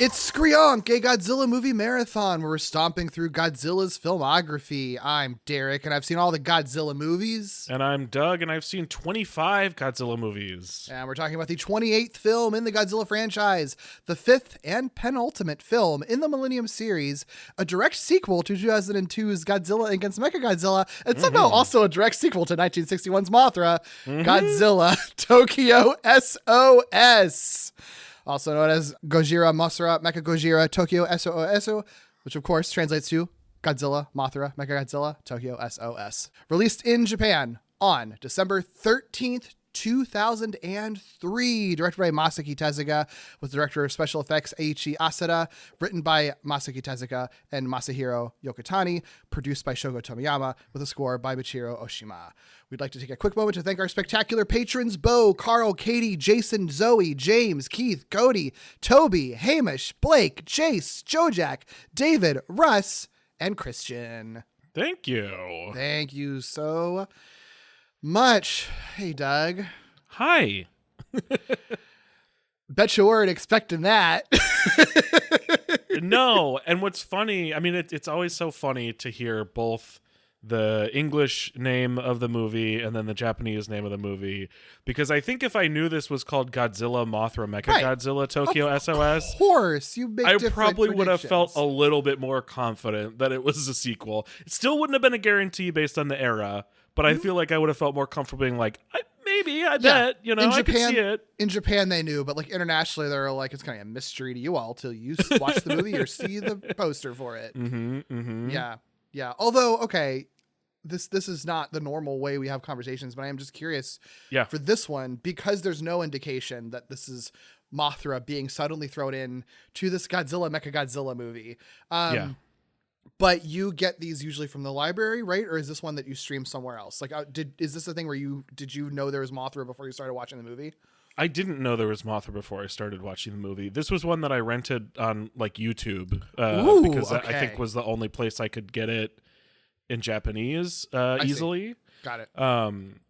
It's Skrionk, a Godzilla movie marathon where we're stomping through Godzilla's filmography. I'm Derek, and I've seen all the Godzilla movies. And I'm Doug, and I've seen 25 Godzilla movies. And we're talking about the 28th film in the Godzilla franchise, the 5th and penultimate film in the Millennium series, a direct sequel to 2002's Godzilla Against Mechagodzilla, and somehow also a direct sequel to 1961's Mothra, Godzilla Tokyo S.O.S. Also known as Gojira Mothra Mechagodzilla Tokyo S.O.S, which of course translates to Godzilla Mothra Mechagodzilla Tokyo S.O.S. Released in Japan on December 13th, 2003, directed by Masaki Tezuka, with director of special effects Eiichi Asada, written by Masaki Tezuka and Masahiro Yokotani, produced by Shogo Tomiyama, with a score by Michiro Oshima. We'd like to take a quick moment to thank our spectacular patrons, Bo, Carl, Katie, Jason, Zoe, James, Keith, Cody, Toby, Hamish, Blake, Chase, Jojack, David, Russ, and Christian. Thank you. Thank you so much. Hey, Doug. Hi. Bet you weren't expecting that. No, and what's funny, I mean, it's always so funny to hear both the English name of the movie and then the Japanese name of the movie, because I think if I knew this was called Godzilla Mothra Mechagodzilla Tokyo S.O.S, of course, you make I different probably would have felt predictions. a little bit more confident that it was a sequel. It still wouldn't have been a guarantee based on the era, but I feel like I would have felt more comfortable being like, I bet, you know, in I could see it. In Japan, they knew, but like internationally, they're like, it's kind of a mystery to you all till you watch the movie or see the poster for it. Yeah. Although, okay, this is not the normal way we have conversations, but I am just curious for this one, because there's no indication that this is Mothra being suddenly thrown in to this Godzilla Mechagodzilla movie. But you get these usually from the library, right? Or is this one that you stream somewhere else? Like, is this a thing where did you know there was Mothra before you started watching the movie? I didn't know there was Mothra before I started watching the movie. This was one that I rented on like YouTube because I think was the only place I could get it in Japanese easily. Got it.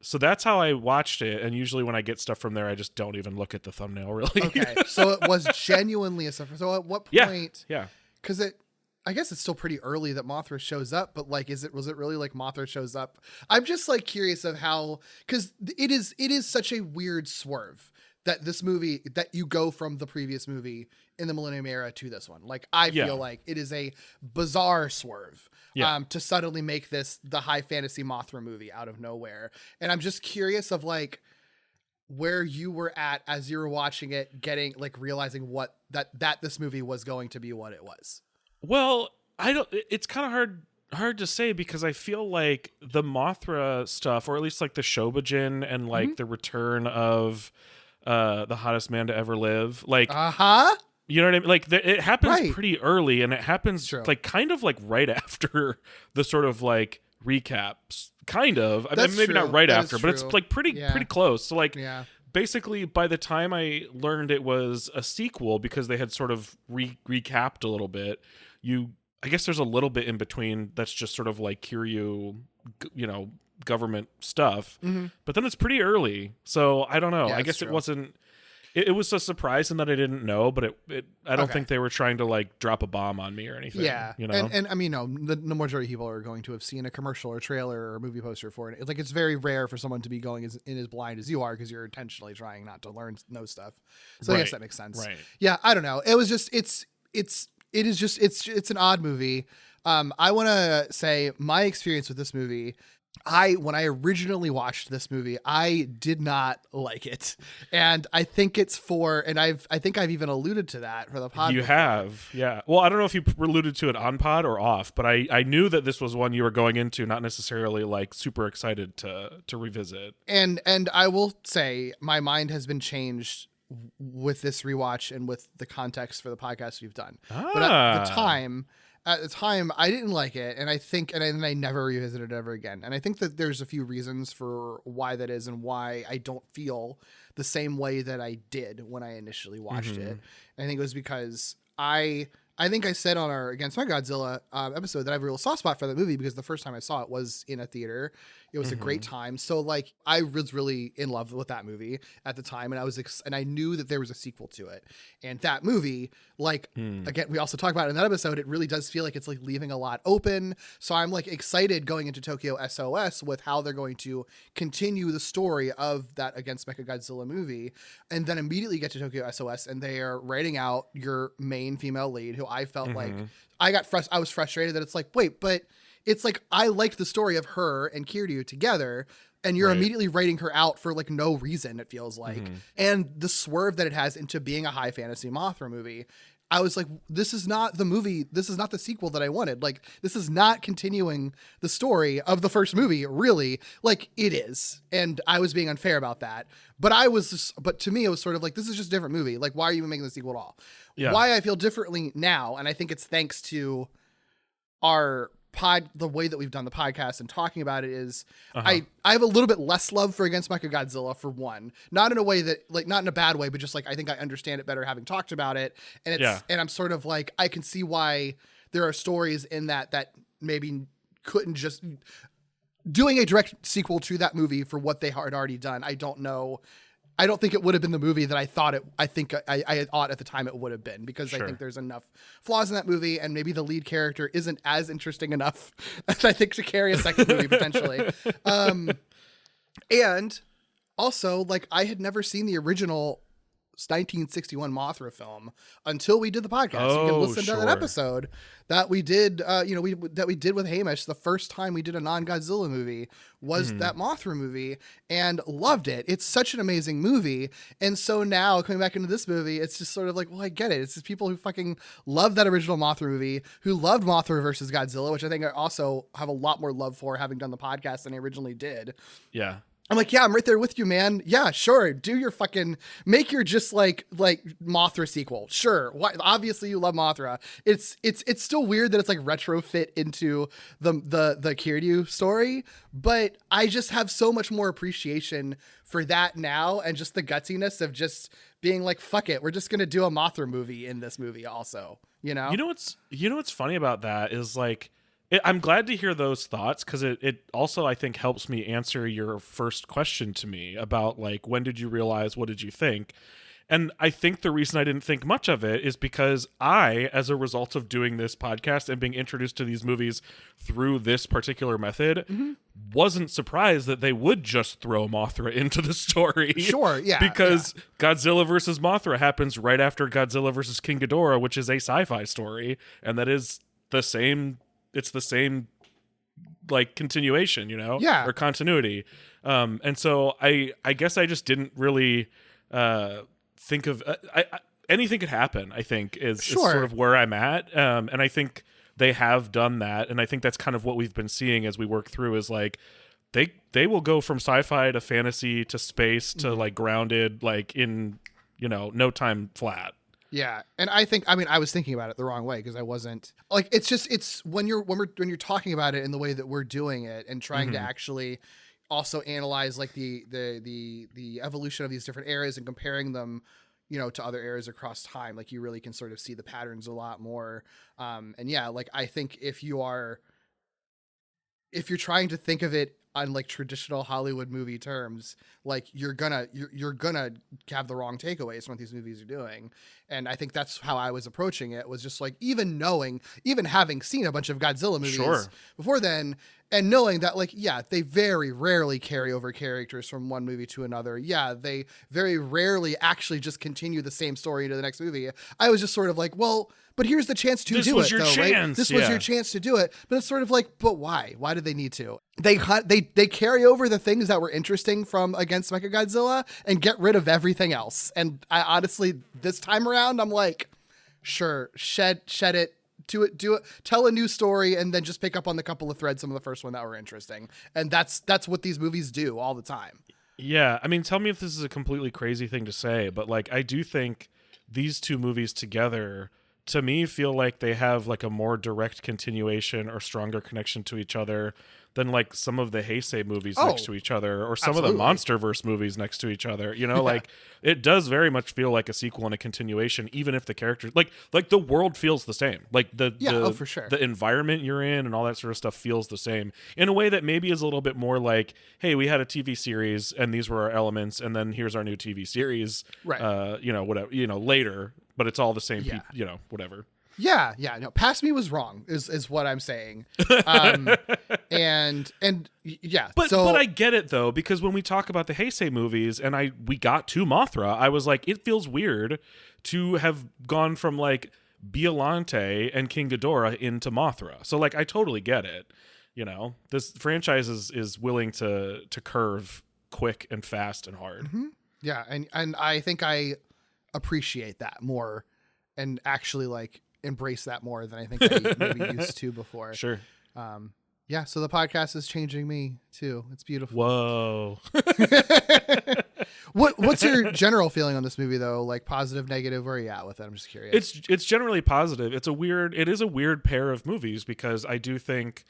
So that's how I watched it. And usually when I get stuff from there, I just don't even look at the thumbnail really. Okay. So it was genuinely a suffer. So at what point? Yeah. Because I guess it's still pretty early that Mothra shows up, but like, was it really like Mothra shows up? I'm just like curious of how, because it is such a weird swerve that this movie, that you go from the previous movie in the Millennium Era to this one. Like, I feel like it is a bizarre swerve to suddenly make this the high fantasy Mothra movie out of nowhere. And I'm just curious of like where you were at as you were watching it, getting like realizing what that this movie was going to be what it was. Well, it's kind of hard to say, because I feel like the Mothra stuff, or at least like the Shobijin and like the return of the hottest man to ever live, like you know what I mean? Like it happens pretty early, and it happens like kind of like right after the sort of like recaps, kind of. I mean, maybe not right after, but it's like pretty close. So like basically by the time I learned it was a sequel, because they had sort of recapped a little bit, I guess there's a little bit in between that's just sort of like Kiryu, you know, government stuff, but then it's pretty early. So I don't know. I guess it wasn't. It was a surprise in that I didn't know, but I don't think they were trying to like drop a bomb on me or anything. Yeah, you know. And I mean, no, the majority of people are going to have seen a commercial or trailer or a movie poster for it. It's like, it's very rare for someone to be going as blind as you are, because you're intentionally trying not to know stuff. So I guess that makes sense. Right. Yeah, I don't know. It was just it's an odd movie. I want to say my experience with this movie, when I originally watched this movie, I did not like it. And I think I think I've even alluded to that for the podcast. You have. Yeah. Well, I don't know if you alluded to it on pod or off, but I knew that this was one you were going into, not necessarily like super excited to revisit. And I will say my mind has been changed with this rewatch and with the context for the podcast we've done. But at the time I didn't like it, and I never revisited it ever again. And I think that there's a few reasons for why that is, and why I don't feel the same way that I did when I initially watched it. And I think it was because I I think I said on our Against Mechagodzilla episode that I have a real soft spot for that movie because the first time I saw it was in a theater. It was a great time. So like I was really in love with that movie at the time, and I was and I knew that there was a sequel to it. And that movie, like again, we also talked about it in that episode. It really does feel like it's like leaving a lot open. So I'm like excited going into Tokyo S.O.S. with how they're going to continue the story of that Against Mechagodzilla movie, and then immediately get to Tokyo S.O.S. and they are writing out your main female lead, who I felt like I was frustrated that it's like, wait, but it's like I liked the story of her and Kiryu together, and you're immediately writing her out for like no reason, it feels like. And the swerve that it has into being a high fantasy Mothra movie, I was like, this is not the movie. This is not the sequel that I wanted. Like, this is not continuing the story of the first movie, really. Like, it is. And I was being unfair about that. But but to me, it was sort of like, this is just a different movie. Like, why are you even making the sequel at all? Yeah. Why I feel differently now, and I think it's thanks to the way that we've done the podcast and talking about it, is I have a little bit less love for Against Mechagodzilla, for one, not in a way that like, not in a bad way, but just like, I think I understand it better having talked about it. And and I'm sort of like, I can see why there are stories in that maybe couldn't just doing a direct sequel to that movie for what they had already done. I don't know. I don't think it would have been the movie that I thought I thought at the time it would have been, because I think there's enough flaws in that movie, and maybe the lead character isn't as interesting enough, I think, to carry a second movie potentially. And also, like, I had never seen the original 1961 Mothra film until we did the podcast. You can listen to that episode that we did, that we did with Hamish. The first time we did a non-Godzilla movie was that Mothra movie, and loved it. It's such an amazing movie. And so now coming back into this movie, it's just sort of like, well, I get it. It's just people who fucking love that original Mothra movie, who loved Mothra versus Godzilla, which I think I also have a lot more love for, having done the podcast, than I originally did. Yeah. I'm like, yeah, I'm right there with you, man. Yeah, sure. Do your fucking, make your just like Mothra sequel. Sure. Why? Obviously you love Mothra. It's still weird that it's like retrofit into the Kiryu story, but I just have so much more appreciation for that now, and just the gutsiness of just being like, fuck it, we're just gonna do a Mothra movie in this movie also. You know what's funny about that is like, I'm glad to hear those thoughts, because it also, I think, helps me answer your first question to me about, like, when did you realize, what did you think? And I think the reason I didn't think much of it is because I, as a result of doing this podcast and being introduced to these movies through this particular method, wasn't surprised that they would just throw Mothra into the story. Sure, yeah. Because Godzilla versus Mothra happens right after Godzilla versus King Ghidorah, which is a sci-fi story, and that is the same... It's the same, like, continuation, or continuity. And so I guess I just didn't really think of anything could happen. I think is sort of where I'm at, and I think they have done that, and I think that's kind of what we've been seeing as we work through. Is like they will go from sci-fi to fantasy to space to like grounded, like in no time flat. Yeah. And I think, I was thinking about it the wrong way, because I wasn't like, it's when you're talking about it in the way that we're doing it, and trying to actually also analyze like the evolution of these different eras and comparing them, to other eras across time. Like, you really can sort of see the patterns a lot more. And yeah, like, I think if you're trying to think of it on like traditional Hollywood movie terms, like you're gonna have the wrong takeaways from what these movies are doing. And I think that's how I was approaching it, was just like, even having seen a bunch of Godzilla movies before then, and knowing that, like, yeah, they very rarely carry over characters from one movie to another. Yeah, they very rarely actually just continue the same story into the next movie. I was just sort of like, well, but here's the chance to do it, though, right? This was your chance to do it. But it's sort of like, but why? Why did they need to? They carry over the things that were interesting from Against Mechagodzilla and get rid of everything else. And I honestly, this time around, I'm like, sure, shed it. Do it, tell a new story, and then just pick up on the couple of threads, some of the first one that were interesting. And that's what these movies do all the time. Yeah. I mean, tell me if this is a completely crazy thing to say, but like, I do think these two movies together to me feel like they have like a more direct continuation or stronger connection to each other than like some of the Heisei movies next to each other, or some absolutely. of the MonsterVerse movies next to each other. You know, like it does very much feel like a sequel and a continuation, even if the characters like the world feels the same. Like for sure. The environment you're in and all that sort of stuff feels the same in a way that maybe is a little bit more like, hey, we had a TV series and these were our elements, and then here's our new TV series. Right. You know, whatever. You know, later, but it's all the same. You know, whatever. Yeah, no, past me was wrong is what I'm saying. And yeah, but I get it though, because when we talk about the Heisei movies and we got to Mothra, I was like, it feels weird to have gone from like Biollante and King Ghidorah into Mothra. So like I totally get it. You know, this franchise is willing to curve quick and fast and hard. Mm-hmm. Yeah, and I think I appreciate that more and actually like embrace that more than I think I maybe used to before. Sure. Yeah, so the podcast is changing me too. It's beautiful. Whoa. What's your general feeling on this movie though? Like positive, negative, where are you at with it? I'm just curious. It's generally positive. It is a weird pair of movies, because I do think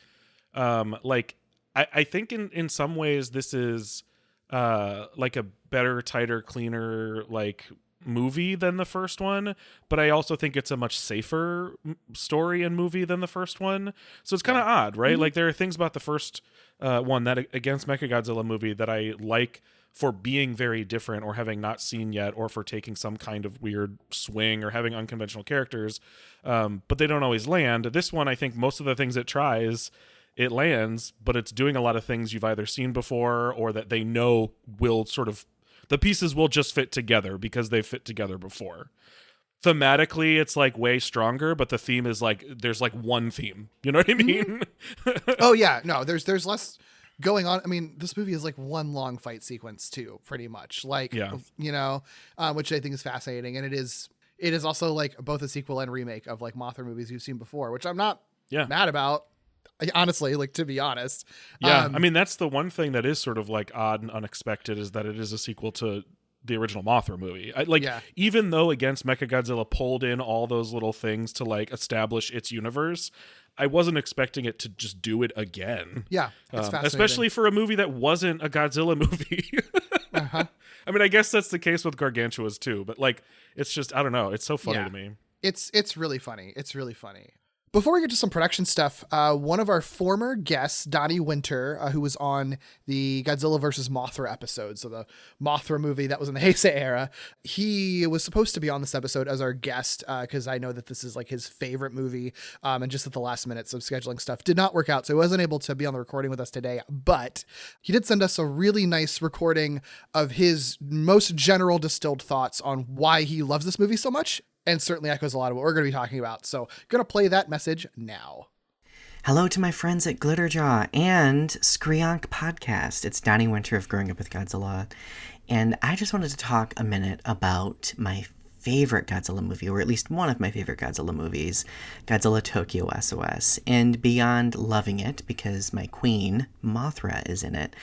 like I think in some ways this is like a better, tighter, cleaner like movie than the first one, but I also think it's a much safer story and movie than the first one. So it's kind of odd, right? Mm-hmm. Like there are things about the first one, that Against Mechagodzilla movie, that I like for being very different, or having not seen yet, or for taking some kind of weird swing, or having unconventional characters, but they don't always land. This one, I think most of the things it tries, it lands, but it's doing a lot of things you've either seen before, or that they know will sort of, the pieces will just fit together because they've fit together before. Thematically, it's like way stronger, but the theme is like, there's like one theme. You know what I mean? Oh yeah, no, there's less going on. I mean, this movie is like one long fight sequence too, pretty much. Like, you know, which I think is fascinating, and it is also like both a sequel and remake of like Mothra movies you've seen before, which I'm not mad about. Honestly, like, to be honest. Yeah, I mean, that's the one thing that is sort of like odd and unexpected, is that it is a sequel to the original Mothra movie. Even though Against Mechagodzilla pulled in all those little things to like establish its universe, I wasn't expecting it to just do it again. Yeah, it's fascinating. Especially for a movie that wasn't a Godzilla movie. I mean, I guess that's the case with Gargantua's too, but like, it's just, I don't know. It's so funny to me. It's really funny. It's really funny. Before we get to some production stuff, one of our former guests, Donnie Winter, who was on the Godzilla vs. Mothra episode, so the Mothra movie that was in the Heisei era, he was supposed to be on this episode as our guest, because I know that this is like his favorite movie, and just at the last minute, some scheduling stuff did not work out, so he wasn't able to be on the recording with us today, but he did send us a really nice recording of his most general distilled thoughts on why he loves this movie so much, and certainly echoes a lot of what we're going to be talking about. So going to play that message now. Hello to my friends at Glitterjaw and Screonk Podcast. It's Donnie Winter of Growing Up with Godzilla. And I just wanted to talk a minute about my favorite Godzilla movie, or at least one of my favorite Godzilla movies, Godzilla Tokyo S.O.S. And beyond loving it because my queen, Mothra, is in it,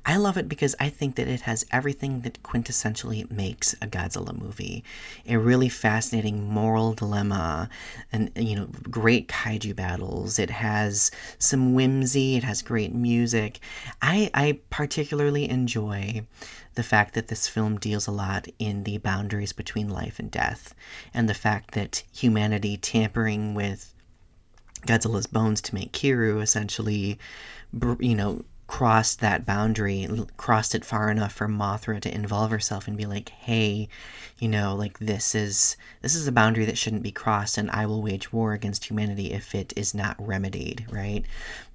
I love it because I think that it has everything that quintessentially makes a Godzilla movie. A really fascinating moral dilemma, and, you know, great kaiju battles. It has some whimsy. It has great music. I particularly enjoy the fact that this film deals a lot in the boundaries between life and death, and the fact that humanity tampering with Godzilla's bones to make Kiru essentially, you know, crossed that boundary, crossed it far enough for Mothra to involve herself and be like, hey, you know, like, this is a boundary that shouldn't be crossed, and I will wage war against humanity if it is not remedied, right?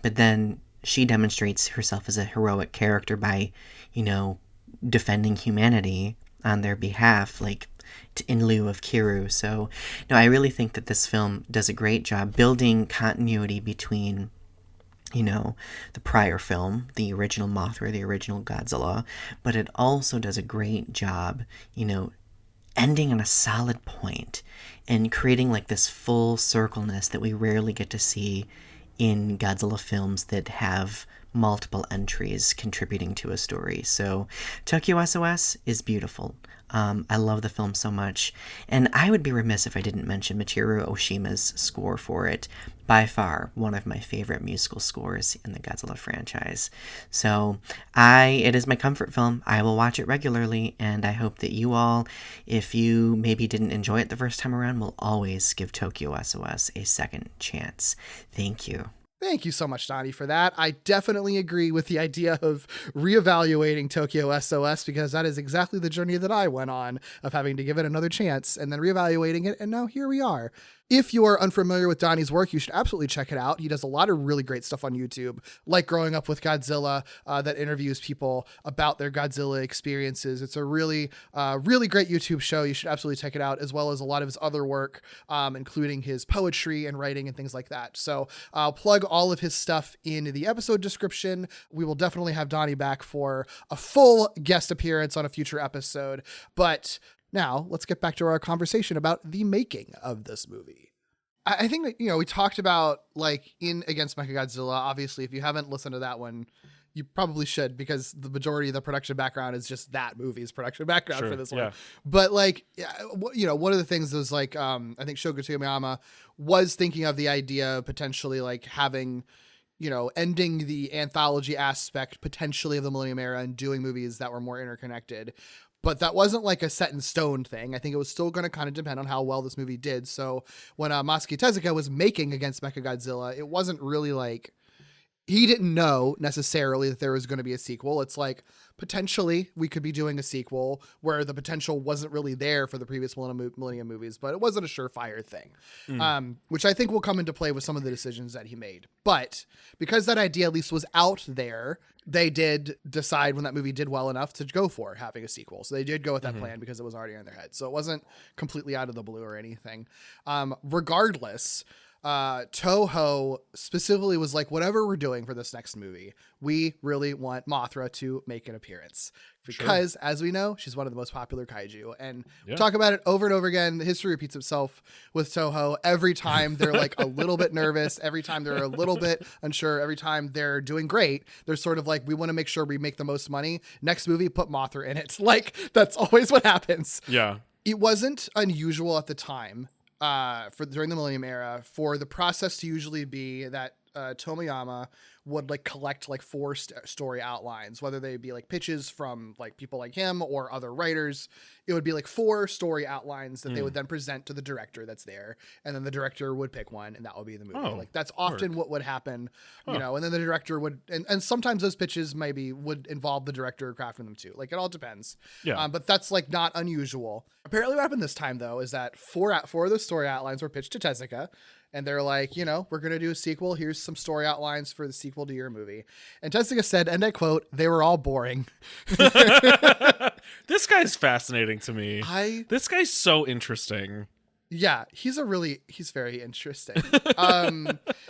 But then she demonstrates herself as a heroic character by, you know, defending humanity on their behalf, like in lieu of Kiru. So, no, I really think that this film does a great job building continuity between, you know, the prior film, the original Mothra, the original Godzilla, but it also does a great job, you know, ending on a solid point and creating like this full circleness that we rarely get to see in Godzilla films that have multiple entries contributing to a story. So Tokyo S.O.S. is beautiful. I love the film so much, and I would be remiss if I didn't mention Michiru Oshima's score for it. By far, one of my favorite musical scores in the Godzilla franchise. So, it is my comfort film. I will watch it regularly, and I hope that you all, if you maybe didn't enjoy it the first time around, will always give Tokyo S.O.S. a second chance. Thank you. Thank you so much, Donnie, for that. I definitely agree with the idea of reevaluating Tokyo S.O.S. because that is exactly the journey that I went on of having to give it another chance and then reevaluating it. And now here we are. If you are unfamiliar with Donnie's work, you should absolutely check it out. He does a lot of really great stuff on YouTube, like Growing Up with Godzilla, that interviews people about their Godzilla experiences. It's a really, really great YouTube show. You should absolutely check it out, as well as a lot of his other work, including his poetry and writing and things like that. So I'll plug all of his stuff in the episode description. We will definitely have Donnie back for a full guest appearance on a future episode. But now, let's get back to our conversation about the making of this movie. I think that, we talked about, like, in Against Mechagodzilla. Obviously, if you haven't listened to that one, you probably should, because the majority of the production background is just that movie's production background for this one. But, like, one of the things was, like, I think Shogo Tomiyama was thinking of the idea of potentially, like, having, ending the anthology aspect potentially of the Millennium Era and doing movies that were more interconnected. But that wasn't like a set in stone thing. I think it was still going to kind of depend on how well this movie did. So when Masaki Tezuka was making Against Mechagodzilla, it wasn't really like, he didn't know necessarily that there was going to be a sequel. It's like, potentially we could be doing a sequel where the potential wasn't really there for the previous Millennium movies, but it wasn't a surefire thing, which I think will come into play with some of the decisions that he made. But because that idea at least was out there, they did decide when that movie did well enough to go for having a sequel. So they did go with that plan because it was already in their head. So it wasn't completely out of the blue or anything. Regardless, Toho specifically was like, whatever we're doing for this next movie, we really want Mothra to make an appearance because, as we know, she's one of the most popular kaiju, and we talk about it over and over again. History repeats itself with Toho. Every time they're like a little bit nervous, every time they're a little bit unsure, every time they're doing great, they're sort of like, we want to make sure we make the most money. Next movie, put Mothra in it. Like, that's always what happens. Yeah. It wasn't unusual at the time, during the Millennium Era, for the process to usually be that Tomiyama would like collect like 4 story outlines, whether they be like pitches from like people like him or other writers. It would be like 4 story outlines that they would then present to the director that's there, and then the director would pick one, and that would be the movie. Like that's often what would happen, and then the director would, and sometimes those pitches maybe would involve the director crafting them too. Like it all depends. But that's like not unusual. Apparently what happened this time though is that 4 of those story outlines were pitched to Tezuka, and they're like, we're going to do a sequel. Here's some story outlines for the sequel to your movie. And Tezuka said, and I quote, "They were all boring." This guy's fascinating to me. This guy's so interesting. Yeah, he's very interesting.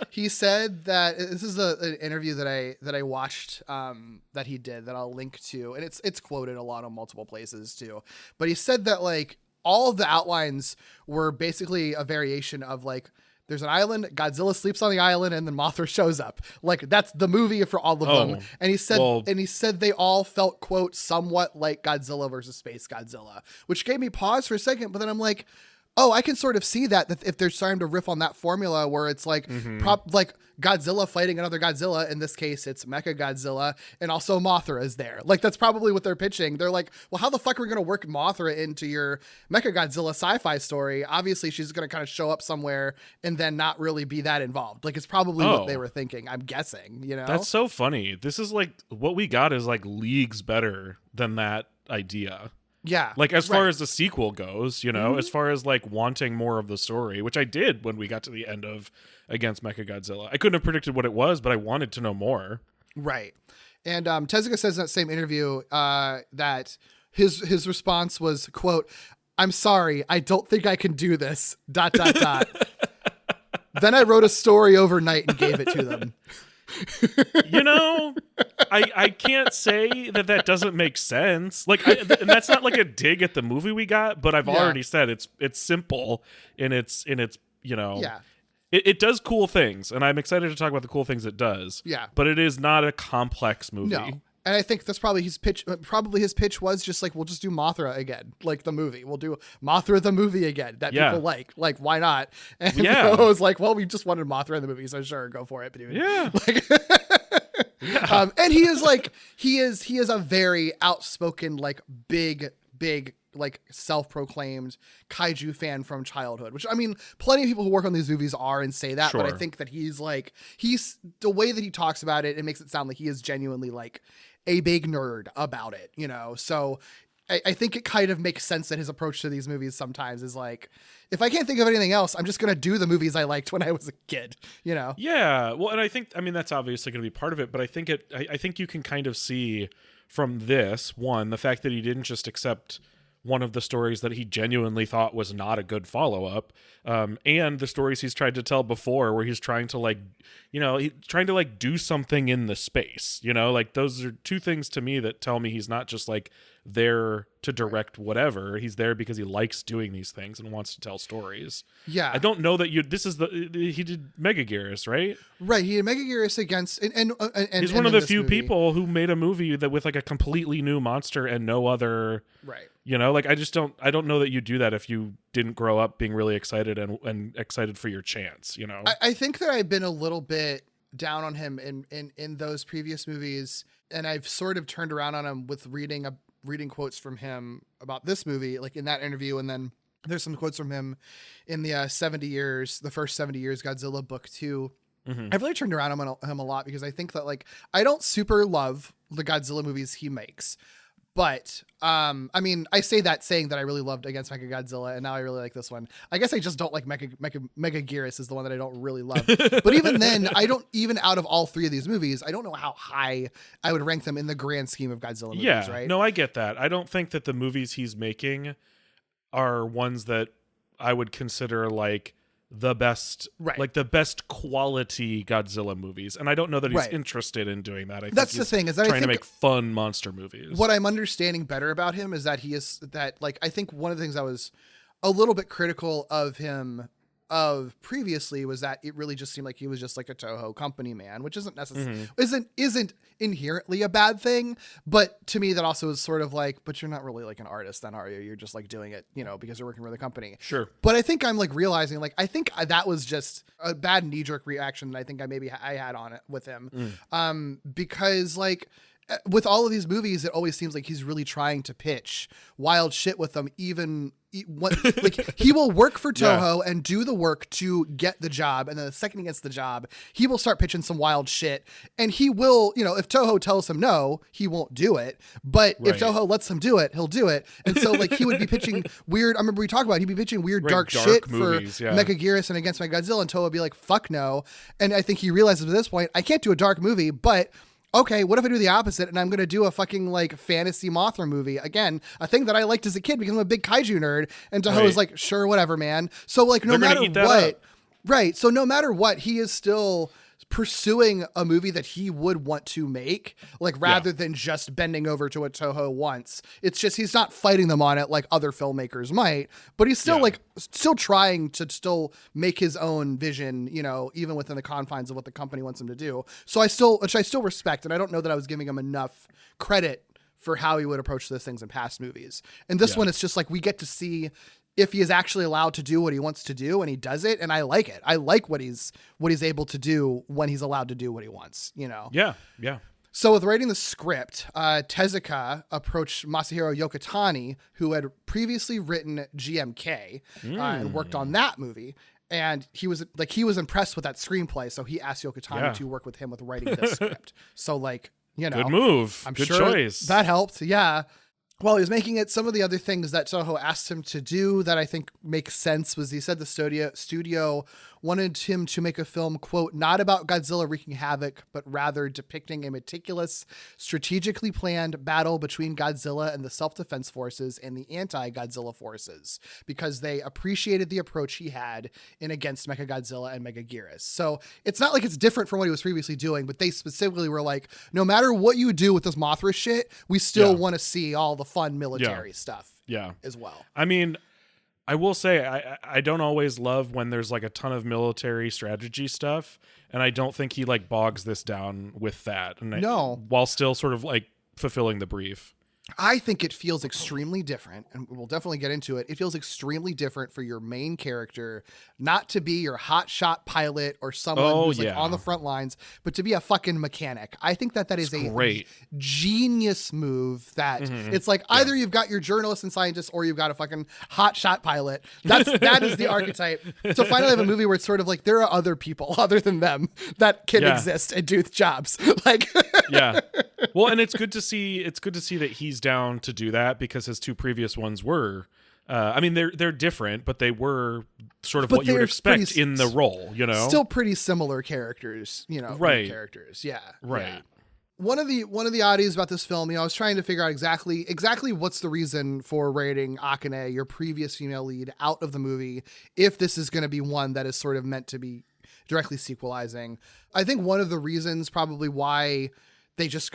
He said that this is an interview that I watched that he did that I'll link to, and it's quoted a lot on multiple places too. But he said that like all of the outlines were basically a variation of like, there's an island, Godzilla sleeps on the island, and then Mothra shows up. Like that's the movie for all of them. And he said they all felt, quote, somewhat like Godzilla versus Space Godzilla, which gave me pause for a second. But then I'm like, oh, I can sort of see that if they're starting to riff on that formula where it's like like Godzilla fighting another Godzilla. In this case, it's Mechagodzilla, and also Mothra is there. Like that's probably what they're pitching. They're like, well, how the fuck are we going to work Mothra into your Mechagodzilla sci-fi story? Obviously, she's going to kind of show up somewhere and then not really be that involved. Like it's probably what they were thinking. I'm guessing. That's so funny. This is like what we got is like leagues better than that idea. Yeah. Like as far as the sequel goes, as far as like wanting more of the story, which I did when we got to the end of Against Mechagodzilla. I couldn't have predicted what it was, but I wanted to know more. Right. And Tezuka says in that same interview that his response was, quote, "I'm sorry, I don't think I can do this, ... Then I wrote a story overnight and gave it to them." I can't say that doesn't make sense. Like, and that's not like a dig at the movie we got, but I've already said it's simple in its. Yeah. it does cool things, and I'm excited to talk about the cool things it does. Yeah. But it is not a complex movie. No. And I think that's probably his pitch. Probably his pitch was just like, we'll just do Mothra again, like the movie. We'll do Mothra the movie again that people like. Like, why not? And I was like, well, we just wanted Mothra in the movie, so sure, go for it. But Yeah. And he is like, he is a very outspoken, like big, like self-proclaimed kaiju fan from childhood, which I mean, plenty of people who work on these movies are and say that, but I think that he's the way that he talks about it, it makes it sound like he is genuinely like a big nerd about it, you know? So I think it kind of makes sense that his approach to these movies sometimes is like, if I can't think of anything else, I'm just going to do the movies I liked when I was a kid, you know? Yeah. Well, and I mean, that's obviously going to be part of it, but I think you can kind of see from this, one, the fact that he didn't just accept one of the stories that he genuinely thought was not a good follow-up, and the stories he's tried to tell before where he's trying to like, you know, he's trying to like do something in the space, you know, like those are two things to me that tell me he's not just like there to direct whatever. He's there because he likes doing these things and wants to tell stories. Yeah. I don't know that he did Megaguirus, right? Right. He did Megaguirus against, and he's one of the few people who made a movie that with like a completely new monster and no other, right. You know, like I don't know that you do that if you didn't grow up being really excited and excited for your chance, you know? I think that I've been a little bit down on him in those previous movies, and I've sort of turned around on him with reading quotes from him about this movie, like in that interview. And then there's some quotes from him in the first 70 years Godzilla book too. Mm-hmm. I've really turned around on him a lot because I think that like, I don't super love the Godzilla movies he makes, but I mean, I say that saying that I really loved Against Mechagodzilla, and now I really like this one. I guess I just don't like Megaguirus is the one that I don't really love. But even then, even out of all three of these movies, I don't know how high I would rank them in the grand scheme of Godzilla movies, right? No, I get that. I don't think that the movies he's making are ones that I would consider like the best, right, like the best quality Godzilla movies, and I don't know that he's interested in doing that. I think that's the thing, is that trying to make fun monster movies. What I'm understanding better about him is that I think one of the things I was a little bit critical of him previously was that it really just seemed like he was just like a Toho company man, which isn't necessarily isn't inherently a bad thing, but to me that also is sort of like, but you're not really like an artist then, are you? You're just like doing it, you know, because you're working for the company. Sure. But I think I'm like realizing, like, I think that was just a bad knee-jerk reaction that I think I had on it with him. Because like, with all of these movies, it always seems like he's really trying to pitch wild shit with them. Like he will work for Toho and do the work to get the job, and then the second he gets the job, he will start pitching some wild shit. And he will, you know, if Toho tells him no, he won't do it. But if Toho lets him do it, he'll do it. And so like he would be pitching weird. I remember we talked about it, he'd be pitching weird dark shit movies, for Mechagodzilla and Against Mechagodzilla, and Toho would be like, "Fuck no." And I think he realizes at this point, I can't do a dark movie, but okay, what if I do the opposite and I'm going to do a fucking like fantasy Mothra movie? Again, a thing that I liked as a kid because I'm a big kaiju nerd, and Toho is like, sure, whatever, man. So like, no matter what, right. So no matter what, he is still pursuing a movie that he would want to make, like rather than just bending over to what Toho wants. It's just, he's not fighting them on it like other filmmakers might, but he's still still trying to still make his own vision, you know, even within the confines of what the company wants him to do. So which I still respect. And I don't know that I was giving him enough credit for how he would approach those things in past movies. And this one, it's just like, we get to see if he is actually allowed to do what he wants to do, and he does it. And I like it. I like what he's able to do when he's allowed to do what he wants, you know? Yeah. Yeah. So with writing the script, Tezuka approached Masahiro Yokotani, who had previously written GMK and worked on that movie. And he was impressed with that screenplay. So he asked Yokotani to work with him with writing this script. So like, you know, good move. I'm good sure choice. That helped. Yeah. While he was making it, some of the other things that Toho asked him to do that I think makes sense was, he said the studio wanted him to make a film, quote, not about Godzilla wreaking havoc, but rather depicting a meticulous, strategically planned battle between Godzilla and the self-defense forces and the anti-Godzilla forces, because they appreciated the approach he had in Against Mechagodzilla and Megaguirus. So it's not like it's different from what he was previously doing, but they specifically were like, no matter what you do with this Mothra shit, we still want to see all the fun military stuff as well. I mean, I will say I don't always love when there's like a ton of military strategy stuff, and I don't think he like bogs this down with that. And No. while still sort of like fulfilling the brief. I think it feels extremely different, and we'll definitely get into it. It feels extremely different for your main character not to be your hotshot pilot or someone who's like on the front lines, but to be a fucking mechanic. I think that is a genius move. That it's like either you've got your journalist and scientist, or you've got a fucking hotshot pilot. That is the archetype. So finally, I have a movie where it's sort of like there are other people other than them that can exist and do jobs. Like, yeah. Well, and it's good to see that he's down to do that, because his two previous ones were I mean they're different, but they were sort of what you would expect in the role, you know. Still pretty similar characters, you know, characters. Yeah. Right. Yeah. One of the oddities about this film, you know, I was trying to figure out exactly what's the reason for rating Akane, your previous female lead, out of the movie, if this is going to be one that is sort of meant to be directly sequelizing. I think one of the reasons probably why they just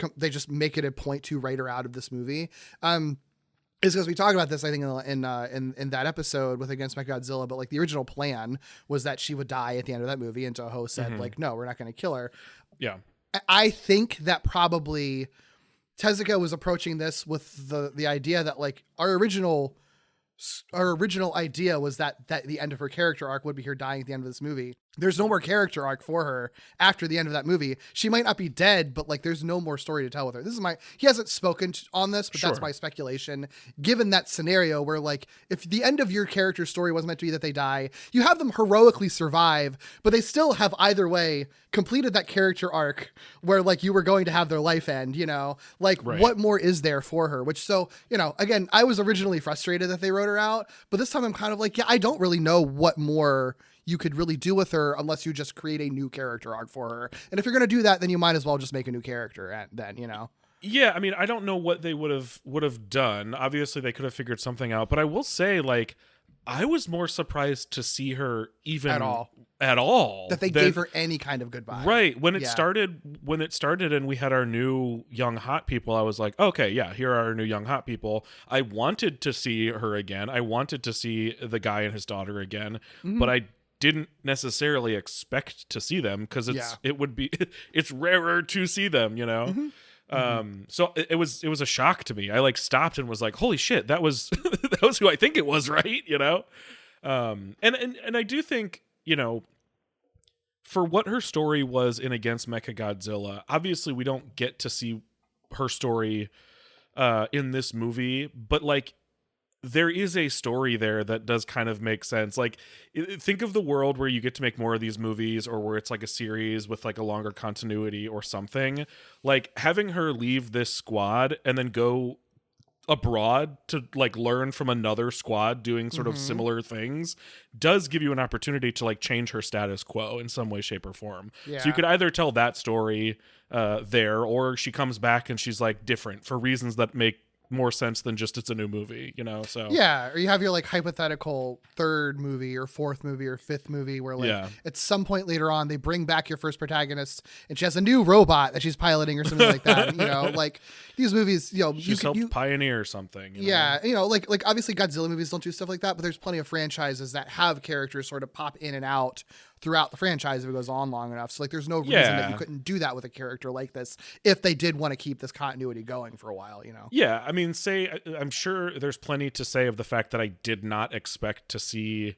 make it a point to write her out of this movie is because we talked about this, I think, in that episode with Against Mechagodzilla, but like the original plan was that she would die at the end of that movie, and Toho said like, no, we're not going to kill her. Yeah. I think that probably Tezuka was approaching this with the idea that like our original idea was that the end of her character arc would be her dying at the end of this movie. There's no more character arc for her after the end of that movie. She might not be dead, but like there's no more story to tell with her. He hasn't spoken on this, but that's my speculation. Given that scenario where like if the end of your character's story was meant to be that they die, you have them heroically survive, but they still have either way completed that character arc where like you were going to have their life end, you know, like what more is there for her? Which, so, you know, again, I was originally frustrated that they wrote her out, but this time I'm kind of like, yeah, I don't really know what more you could really do with her unless you just create a new character arc for her. And if you're going to do that, then you might as well just make a new character then, you know? Yeah. I mean, I don't know what they would have done. Obviously they could have figured something out, but I will say like, I was more surprised to see her even at all that they gave her any kind of goodbye. Right. When it started and we had our new young hot people, I was like, okay, yeah, here are our new young hot people. I wanted to see her again. I wanted to see the guy and his daughter again, but I didn't necessarily expect to see them because it's rarer to see them, you know? So it was a shock to me. I like stopped and was like, holy shit, that was that was who I think it was, right? You know? And I do think, you know, for what her story was in Against Mechagodzilla, obviously we don't get to see her story in this movie, but like there is a story there that does kind of make sense. Like, think of the world where you get to make more of these movies, or where it's like a series with like a longer continuity or something. Like having her leave this squad and then go abroad to like learn from another squad doing sort of similar things does give you an opportunity to like change her status quo in some way, shape, or form. So you could either tell that story there, or she comes back and she's like different for reasons that make more sense than just it's a new movie, you know? So yeah, or you have your like hypothetical third movie or fourth movie or fifth movie where like at some point later on they bring back your first protagonist and she has a new robot that she's piloting or something like that. And, you know, like these movies, you know, she's helped pioneer something. You know, like obviously Godzilla movies don't do stuff like that, but there's plenty of franchises that have characters sort of pop in and out throughout the franchise if it goes on long enough. So like there's no reason that you couldn't do that with a character like this if they did want to keep this continuity going for a while, you know? Yeah, I mean, I'm sure there's plenty to say of the fact that I did not expect to see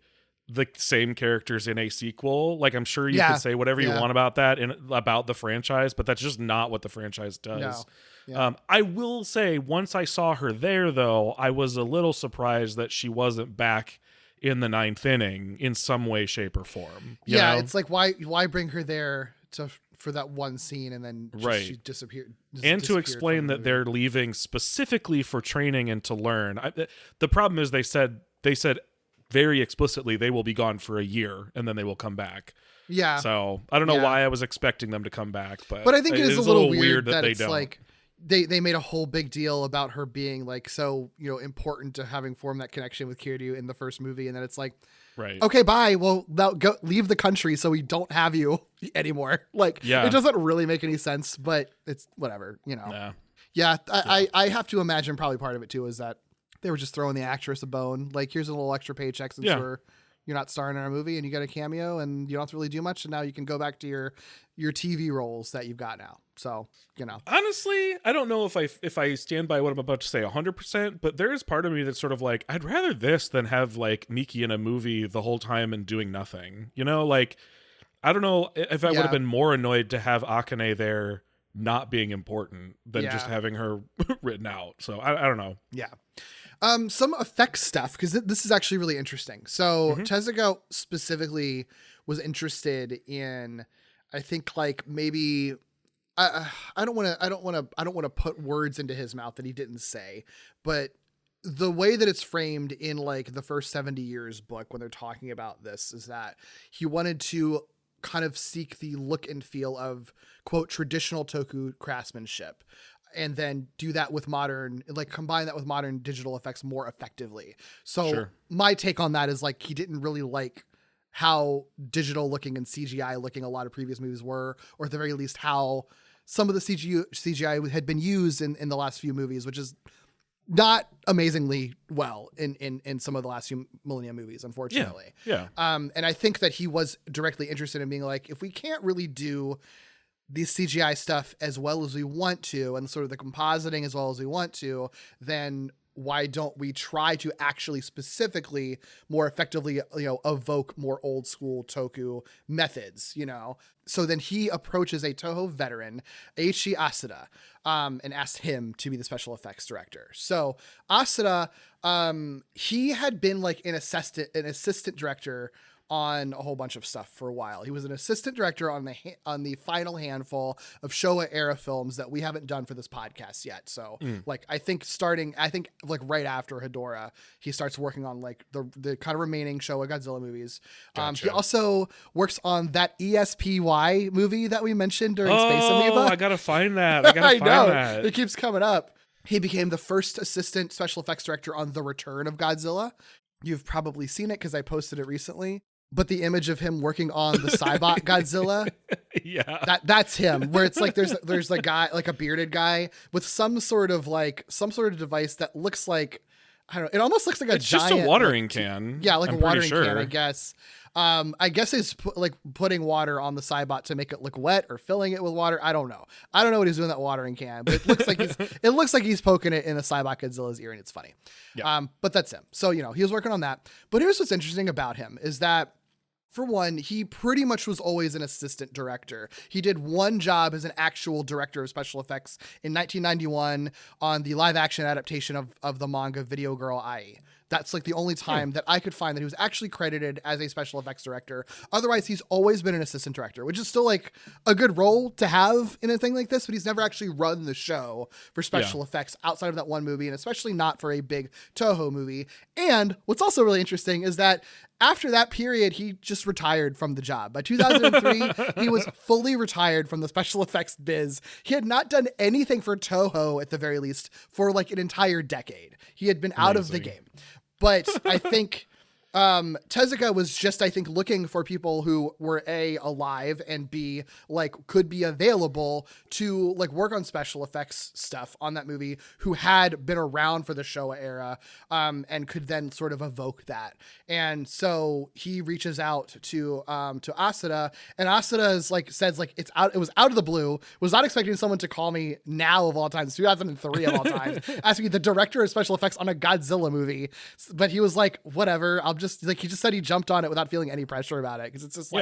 the same characters in a sequel. Like I'm sure you could say whatever you want about that and about the franchise, but that's just not what the franchise does. No. Yeah. I will say once I saw her there though, I was a little surprised that she wasn't back in the ninth inning in some way, shape, or form. You know? It's like why bring her there for that one scene and then she disappeared. And to explain that they're leaving specifically for training and to learn. The problem is they said very explicitly they will be gone for a year and then they will come back. Yeah. So I don't know why I was expecting them to come back, but I think it is a little weird that it's don't. Like they made a whole big deal about her being like so, you know, important to having formed that connection with Kiryu in the first movie, and then it's like, okay, bye. Well, now go leave the country so we don't have you anymore. Like, it doesn't really make any sense, but it's whatever, you know. I have to imagine probably part of it too is that They were just throwing the actress a bone. Like, here's a little extra paycheck since you're not starring in our movie and you get a cameo and you don't have to really do much. And now you can go back to your TV roles that you've got now. So, honestly, I don't know if I stand by what I'm about to say 100%, but there is part of me that's sort of like, I'd rather this than have like Miki in a movie the whole time and doing nothing, like, I don't know if I would have been more annoyed to have Akane there not being important than just having her written out. So I don't know. Yeah. Some effects stuff, because this is actually really interesting. So Tezuka specifically was interested in, I think, like, maybe I don't want to put words into his mouth that he didn't say, but the way that it's framed in like the first 70 years book when they're talking about this is that he wanted to kind of seek the look and feel of, quote, traditional toku craftsmanship, and then do that with combine that with modern digital effects more effectively. So my take on that is like, he didn't really like how digital looking and CGI looking a lot of previous movies were, or at the very least how some of the CGI had been used in the last few movies, which is not amazingly well in some of the last few Millennium movies, unfortunately. Yeah. And I think that he was directly interested in being like, if we can't really do the CGI stuff as well as we want to, and sort of the compositing as well as we want to, then why don't we try to actually specifically more effectively, evoke more old school Toku methods, So then he approaches a Toho veteran, Eiichi Asada, and asks him to be the special effects director. So Asada, he had been like an assistant director on a whole bunch of stuff for a while. He was an assistant director on the final handful of Showa era films that we haven't done for this podcast yet. So I think right after Hedora, he starts working on like the kind of remaining Showa Godzilla movies. Gotcha. He also works on that ESPY movie that we mentioned during Space Amoeba. I gotta find that. I know. That. It keeps coming up. He became the first assistant special effects director on The Return of Godzilla. You've probably seen it because I posted it recently. But the image of him working on the Cybot Godzilla, that's him. Where it's like there's a guy, like a bearded guy with some sort of device that looks like, I don't know. It almost looks like it's just a watering can. Yeah, like I'm a watering sure. can, I guess. I guess he's putting water on the Cybot to make it look wet or filling it with water. I don't know what he's doing with that watering can, but it looks like he's poking it in the Cybot Godzilla's ear, and it's funny. Yeah. But that's him. So, he was working on that. But here's what's interesting about him is that, for one, he pretty much was always an assistant director. He did one job as an actual director of special effects in 1991 on the live action adaptation of the manga Video Girl Ai. That's like the only time that I could find that he was actually credited as a special effects director. Otherwise, he's always been an assistant director, which is still like a good role to have in a thing like this, but he's never actually run the show for special effects outside of that one movie, and especially not for a big Toho movie. And what's also really interesting is that after that period, he just retired from the job. By 2003, he was fully retired from the special effects biz. He had not done anything for Toho, at the very least, for like an entire decade. He had been out of the game. But I think Tezuka was just, looking for people who were A, alive, and B, could be available to work on special effects stuff on that movie, who had been around for the Showa era, and could then sort of evoke that. And so he reaches out to Asada, and Asada says it was out of the blue, was not expecting someone to call me now of all times, 2003 of all times, asking me the director of special effects on a Godzilla movie. But he was like, whatever, I'll just he just said he jumped on it without feeling any pressure about it, because it's just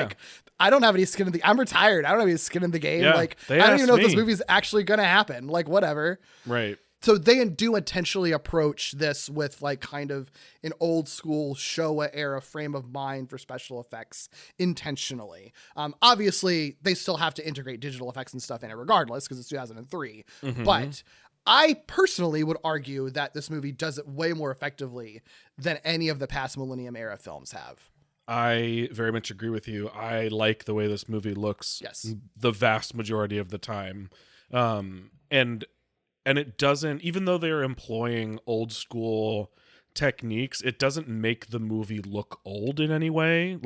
I don't have any skin in the I'm retired. I don't have any skin in the game. I don't even know if this movie's actually gonna happen. Whatever. Right. So they do intentionally approach this with kind of an old school Showa era frame of mind for special effects intentionally. Obviously they still have to integrate digital effects and stuff in it regardless, because it's 2003. But I personally would argue that this movie does it way more effectively than any of the past Millennium era films have. I very much agree with you. I like the way this movie looks the vast majority of the time. And it doesn't, even though they're employing old school techniques, it doesn't make the movie look old in any way.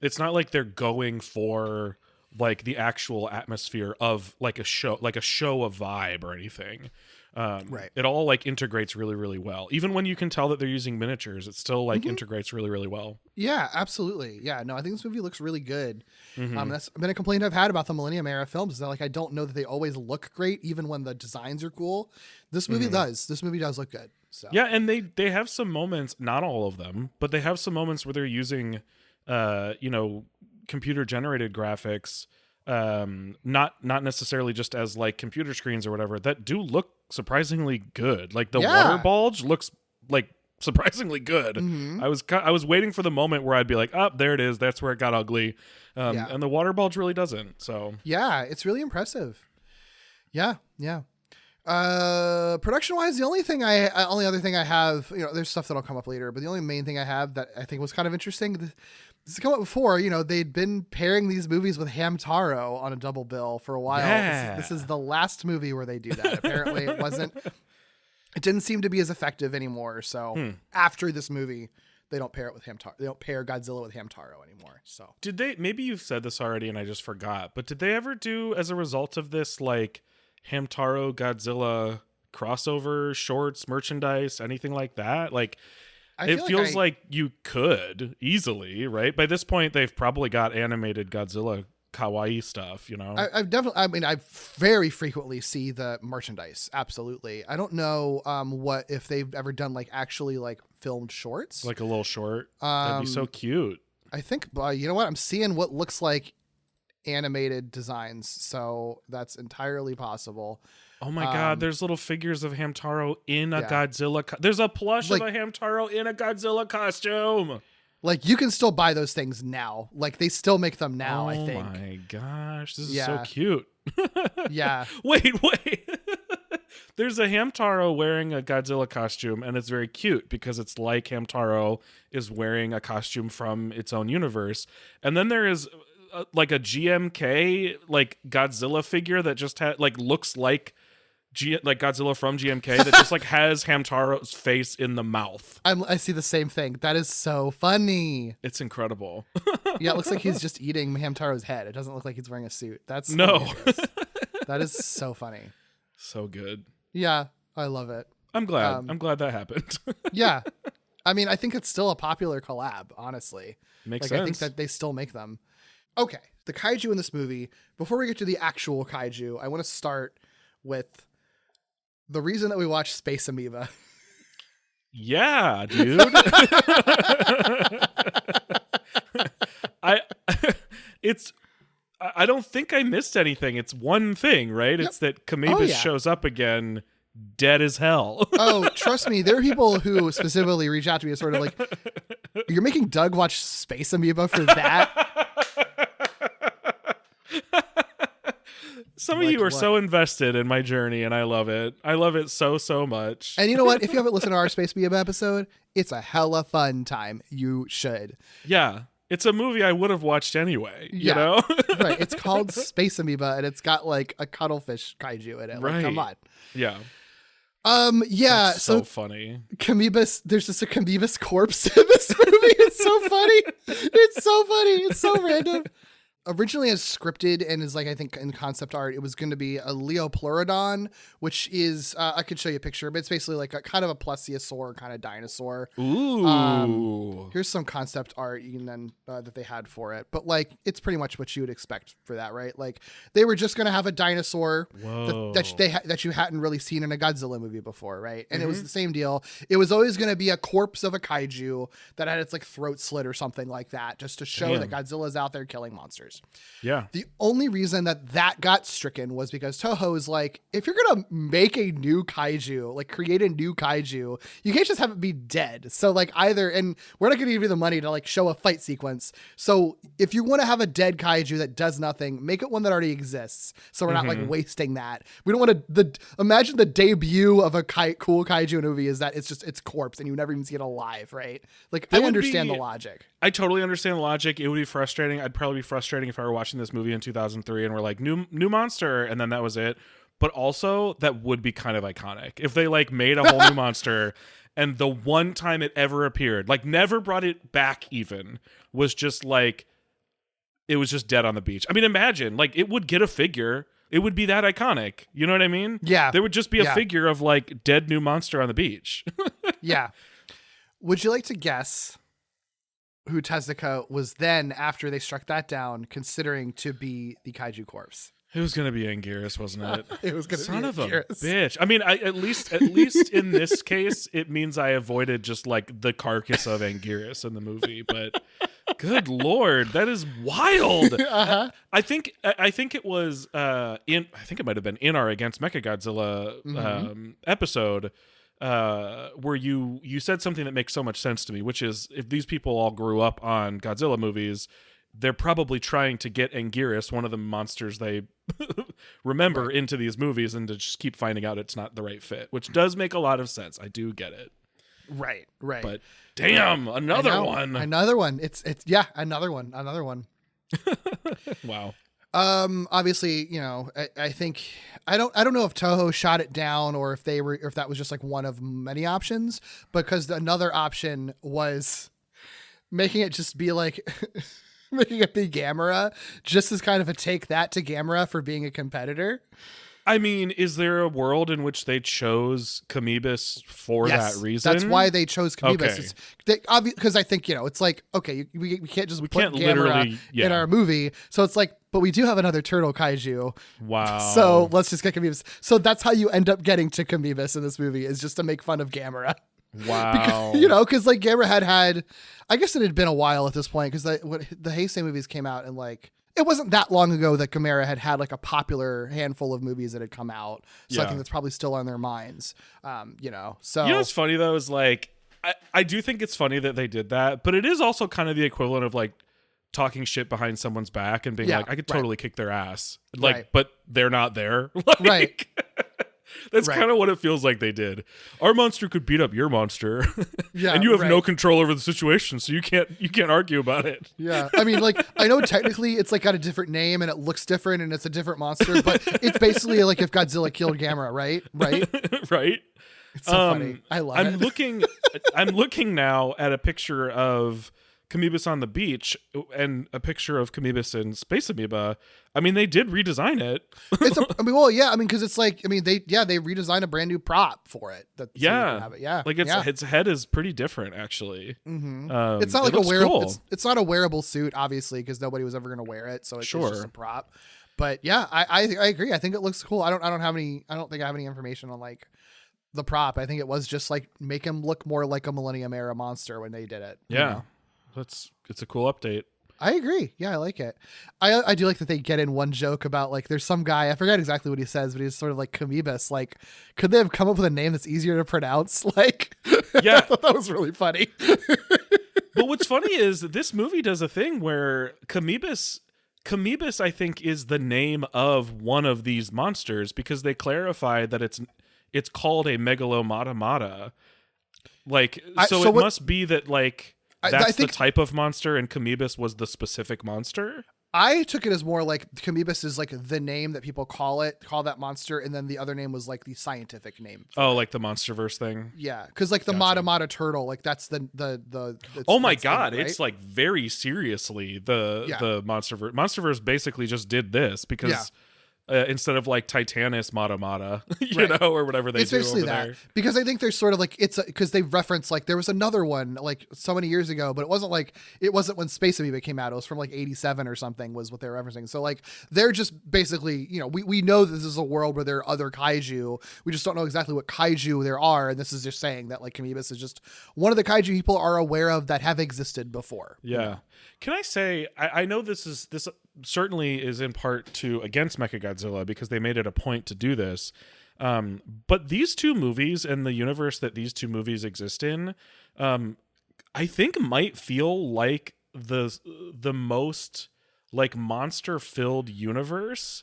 It's not like they're going for like the actual atmosphere of like a show a vibe or anything. Right. It all like integrates really, really well. Even when you can tell that they're using miniatures, it still like integrates really, really well. Yeah, absolutely. Yeah, no, I think this movie looks really good. Mm-hmm. That's been a complaint I've had about the Millennium Era films, is that like I don't know that they always look great, even when the designs are cool. This movie does. This movie does look good. So Yeah, and they have some moments, not all of them, but they have some moments where they're using, computer generated graphics, not necessarily just as like computer screens or whatever, that do look surprisingly good. Like the water bulge looks like surprisingly good. I was waiting for the moment where I'd be like, oh, there it is. That's where it got ugly. And the water bulge really doesn't. So yeah, it's really impressive. Yeah. Production wise, the only other thing I have, there's stuff that'll come up later, but the only main thing I have that I think was kind of interesting, this has come up before, they'd been pairing these movies with Hamtaro on a double bill for a while. Yeah. This is the last movie where they do that. Apparently it didn't seem to be as effective anymore. So after this movie, they don't pair it with Hamtaro. They don't pair Godzilla with Hamtaro anymore. So did they, maybe you've said this already and I just forgot, but did they ever do, as a result of this, like Hamtaro Godzilla crossover shorts, merchandise, anything like that? Like, it feels like you could easily, right? By this point, they've probably got animated Godzilla kawaii stuff, I very frequently see the merchandise. Absolutely. I don't know if they've ever done like actually like filmed shorts, like a little short. That'd be so cute. I think, you know what? I'm seeing what looks like animated designs, so that's entirely possible. Oh my god, there's little figures of Hamtaro in a Godzilla there's a plush of a Hamtaro in a Godzilla costume. Like, you can still buy those things now. Like, they still make them now, I think. Oh my gosh, this is so cute. Yeah. Wait. There's a Hamtaro wearing a Godzilla costume, and it's very cute because it's like Hamtaro is wearing a costume from its own universe. And then there is like a GMK like Godzilla figure that just looks like Godzilla from GMK that just like has Hamtaro's face in the mouth. I see the same thing. That is so funny. It's incredible. Yeah, it looks like he's just eating Hamtaro's head. It doesn't look like he's wearing a suit. That's no. That is so funny. So good. Yeah, I love it. I'm glad. I'm glad that happened. Yeah. I mean, I think it's still a popular collab, honestly. Makes sense. I think that they still make them. Okay, the kaiju in this movie, before we get to the actual kaiju, I want to start with the reason that we watch Space Amoeba. Yeah, dude. I don't think I missed anything. It's one thing, right? Yep. It's that Kamibas shows up again dead as hell. Oh, trust me, there are people who specifically reach out to me and sort of like, you're making Doug watch Space Amoeba for that? Some of you are so invested in my journey, and I love it. I love it so much. And you know what? If you haven't listened to our Space Amoeba episode, it's a hella fun time. You should. Yeah. It's a movie I would have watched anyway, you know? Right. It's called Space Amoeba, and it's got like a cuttlefish kaiju in it. Like, come on. Yeah. Yeah. That's so funny. Kamibas, there's just a Kamibas corpse in this movie. It's so funny. It's so funny. It's so random. Originally as scripted and is like, I think in concept art, it was going to be a Leopleurodon, which is, I could show you a picture, but it's basically like a kind of a plesiosaur kind of dinosaur. Ooh. Here's some concept art that they had for it. But like, it's pretty much what you would expect for that, right? Like they were just going to have a dinosaur that you hadn't really seen in a Godzilla movie before, right? And it was the same deal. It was always going to be a corpse of a kaiju that had its like throat slit or something like that, just to show that Godzilla's out there killing monsters. Yeah. The only reason that got stricken was because Toho is like, if you're going to make a new kaiju, like create a new kaiju, you can't just have it be dead. So like and we're not going to give you the money to like show a fight sequence. So if you want to have a dead kaiju that does nothing, make it one that already exists. So we're not like wasting that. We don't want to, imagine the debut of a cool kaiju movie is that it's corpse and you never even see it alive, right? Like I understand the logic. I totally understand the logic. It would be frustrating. I'd probably be frustrating if I were watching this movie in 2003 and we're like, new monster, and then that was it. But also, that would be kind of iconic if they like made a whole new monster, and the one time it ever appeared, like never brought it back, even was just like it was just dead on the beach. I mean, imagine, like, it would get a figure. It would be that iconic. You know what I mean? Yeah. There would just be a figure of, like, dead new monster on the beach. Yeah. Would you like to guess who Tezuka was then, after they struck that down, considering to be the kaiju corpse? It was gonna be Anguirus, wasn't it? It was gonna Son be of a Anguirus. bitch. I mean, at least in this case, it means I avoided just like the carcass of Anguirus in the movie. But good lord, that is wild. Uh-huh. I think it was I think it might have been in our Against Mechagodzilla episode. Where you said something that makes so much sense to me, which is, if these people all grew up on Godzilla movies, they're probably trying to get Anguirus, one of the monsters they remember, into these movies, and to just keep finding out it's not the right fit, which does make a lot of sense. I do get it. Right. But damn, another one. It's another one. Wow. Obviously, you know, I think I don't know if Toho shot it down or if that was just like one of many options, because another option was making it just be like making it be Gamera, just as kind of a take that to Gamera for being a competitor. I mean, is there a world in which they chose Kamibis for that reason? That's why they chose Kamibis. Okay. Because I think, you know, it's like, okay, we can't just put Gamera literally in our movie. So it's like, but we do have another turtle kaiju. Wow. So let's just get Kamibis. So that's how you end up getting to Kamibis in this movie, is just to make fun of Gamera. Wow. Because, you know, because like Gamera had, I guess it had been a while at this point, because the Heisei movies came out, and like, it wasn't that long ago that Gamera had like a popular handful of movies that had come out. So I think that's probably still on their minds. You know, so. You know what's funny though is like, I do think it's funny that they did that, but it is also kind of the equivalent of like talking shit behind someone's back and being like, I could totally kick their ass. Like, but they're not there. Like, right. That's kind of what it feels like they did. Our monster could beat up your monster. Yeah. And you have no control over the situation, so you can't argue about it. Yeah. I mean, like, I know technically it's like got a different name and it looks different and it's a different monster, but it's basically like if Godzilla killed Gamera, right? Right. It's so funny. I love it. I'm looking now at a picture of Kamibis on the beach and a picture of Kamibis in Space Amoeba. I mean, they did redesign it. Because it's like, I mean, they redesigned a brand new prop for it. Like its head is pretty different, actually. Mm-hmm. It's not like a wearable. Cool. It's not a wearable suit, obviously, because nobody was ever going to wear it, so it's just a prop. But yeah, I agree. I think it looks cool. I don't think I have any information on like the prop. I think it was just like make him look more like a Millennium Era monster when they did it. Yeah. You know? It's a cool update. I agree. Yeah, I like it. I do like that they get in one joke about like there's some guy, I forget exactly what he says, but he's sort of like Kamibis. Like, could they have come up with a name that's easier to pronounce? Like, yeah, I thought that was really funny. But what's funny is this movie does a thing where Kamibis, I think, is the name of one of these monsters, because they clarify that it's called a Megalomotomata. Like, it must be that like. That's the type of monster, and Kamibis was the specific monster? I took it as more like Kamibis is like the name that people call that monster, and then the other name was like the scientific name. Oh, like the Monsterverse thing? Yeah, because like the Mata turtle, like that's the oh my god, right? It's like very seriously the Monsterverse. Monsterverse basically just did this because... Yeah. Instead of like Titanus Mata, you know, or whatever they do over there. Because I think there's sort of like, because they reference like there was another one like so many years ago, but it wasn't when Space Amoeba came out. It was from like 87 or something was what they were referencing. So like they're just basically, you know, we know this is a world where there are other kaiju. We just don't know exactly what kaiju there are. And this is just saying that like Kamibis is just one of the kaiju people are aware of that have existed before. Yeah. You know? Can I say, I know this certainly is in part to Against Mechagodzilla, because they made it a point to do this. But these two movies and the universe that these two movies exist in, I think might feel like the most like monster-filled universe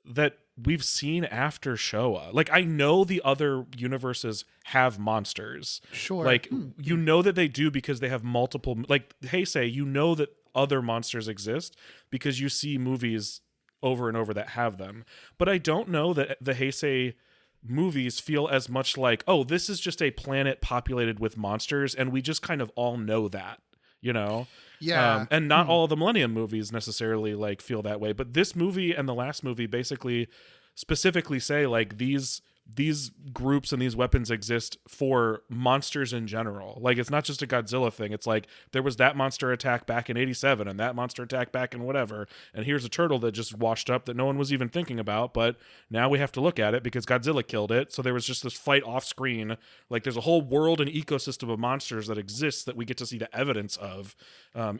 that we've seen after Showa. Like, I know the other universes have monsters. Sure. Like, you know that they do because they have multiple... Like, Heisei, you know that other monsters exist because you see movies over and over that have them. But I don't know that the Heisei movies feel as much like, oh, this is just a planet populated with monsters, and we just kind of all know that, you know? Yeah. And not all of the Millennium movies necessarily like feel that way, but this movie and the last movie basically specifically say like these groups and these weapons exist for monsters in general. Like it's not just a Godzilla thing. It's like there was that monster attack back in 87 and that monster attack back in whatever. And here's a turtle that just washed up that no one was even thinking about, but now we have to look at it because Godzilla killed it. So there was just this fight off screen. Like there's a whole world and ecosystem of monsters that exists that we get to see the evidence of,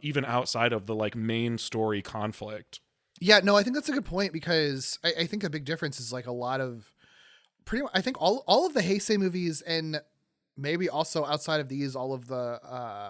even outside of the like main story conflict. Yeah, no, I think that's a good point because I think a big difference is like a lot of pretty much, I think all of the Heisei movies and maybe also outside of these, all of the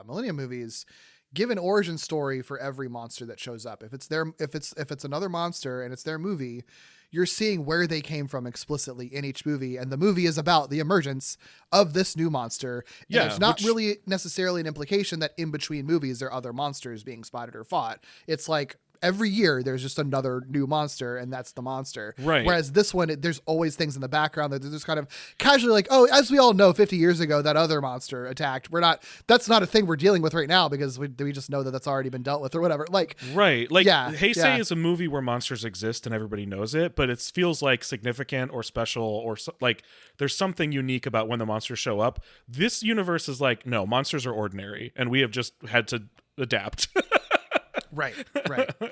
Millennium movies give an origin story for every monster that shows up. If it's another monster and it's their movie, you're seeing where they came from explicitly in each movie. And the movie is about the emergence of this new monster. And it's not really necessarily an implication that in between movies, there are other monsters being spotted or fought. It's like, every year there's just another new monster and that's the monster. Right. Whereas this one, there's always things in the background that they're just kind of casually like, oh, as we all know, 50 years ago, that other monster attacked. That's not a thing we're dealing with right now because we just know that that's already been dealt with or whatever. Like, right. Like Heisei yeah. is a movie where monsters exist and everybody knows it, but it feels like significant or special or like there's something unique about when the monsters show up. This universe is like, no, monsters are ordinary and we have just had to adapt. Right.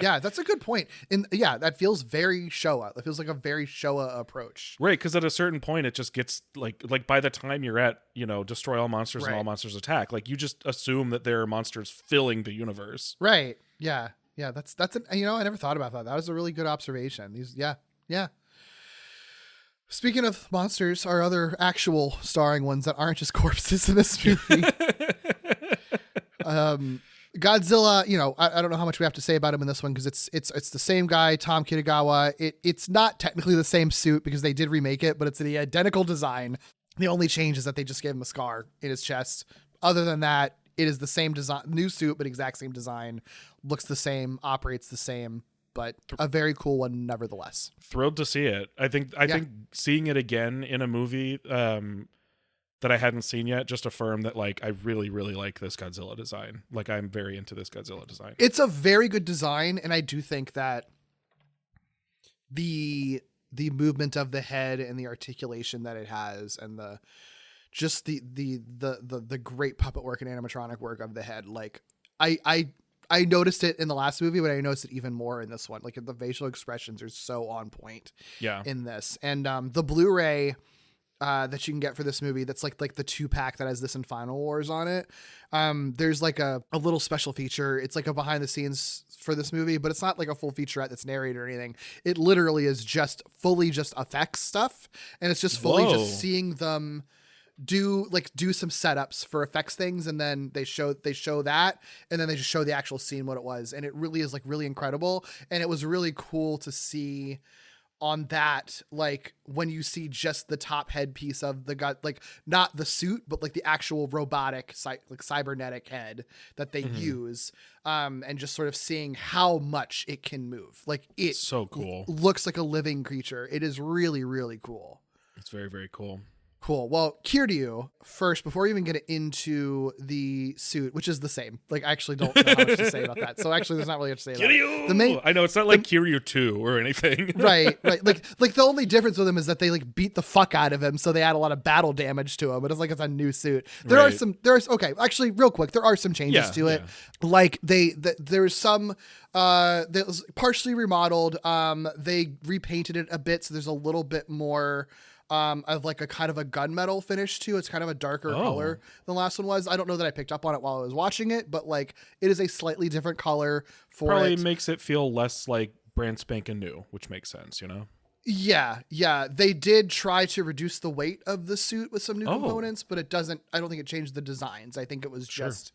Yeah, that's a good point. And yeah, that feels very Showa. That feels like a very Showa approach. Right, because at a certain point, it just gets like by the time you're at, destroy all monsters and all monsters attack, like you just assume that there are monsters filling the universe. Right. Yeah. That's I never thought about that. That was a really good observation. Yeah. Speaking of monsters, our other actual starring ones that aren't just corpses in this movie. Godzilla, I don't know how much we have to say about him in this one because it's the same guy, Tom Kitagawa. It's not technically the same suit because they did remake it, but it's the identical design. The only change is that they just gave him a scar in his chest. Other than that, it is the same design, new suit, but exact same design. Looks the same, operates the same, but a very cool one nevertheless. Thrilled to see it. I think seeing it again in a movie that I hadn't seen yet just affirmed that like I really, really like this Godzilla design. Like I'm very into this Godzilla design. It's a very good design, and I do think that the movement of the head and the articulation that it has and the great puppet work and animatronic work of the head, like I noticed it in the last movie, but I noticed it even more in this one. Like the facial expressions are so on point in this. And the Blu-ray that you can get for this movie, that's like the 2-pack that has this and Final Wars on it. There's like a little special feature. It's like a behind the scenes for this movie, but it's not like a full featurette that's narrated or anything. It literally is just fully just effects stuff. And it's just fully just seeing them do some setups for effects things. And then they show that, and then they just show the actual scene, what it was. And it really is like really incredible. And it was really cool to see on that, like when you see just the top head piece of the gut, like not the suit, but like the actual robotic, like cybernetic head that they use, and just sort of seeing how much it can move. Like it's so cool. Looks like a living creature. It is really, really cool. It's very, very cool. Cool. Well, Kiryu, first, before we even get into the suit, which is the same. Like, I actually don't know how much to say about that. So actually, there's not really much to say about it. I know it's not like Kiryu 2 or anything. Right. Like the only difference with him is that they like beat the fuck out of him, so they add a lot of battle damage to him. But it's like it's a new suit. Actually, real quick, there are some changes to it. Yeah. Like there's some that was partially remodeled. They repainted it a bit, so there's a little bit more of like a kind of a gunmetal finish too. It's kind of a darker color than the last one was. I don't know that I picked up on it while I was watching it, but like it is a slightly different color for Probably makes it feel less like brand spanking new, which makes sense, Yeah. They did try to reduce the weight of the suit with some new components, but I don't think it changed the designs. I think it was just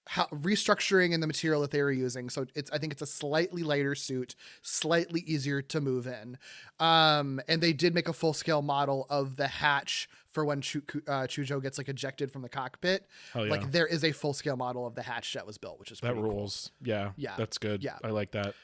how restructuring in the material that they were using. So I think it's a slightly lighter suit, slightly easier to move in. And they did make a full scale model of the hatch for when Chujo gets like ejected from the cockpit. Oh, yeah. Like there is a full scale model of the hatch that was built, which is that pretty rules. Cool. Yeah. That's good. Yeah. I like that.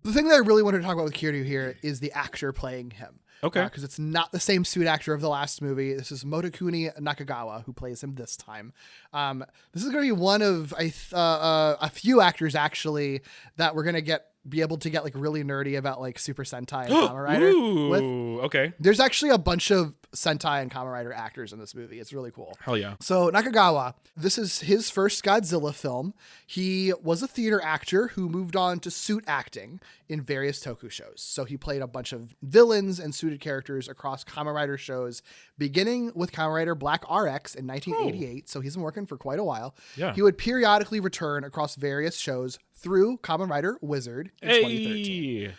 The thing that I really wanted to talk about with Kiryu here is the actor playing him. Okay. Because it's not the same suit actor of the last movie. This is Motakuni Nakagawa who plays him this time. This is going to be one of a few actors actually that we're going to be able to get like really nerdy about like Super Sentai and Kamen Rider. Ooh, okay. There's actually a bunch of Sentai and Kamen Rider actors in this movie. It's really cool. Hell yeah. So Nakagawa, this is his first Godzilla film. He was a theater actor who moved on to suit acting in various toku shows. So he played a bunch of villains and suited characters across Kamen Rider shows, beginning with Kamen Rider Black RX in 1988. So he's been working for quite a while. Yeah. He would periodically return across various shows through Kamen Rider Wizard in 2013.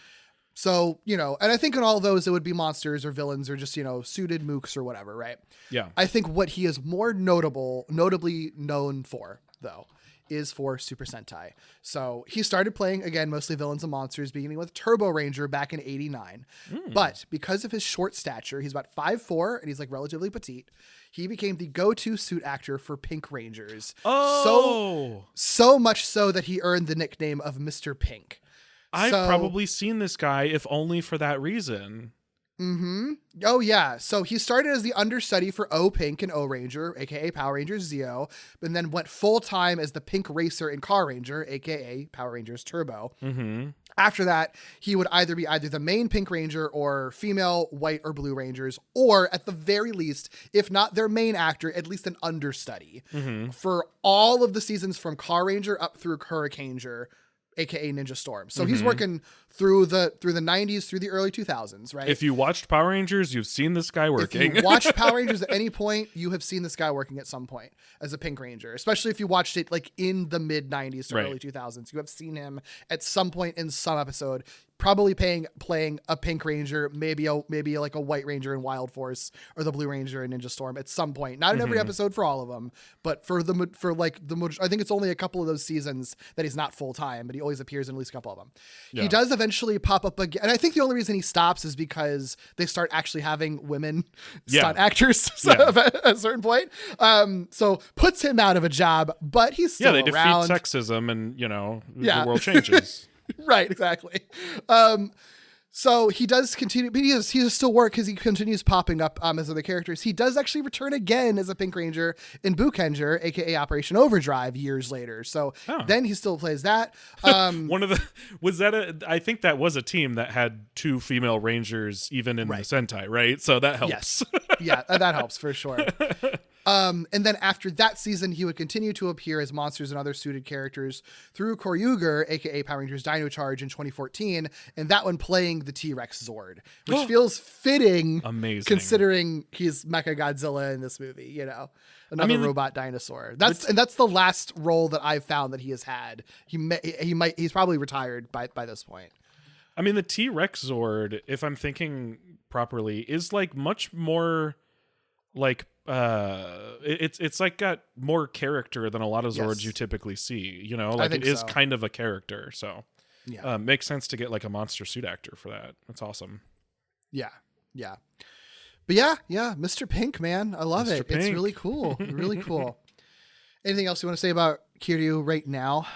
So, and I think in all of those, it would be monsters or villains or just, suited mooks or whatever, right? Yeah. I think what he is more notably known for, though, is for Super Sentai. So he started playing, again, mostly villains and monsters, beginning with Turbo Ranger back in 89. But because of his short stature, he's about 5'4", and he's like relatively petite, he became the go-to suit actor for Pink Rangers. Oh! So much so that he earned the nickname of Mr. Pink. I've probably seen this guy, if only for that reason. Mm-hmm. Oh, yeah. So he started as the understudy for O Pink and O Ranger, aka Power Rangers Zeo, and then went full-time as the Pink Racer in Car Ranger, aka Power Rangers Turbo. Mm-hmm. After that, he would either be the main Pink Ranger or female White or Blue Rangers, or at the very least, if not their main actor, at least an understudy for all of the seasons from Car Ranger up through Hurricaneger, aka Ninja Storm. So he's working through the 90s, through the early 2000s, right? If you watched Power Rangers, you've seen this guy working. If you watched Power Rangers at any point, you have seen this guy working at some point as a Pink Ranger, especially if you watched it like in the mid 90s to early 2000s. You have seen him at some point in some episode, probably playing a Pink Ranger, maybe like a White Ranger in Wild Force or the Blue Ranger in Ninja Storm at some point. Not in every episode for all of them, but I think it's only a couple of those seasons that he's not full time, but he always appears in at least a couple of them. Yeah. He does eventually pop up again, and I think the only reason he stops is because they start actually having women stunt actors at a certain point. So puts him out of a job, but he's still they around. defeat sexism, and the world changes. Right, exactly. So he does continue, but he does still work because he continues popping up as other characters. He does actually return again as a Pink Ranger in Bukenger, aka Operation Overdrive, years later. So then he still plays that. I think that was a team that had 2 female Rangers even in the Sentai, right? So that helps. Yes. Yeah, that helps for sure. And then after that season, he would continue to appear as monsters and other suited characters through Koryuger, aka Power Rangers Dino Charge in 2014, and that one playing the T-Rex Zord, which feels fitting, amazing, considering he's Mechagodzilla in this movie. Another robot dinosaur. That's the last role that I've found that he has had. He's probably retired by this point. I mean, the T-Rex Zord, if I'm thinking properly, is like much more like it's like got more character than a lot of Zords you typically see. Like it is kind of a character. So makes sense to get like a monster suit actor for that. That's awesome. Yeah. But yeah, Mr. Pink, man, I love it. Pink. It's really cool. Really cool. Anything else you want to say about Kiryu right now?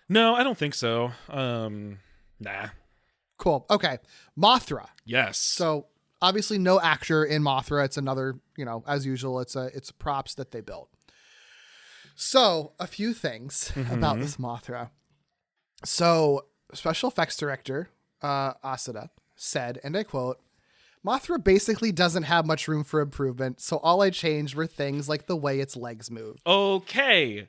No, I don't think so. Nah. Cool. Okay. Mothra. Yes. So obviously no actor in Mothra. It's another, as usual, it's props that they built. So a few things about this Mothra. So special effects director, Asada said, and I quote, "Mothra basically doesn't have much room for improvement. So all I changed were things like the way its legs move." Okay.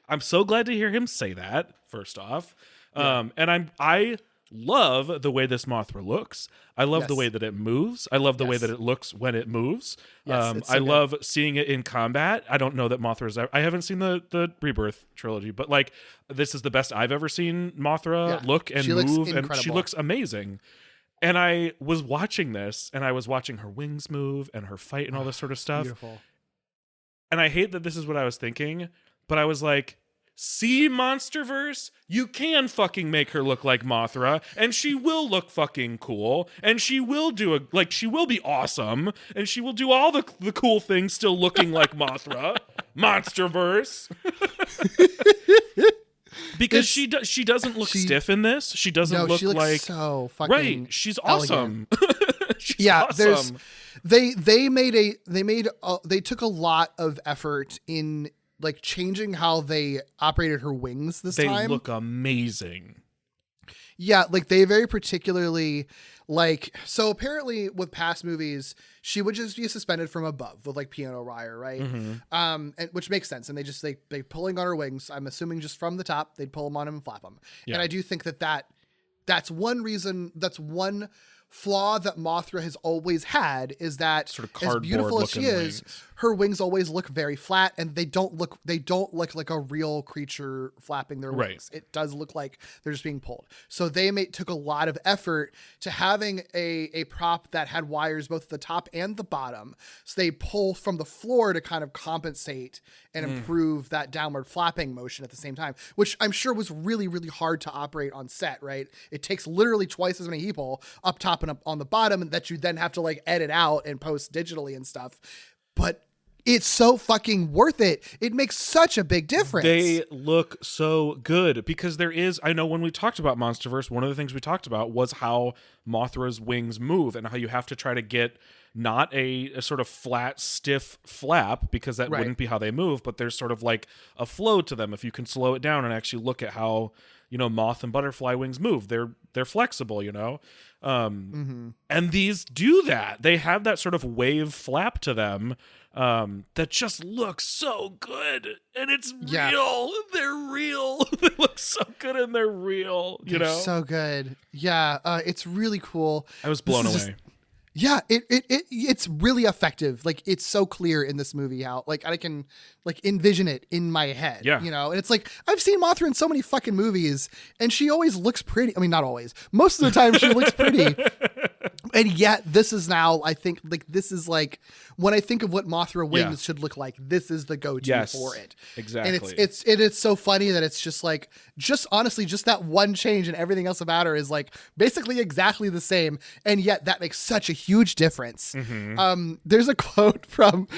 I'm so glad to hear him say that, first off. And I love the way this Mothra looks. I love the way that it moves. I love the way that it looks when it moves. I love seeing it in combat. I don't know that Mothra's I haven't seen the Rebirth trilogy, but like this is the best I've ever seen Mothra look and move, and she looks amazing. And I was watching this, and I was watching her wings move and her fight and all this sort of stuff. Beautiful. And I hate that this is what I was thinking, but I was like, see, Monsterverse, you can fucking make her look like Mothra, and she will look fucking cool, and she will she will be awesome, and she will do all the cool things still looking like Mothra. Monsterverse. because she doesn't look stiff in this. She doesn't look she looks like so fucking right. She's awesome. She's awesome. They took a lot of effort in like changing how they operated her wings this time. They look amazing. Yeah, like they very particularly like, so apparently with past movies, she would just be suspended from above with like piano wire, right? And which makes sense. And they pulling on her wings. I'm assuming just from the top, they'd pull them on him and flap them. Yeah. And I do think that's one reason, that's one flaw that Mothra has always had, is that sort of as beautiful as she is, her wings always look very flat, and they don't look like a real creature flapping their wings. It does look like they're just being pulled. So they took a lot of effort to having a prop that had wires both at the top and the bottom. So they pull from the floor to kind of compensate and improve that downward flapping motion at the same time, which I'm sure was really, really hard to operate on set, right? It takes literally twice as many people up top and up on the bottom, and that you then have to like edit out and post digitally and stuff. But it's so fucking worth it. It makes such a big difference. They look so good because I know when we talked about Monsterverse, one of the things we talked about was how Mothra's wings move and how you have to try to get not a sort of flat, stiff flap, because that wouldn't be how they move, but there's sort of like a flow to them if you can slow it down and actually look at how, moth and butterfly wings move. They're flexible, and these do that. They have that sort of wave flap to them that just looks so good, and it's real. They're real. They look so good and they're real. They're so good. Yeah, it's really cool. I was blown away. Yeah, it's really effective. Like, it's so clear in this movie how like I can like envision it in my head. Yeah. And it's like I've seen Mothra in so many fucking movies, and she always looks pretty. I mean, not always. Most of the time she looks pretty. And yet this is now, I think, like, this is like when I think of what Mothra wings should look like, this is the go-to for it. Exactly. And it's so funny that it's just like, honestly, just that one change, and everything else about her is like basically exactly the same. And yet that makes such a huge difference. There's a quote from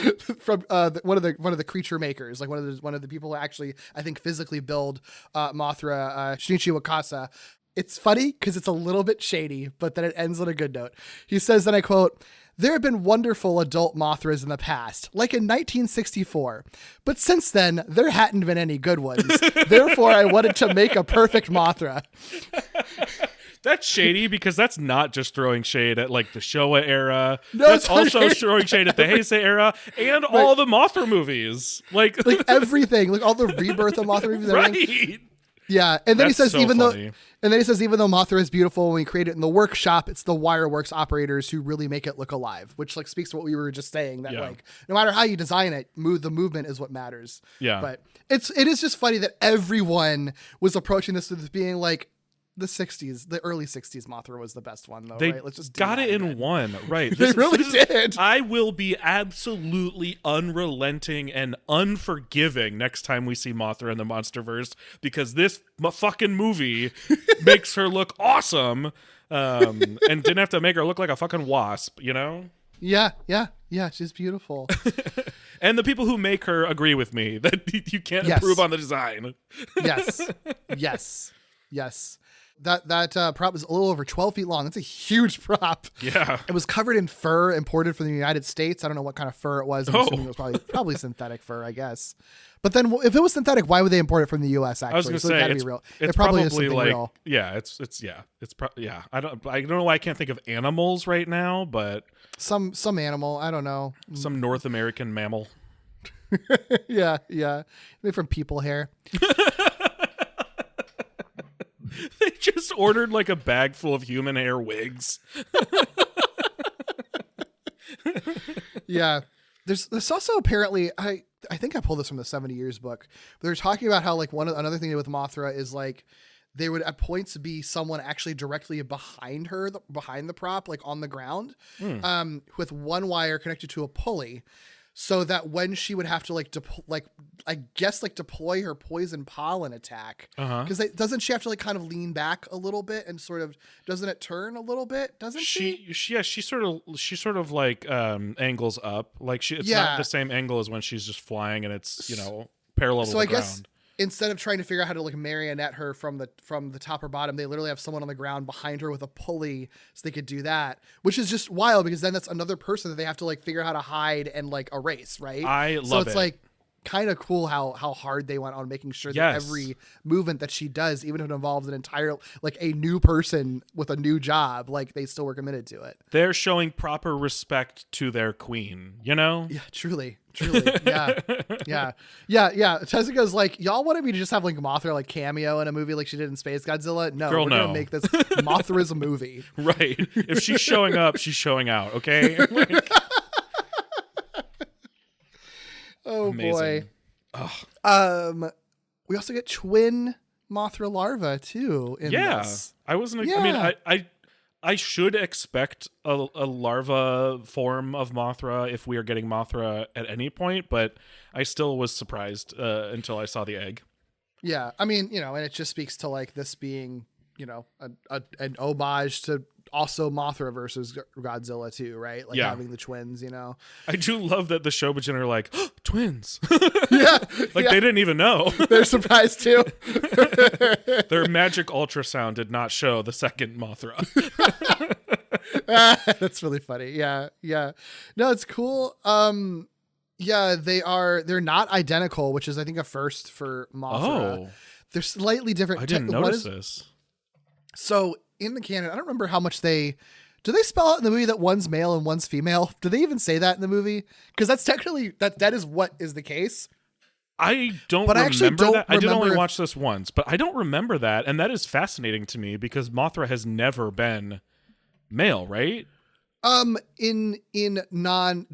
one of the creature makers, like one of the people who actually, I think, physically build Mothra, Shinichi Wakasa. It's funny because it's a little bit shady, but then it ends on a good note. He says, and I quote, "There have been wonderful adult Mothras in the past, like in 1964. But since then, there hadn't been any good ones. Therefore, I wanted to make a perfect Mothra." That's shady because that's not just throwing shade at like the Showa era. No, that's also throwing shade at the Heisei era and all the Mothra movies. Like everything, like all the rebirth of Mothra movies. Right. Yeah, and then That's he says, so even funny. though Mothra is beautiful when we create it in the workshop, it's the Wireworks operators who really make it look alive, which like speaks to what we were just saying, that like no matter how you design it, the movement is what matters. Yeah. But it is just funny that everyone was approaching this with being like, the early 60s Mothra was the best one, though. They right? Let's just got it in one, right? They really did. I will be absolutely unrelenting and unforgiving next time we see Mothra in the Monsterverse, because this fucking movie makes her look awesome, and didn't have to make her look like a fucking wasp, Yeah, she's beautiful. And the people who make her agree with me that you can't improve on the design. Yes. That prop is a little over 12 feet long. That's a huge prop. Yeah. It was covered in fur imported from the United States. I don't know what kind of fur it was. I'm assuming it was probably synthetic fur, I guess. But then if it was synthetic, why would they import it from the U.S. actually? I was going to say, gotta be real. It's it probably is probably something like, real. Yeah. I don't know why I can't think of animals right now, but some animal. I don't know. Some North American mammal. Yeah. Maybe from people hair. They just ordered like a bag full of human hair wigs. Yeah. There's also apparently, I think I pulled this from the 70 Years book. But they're talking about how like another thing with Mothra is like there would at points be someone actually directly behind her, behind the prop, like on the ground, with one wire connected to a pulley. So that when she would have to deploy her poison pollen attack, because doesn't she have to like kind of lean back a little bit and sort of, doesn't it turn a little bit? Doesn't she? She sort of like angles up, like it's not the same angle as when she's just flying and it's parallel to the ground. instead of trying to figure out how to like marionette her from the top or bottom, they literally have someone on the ground behind her with a pulley so they could do that, which is just wild because then that's another person that they have to like figure out how to hide and like erase, right? I love it. So it's like kind of cool how hard they went on making sure that every movement that she does, even if it involves an entire like a new person with a new job, like they still were committed to it. They're showing proper respect to their queen, you know? Yeah, truly. Yeah. Tezuka's like, y'all wanted me to just have like Mothra like cameo in a movie like she did in Space Godzilla? No, Girl, we're no. gonna make this Mothra's a movie. Right. If she's showing up, she's showing out, okay? Like, oh amazing. boy. Oh. We also get twin Mothra larva too in this. I wasn't I mean I should expect a larva form of Mothra if we are getting Mothra at any point, but I still was surprised until I saw the egg. Yeah, I mean, you know, and it just speaks to like this being, you know, an homage to also Mothra versus Godzilla too, right? Like having the twins, you know. I do love that the Shobijin are like, oh, twins. Yeah. Like they didn't even know. They're surprised too. Their magic ultrasound did not show the second Mothra. That's really funny. Yeah. No, it's cool. Yeah, they're not identical, which is I think a first for Mothra. Oh. They're slightly different. I didn't notice this. So in the canon, I don't remember how much do they spell out in the movie that one's male and one's female? Do they even say that in the movie? Because that's technically that is what is the case. I don't but remember I actually don't that. I did only remember watch this once, but I don't remember that, and that is fascinating to me because Mothra has never been male, right? In non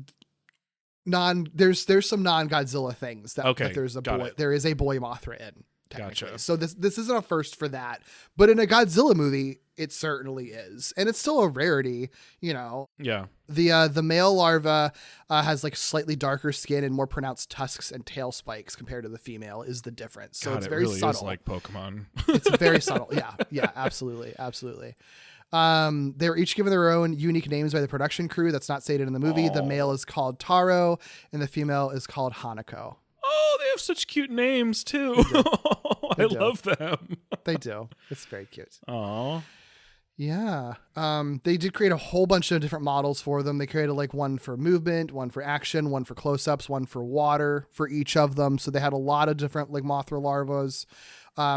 there's some non-Godzilla things that there's a boy. There is a boy Mothra in. Gotcha. So this isn't a first for that, but in a Godzilla movie, it certainly is, and it's still a rarity, you know. Yeah. The male larva has like slightly darker skin and more pronounced tusks and tail spikes compared to the female is the difference. So it's very really subtle. Is like Pokemon. It's very subtle. Yeah, absolutely. They were each given their own unique names by the production crew. That's not stated in the movie. The male is called Taro, and the female is called Hanako. Oh, they have such cute names too. I love them. They do. It's very cute. Aw. Yeah. They did create a whole bunch of different models for them. They created like one for movement, one for action, one for close-ups, one for water for each of them. So they had a lot of different like Mothra larvas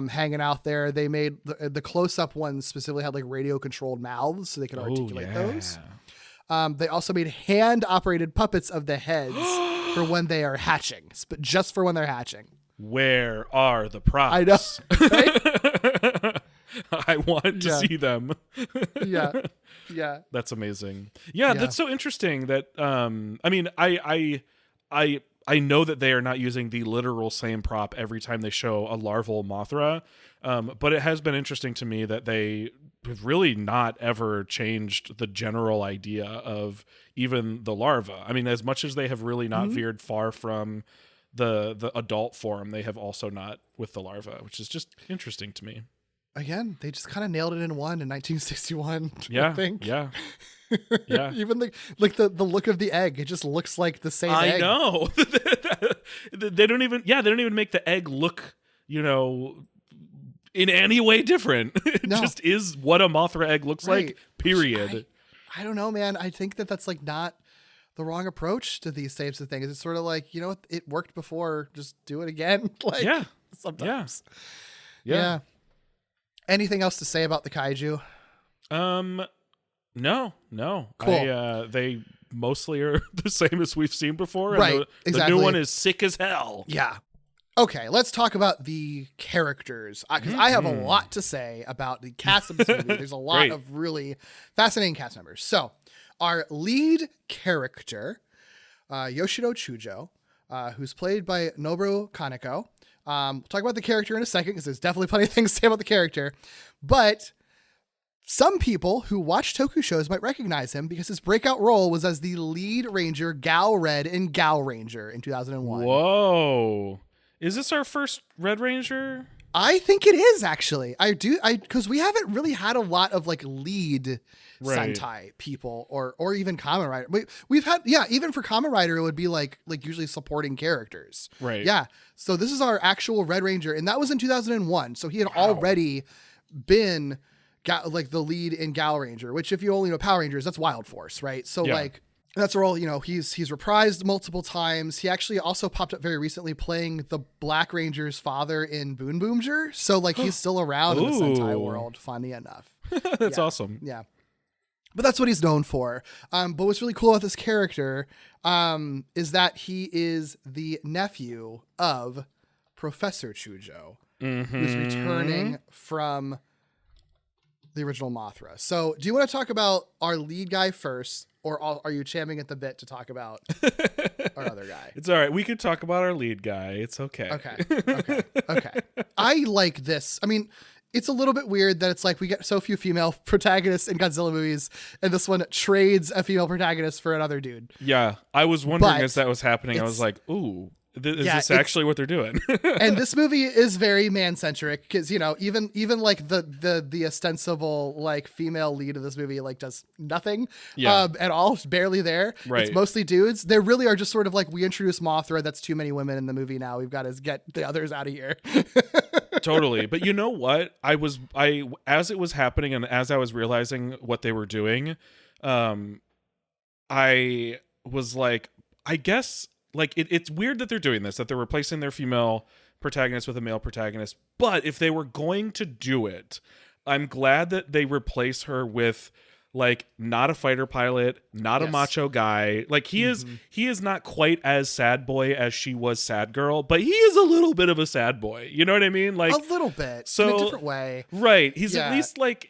hanging out there. They made the close-up ones specifically had like radio-controlled mouths so they could articulate those. They also made hand-operated puppets of the heads for when they are hatching, but just for when they're hatching. Where are the props? I know. Right? I want to see them. Yeah. That's amazing. Yeah, that's so interesting that I mean, I know that they are not using the literal same prop every time they show a larval Mothra, but it has been interesting to me that they have really not ever changed the general idea of even the larva. I mean, as much as they have really not veered far from the adult form, they have also not with the larva, which is just interesting to me. Again, they just kind of nailed it in 1961. Yeah, I think. Yeah. Even the look of the egg, it just looks like the same egg. I know. They don't even make the egg look, you know, in any way different. It just is what a Mothra egg looks like, period. I don't know, man. I think that's like not the wrong approach to these types of things. It's sort of like, you know, it worked before, just do it again. Like sometimes. Yeah. Anything else to say about the kaiju? No. Cool. They mostly are the same as we've seen before. Right. And exactly. The new one is sick as hell. Yeah. Okay, let's talk about the characters, because I have a lot to say about the cast of this movie. There's a lot of really fascinating cast members. So, our lead character, Yoshiro Chujo, who's played by Noboru Kaneko. We'll talk about the character in a second, because there's definitely plenty of things to say about the character. But some people who watch Toku shows might recognize him because his breakout role was as the lead ranger Gal Red in Gal Ranger in 2001. Whoa. Is this our first Red Ranger? I think it is actually. Because we haven't really had a lot of like lead Sentai people or even Kamen Rider. We've had, even for Kamen Rider, it would be like usually supporting characters. Right. Yeah. So this is our actual Red Ranger, and that was in 2001. So he had already been like the lead in Gal Ranger, which if you only know Power Rangers, that's Wild Force, right? So like that's a role, he's reprised multiple times. He actually also popped up very recently playing the Black Ranger's father in Boon Boomjer. So like he's still around in the Sentai world, funny enough. That's awesome. Yeah. But that's what he's known for. But what's really cool about this character is that he is the nephew of Professor Chujo, who's returning from the original Mothra. So do you want to talk about our lead guy first, or are you champing at the bit to talk about our other guy? It's all right. We could talk about our lead guy. It's okay. Okay. I like this. I mean, it's a little bit weird that it's like we get so few female protagonists in Godzilla movies, and this one trades a female protagonist for another dude. Yeah, I was wondering as that was happening. I was like, ooh. Is this actually what they're doing? And this movie is very man-centric because, even like the ostensible like female lead of this movie like does nothing at all. It's barely there. Right. It's mostly dudes. They really are just sort of like, we introduce Mothra. That's too many women in the movie now. We've got to get the others out of here. Totally. But you know what? As it was happening and as I was realizing what they were doing, I was like, I guess... Like, it's weird that they're doing this, that they're replacing their female protagonist with a male protagonist. But if they were going to do it, I'm glad that they replace her with, like, not a fighter pilot, not a macho guy. Like, he is not quite as sad boy as she was sad girl, but he is a little bit of a sad boy. You know what I mean? Like, a little bit, so, in a different way. Right. He's at least, like,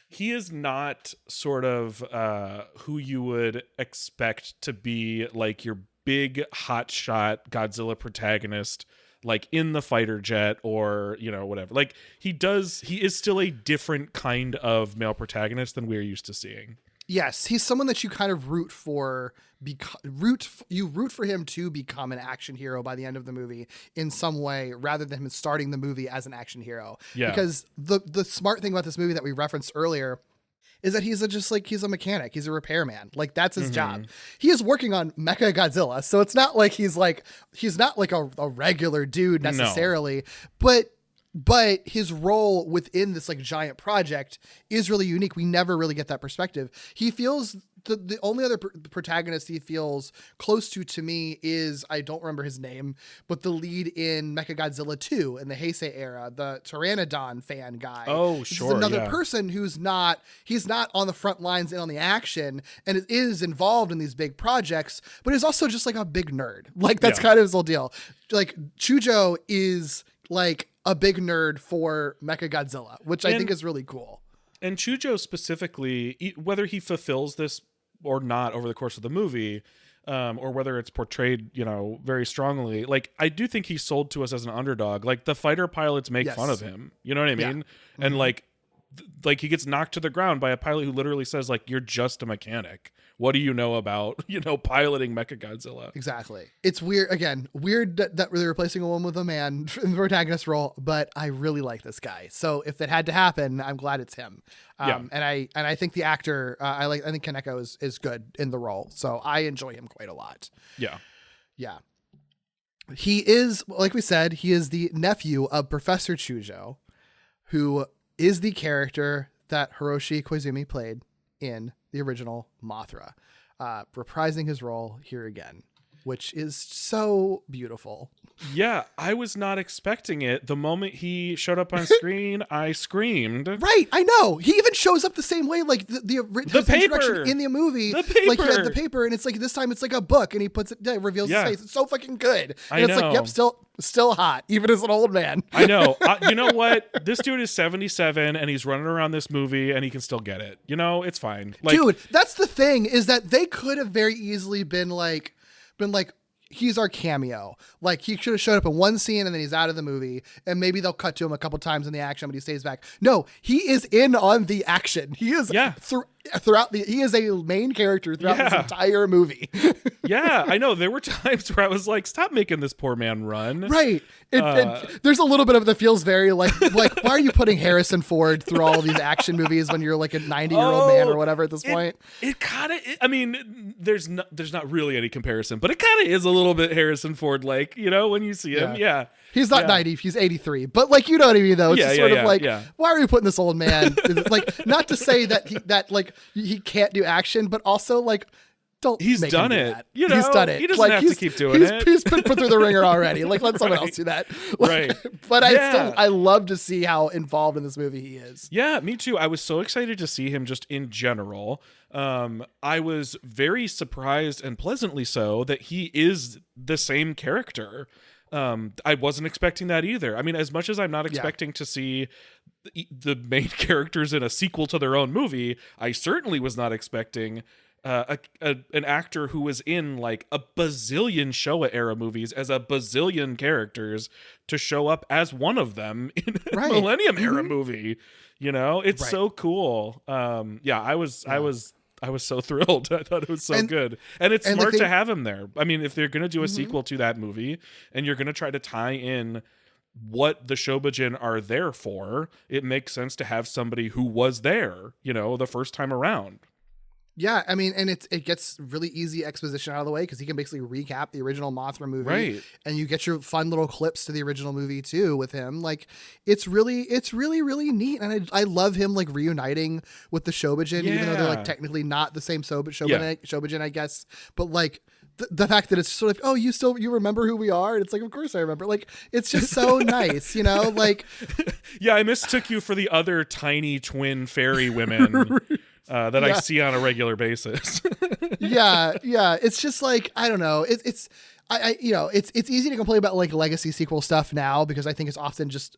he is not sort of who you would expect to be like your big hotshot Godzilla protagonist, like in the fighter jet or, whatever. Like he is still a different kind of male protagonist than we're used to seeing. Yes, he's someone that you kind of root for him to become an action hero by the end of the movie in some way, rather than him starting the movie as an action hero. Yeah. Because the smart thing about this movie that we referenced earlier is that he's a mechanic. He's a repairman. Like that's his job. He is working on Mechagodzilla. So it's not like he's not like a regular dude necessarily, but his role within this like giant project is really unique. We never really get that perspective. He feels the only other protagonist he feels close to me is, I don't remember his name, but the lead in Mechagodzilla 2 in the Heisei era, the Pteranodon fan guy. Oh, sure. This is another person he's not on the front lines and on the action and is involved in these big projects, but is also just like a big nerd. Like that's kind of his whole deal. Like Chujo is like a big nerd for Mechagodzilla, which I think is really cool. And Chujo specifically, whether he fulfills this or not over the course of the movie, or whether it's portrayed, very strongly, like I do think he's sold to us as an underdog. Like the fighter pilots make fun of him. You know what I mean? Yeah. And like he gets knocked to the ground by a pilot who literally says like, you're just a mechanic. What do you know about, piloting Mechagodzilla? Exactly. It's weird. Again, weird that they're replacing a woman with a man in the protagonist role, but I really like this guy. So if that had to happen, I'm glad it's him. And I think the actor, I think Kaneko is good in the role. So I enjoy him quite a lot. Yeah. Yeah. He is, like we said, he is the nephew of Professor Chujo, who is the character that Hiroshi Koizumi played in the original Mothra, reprising his role here again, which is so beautiful. Yeah, I was not expecting it. The moment he showed up on screen, I screamed. Right, I know. He even shows up the same way, like the paper in the movie. The paper. Like he had the paper, and it's like this time it's like a book, and he puts it, reveals his face. It's so fucking good. And it's like, yep, still hot, even as an old man. I know. You know what? This dude is 77, and he's running around this movie, and he can still get it. It's fine. Like, dude, that's the thing, is that they could have very easily been like, he's our cameo. Like he should have showed up in one scene and then he's out of the movie, and maybe they'll cut to him a couple times in the action, but he stays back. No, he is in on the action. He is he is a main character throughout this Yeah. entire movie. Yeah, I know. There were times where I was like, stop making this poor man run. Right. There's a little bit of it that feels very like why are you putting Harrison Ford through all of these action movies when you're like a 90-year-old man or whatever at this point? It kind of, I mean, there's not really any comparison, but it kind of is a little bit Harrison Ford like, you know, when you see him. Yeah. He's not 90, he's 83. But like, you know what I mean though? It's just sort of like, why are you putting this old man? Like, not to say that he can't do action, but also like, he's make done him do it. that. You know, he's done it. He doesn't have to keep doing it. He's been put through the ringer already. Like, let someone else do that. Right. But I love to see how involved in this movie he is. Yeah, me too. I was so excited to see him just in general. I was very surprised and pleasantly so that he is the same character. I wasn't expecting that either. I mean, as much as I'm not expecting to see the main characters in a sequel to their own movie, I certainly was not expecting an actor who was in like a bazillion Showa era movies as a bazillion characters to show up as one of them in a Millennium era movie. You know, it's so cool. I was so thrilled. I thought it was so good. And it's smart to have him there. I mean, if they're going to do a sequel to that movie and you're going to try to tie in what the Shobijin are there for, it makes sense to have somebody who was there, you know, the first time around. Yeah, I mean, and it gets really easy exposition out of the way because he can basically recap the original Mothra movie, and you get your fun little clips to the original movie too with him. Like, it's really neat, and I love him like reuniting with the Shobijin, even though they're like technically not the same Shobijin, I guess. But like the fact that it's sort of like, oh, you remember who we are? And it's like, of course I remember. Like, it's just so nice, you know? Like, yeah, I mistook you for the other tiny twin fairy women. That I see on a regular basis. yeah. It's just like, I don't know. It's easy to complain about like legacy sequel stuff now because I think it's often just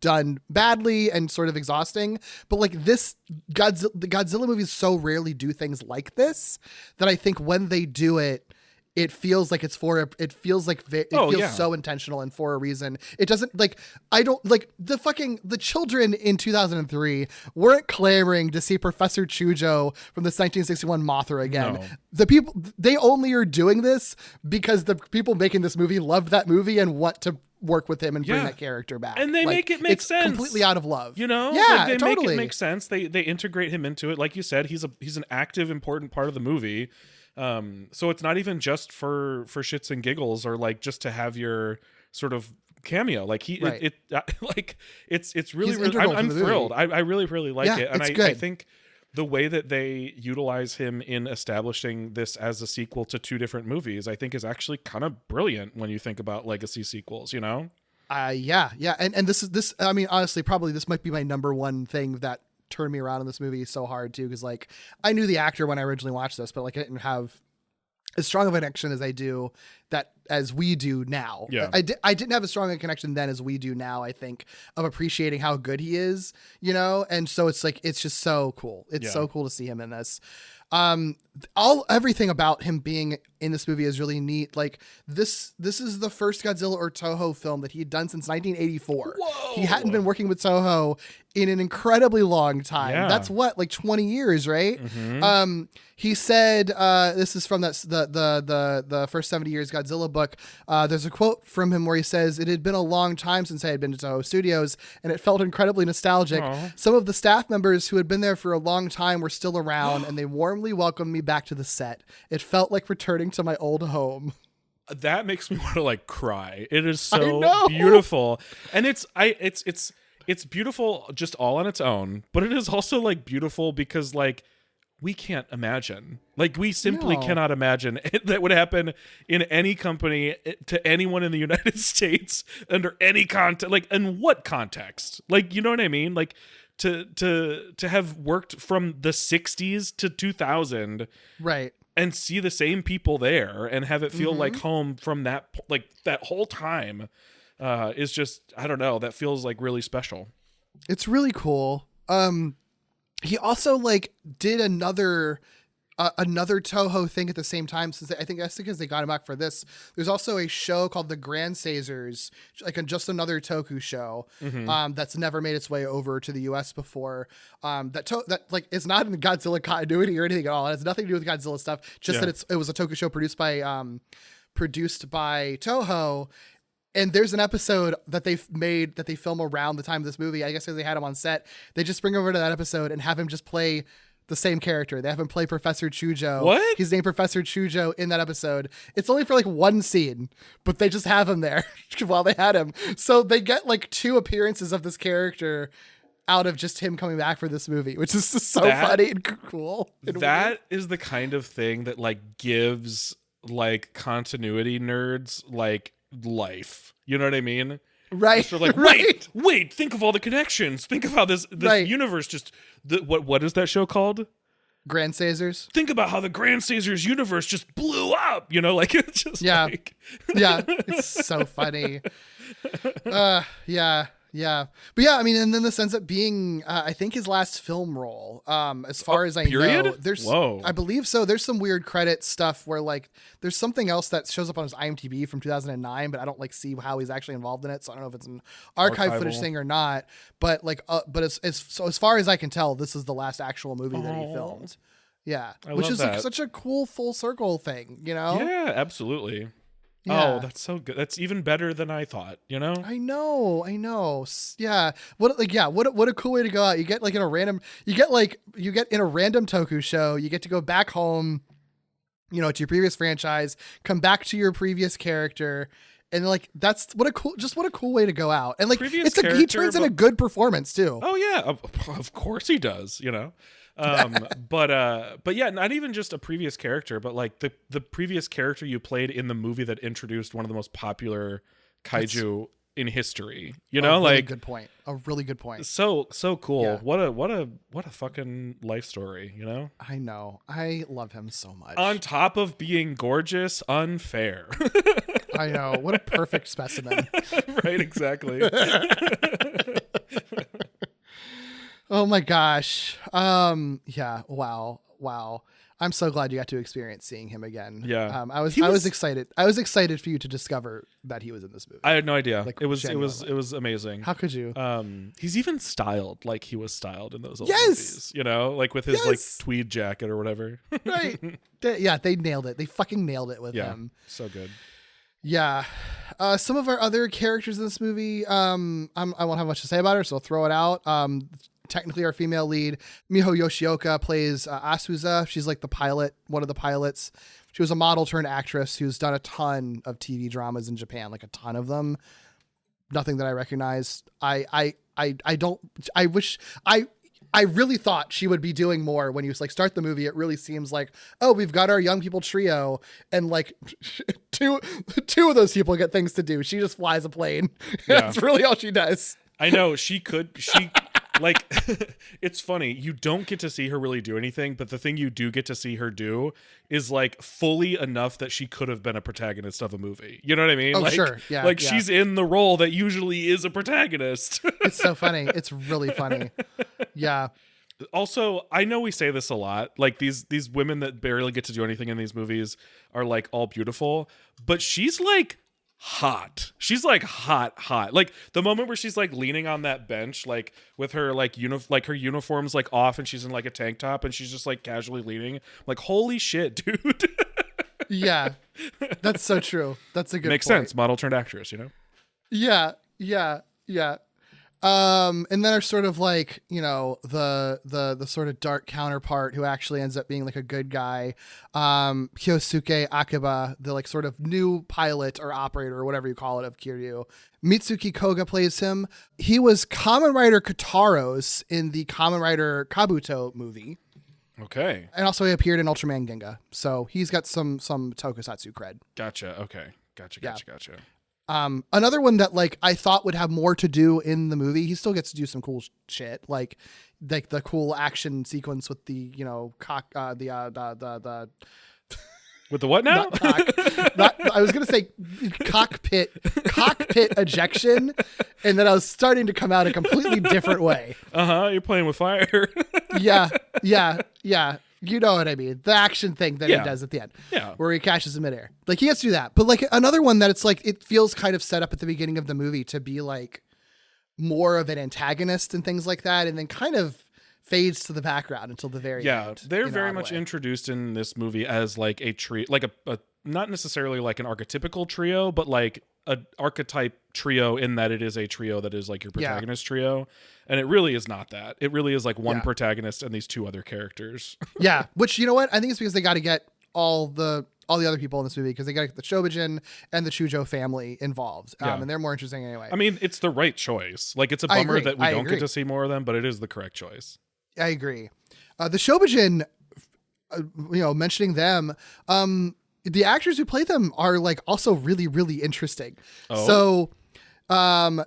done badly and sort of exhausting. But like the Godzilla movies so rarely do things like this that I think when they do it, it feels like it feels so intentional and for a reason. It doesn't like, I don't like the children in 2003 weren't clamoring to see Professor Chujo from the 1961 Mothra again. No. The people, they only are doing this because the people making this movie loved that movie and want to work with him and bring that character back. And they make it make sense. Completely out of love. You know? Yeah, like they totally. make it make sense. They integrate him into it. Like you said, he's an active, important part of the movie. So it's not even just for shits and giggles or like just to have your sort of cameo. Like it's really I'm thrilled. I really like it. And I think the way that they utilize him in establishing this as a sequel to two different movies, I think is actually kind of brilliant when you think about legacy sequels, you know? Yeah. And this, I mean, honestly, probably this might be my number one thing that turned me around in this movie so hard too. Cause like I knew the actor when I originally watched this, but like I didn't have as strong of a connection as we do now. Yeah. I didn't have as strong a connection then as we do now, I think, of appreciating how good he is, you know? And so it's like, it's just so cool. It's so cool to see him in this. Everything about him being in this movie is really neat. Like this is the first Godzilla or Toho film that he had done since 1984. Whoa. He hadn't been working with Toho in an incredibly long time. Yeah. That's like 20 years, right? Mm-hmm. He said, this is from the first 70 years Godzilla book. There's a quote from him where he says, "It had been a long time since I had been to Toho Studios, and it felt incredibly nostalgic. Aww. Some of the staff members who had been there for a long time were still around, and they warmly welcomed me back to the set. It felt like returning to my old home." That makes me want to like cry. It is so beautiful. And it's beautiful just all on its own, but it is also like beautiful because like we can't imagine, like we simply cannot imagine that would happen in any company to anyone in the United States under any context, like in what context, like, you know what I mean? Like to have worked from the 60s to 2000. Right. And see the same people there and have it feel like home from that whole time is just, I don't know, that feels like really special. It's really cool. He also like did another another Toho thing at the same time, since I think that's because they got him back for this. There's also a show called The Grand Caesars, like just another Toku show that's never made its way over to the US before. That like it's not in Godzilla continuity or anything at all. It has nothing to do with Godzilla stuff. Just that it was a Toku show produced by Toho. And there's an episode that they've made that they film around the time of this movie. I guess because they had him on set, they just bring over to that episode and have him just play the same character. They have him play Professor Chujo. What? He's named Professor Chujo in that episode. It's only for like one scene, but they just have him there while they had him. So they get like 2 appearances of this character out of just him coming back for this movie, which is just so funny and cool. And that is the kind of thing that like gives like continuity nerds like life. You know what I mean? Right. So like, wait, think of all the connections. Think of how this universe just what is that show called? Grand Caesars. Think about how the Grand Caesars universe just blew up. You know, like it's just yeah, it's so funny. Yeah. But yeah, I mean, and then this ends up being, I think his last film role, as far as I know, I believe so. There's some weird credit stuff where like, there's something else that shows up on his IMDb from 2009, but I don't like see how he's actually involved in it. So I don't know if it's an archive footage thing or not, but like, but as far as I can tell, this is the last actual movie that he filmed. Yeah. Which is like such a cool full circle thing, you know? Yeah, absolutely. Yeah. Oh, that's so good. That's even better than I thought, you know? I know. Yeah. What a cool way to go out. You get like in a random Toku show, you get to go back home, you know, to your previous franchise, come back to your previous character, and like what a cool way to go out. And like he turns in a good performance too. Oh yeah, of course he does, you know. But yeah, not even just a previous character, but like the previous character you played in the movie that introduced one of the most popular kaiju in history. You know, like a really good point. So cool. Yeah. What a fucking life story, you know? I know. I love him so much. On top of being gorgeous, unfair. I know. What a perfect specimen. Right, exactly. Oh my gosh. Yeah. Wow. I'm so glad you got to experience seeing him again. Yeah. I was excited. I was excited for you to discover that he was in this movie. I had no idea. Like, it was amazing. How could you? He's even styled like he was styled in those old movies, you know, like with his like tweed jacket or whatever. Right. They nailed it. They fucking nailed it with him. So good. Yeah. Some of our other characters in this movie, I won't have much to say about her, so I'll throw it out. Technically our female lead, Miho Yoshioka, plays Asuza. She's like the pilot, one of the pilots. She was a model turned actress who's done a ton of TV dramas in Japan, like a ton of them. Nothing that I recognize. I really thought she would be doing more when you like start the movie. It really seems like, oh, we've got our young people trio, and like two of those people get things to do. She just flies a plane. Yeah. That's really all she does. I know she like, it's funny. You don't get to see her really do anything, but the thing you do get to see her do is like fully enough that she could have been a protagonist of a movie. You know what I mean? Oh, like, sure. Yeah. Like she's in the role that usually is a protagonist. It's so funny. It's really funny. Yeah. Also, I know we say this a lot. Like these women that barely get to do anything in these movies are like all beautiful, but she's like hot. She's like hot. Like the moment where she's like leaning on that bench, like with her like her uniform's like off and she's in like a tank top and she's just like casually leaning. I'm like, holy shit, dude. Yeah. That's so true. That's a good Makes point. sense. Model turned actress, you know? Yeah. And then are sort of like, you know, the sort of dark counterpart who actually ends up being like a good guy. Kyosuke Akiba, the like sort of new pilot or operator or whatever you call it of Kiryu. Mitsuki Koga plays him. He was Kamen Rider Kataros in the Kamen Rider Kabuto movie. Okay. And also he appeared in Ultraman Ginga. So he's got some tokusatsu cred. Gotcha. Okay. Gotcha. Another one that like I thought would have more to do in the movie. He still gets to do some cool shit, like the cool action sequence with the, you know, with the what now? I was gonna say cockpit ejection, and then I was starting to come out a completely different way. You're playing with fire. Yeah. You know what I mean? The action thing that he does at the end. Yeah. Where he catches in midair. Like, he gets to do that. But, like, another one that it's like, it feels kind of set up at the beginning of the movie to be, like, more of an antagonist and things like that. And then kind of fades to the background until the very end. Yeah. They're very much introduced in this movie as, like, a trio, like a not necessarily like an archetypical trio, but like an archetype trio in that it is a trio that is like your protagonist trio. And it really is not that. It really is like one protagonist and these two other characters. Yeah. Which, you know what? I think it's because they got to get all the other people in this movie, because they got to get the Shobijin and the Chujo family involved. And they're more interesting anyway. I mean, it's the right choice. Like, it's a bummer that we don't get to see more of them, but it is the correct choice. I agree. The Shobijin, mentioning them, the actors who play them are like also really, really interesting. So, so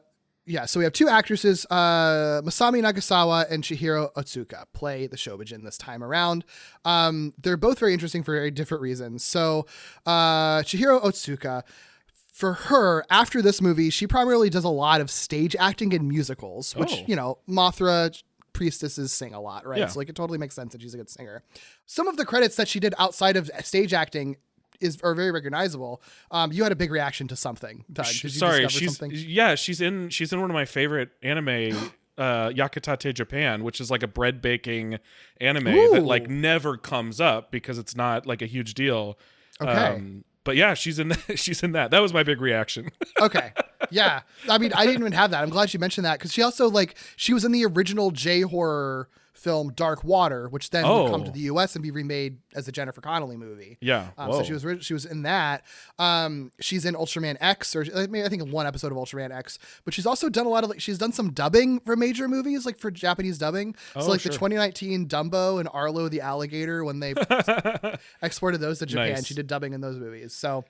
we have two actresses, Masami Nagasawa and Chihiro Otsuka, play the Shobijin this time around. They're both very interesting for very different reasons. So, Chihiro Otsuka, for her, after this movie, she primarily does a lot of stage acting and musicals, which, Mothra priestesses sing a lot, right? So like, it totally makes sense that she's a good singer. Some of the credits that she did outside of stage acting are very recognizable. You had a big reaction to something, Doug. She's in one of my favorite anime, Yakutate Japan, which is like a bread baking anime that like never comes up because it's not like a huge deal. Okay. But yeah, she's in that. That was my big reaction. Okay. Yeah. I mean, I didn't even have that. I'm glad you mentioned that, because she also she was in the original J-horror film Dark Water, which then will come to the US and be remade as a Jennifer Connelly movie. Yeah. So she was in that. She's in Ultraman X, or I think in one episode of Ultraman X, but she's also done a lot of she's done some dubbing for major movies, like for Japanese dubbing. The 2019 Dumbo and Arlo the Alligator, when they exported those to Japan, nice. She did dubbing in those movies. So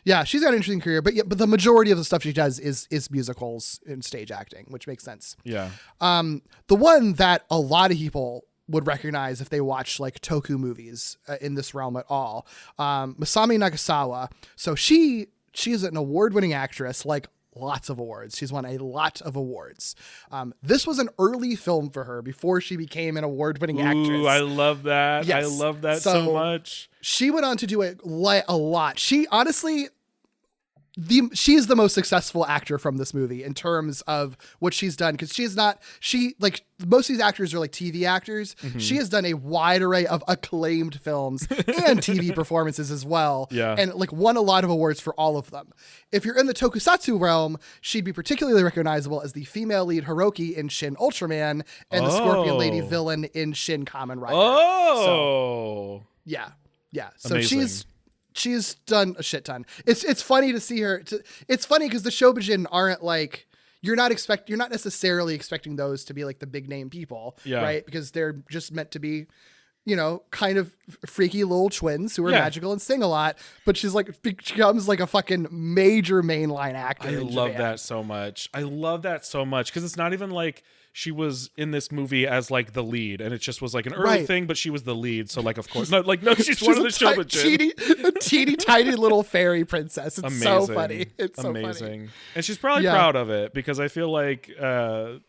yeah, she's got an interesting career, but the majority of the stuff she does is musicals and stage acting, which makes sense. Yeah. The one that a lot of people would recognize if they watch like Toku movies in this realm at all, Masami Nagasawa. So she is an award-winning actress, like lots of awards. She's won a lot of awards. This was an early film for her before she became an award-winning actress. I love that. Yes. I love that so much. She went on to do it a lot. She honestly, she is the most successful actor from this movie in terms of what she's done, because most of these actors are like TV actors. Mm-hmm. She has done a wide array of acclaimed films and TV performances as well. Yeah. And like won a lot of awards for all of them. If you're in the tokusatsu realm, she'd be particularly recognizable as the female lead Hiroki in Shin Ultraman and the Scorpion Lady villain in Shin Kamen Rider. So, yeah. So amazing. She's done a shit ton. It's funny to see her. It's funny because the Shobijin aren't like, you're not necessarily expecting those to be like the big name people, right? Because they're just meant to be, kind of freaky little twins who are magical and sing a lot. But she becomes like a fucking major mainline actor. I love that so much. Because it's not even like she was in this movie as like the lead, and it just was like an early thing, but she was the lead. So like, of course, no, she's one of the Shobijin. Teeny tiny little fairy princess. It's amazing. So funny. It's amazing. So funny. And she's probably proud of it, because I feel like,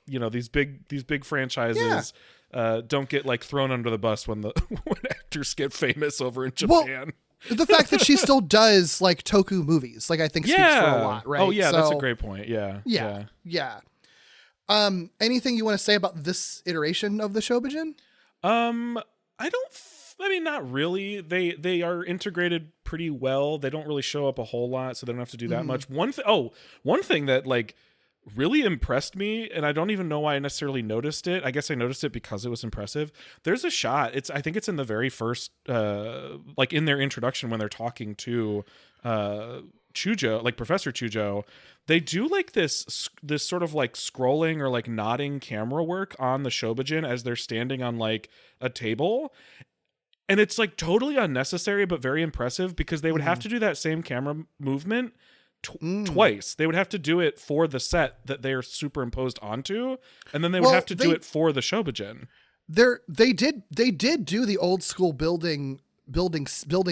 these big franchises don't get like thrown under the bus when actors get famous over in Japan. Well, the fact that she still does like Toku movies, like I think speaks for a lot, right? Oh yeah, that's a great point. Yeah. Anything you want to say about this iteration of the Shobijin? Not really. They are integrated pretty well. They don't really show up a whole lot, so they don't have to do that much. One thing that like really impressed me, and I don't even know why I necessarily noticed it. I guess I noticed it because it was impressive. There's a shot. I think it's in the very first, like in their introduction when they're talking to Chujo, like Professor Chujo. They do like this sort of like scrolling or like nodding camera work on the Shobijin as they're standing on like a table. And it's like totally unnecessary, but very impressive, because they would have to do that same camera movement twice. They would have to do it for the set that they're superimposed onto, and then they would have to do it for the Shobijin. They did do the old school building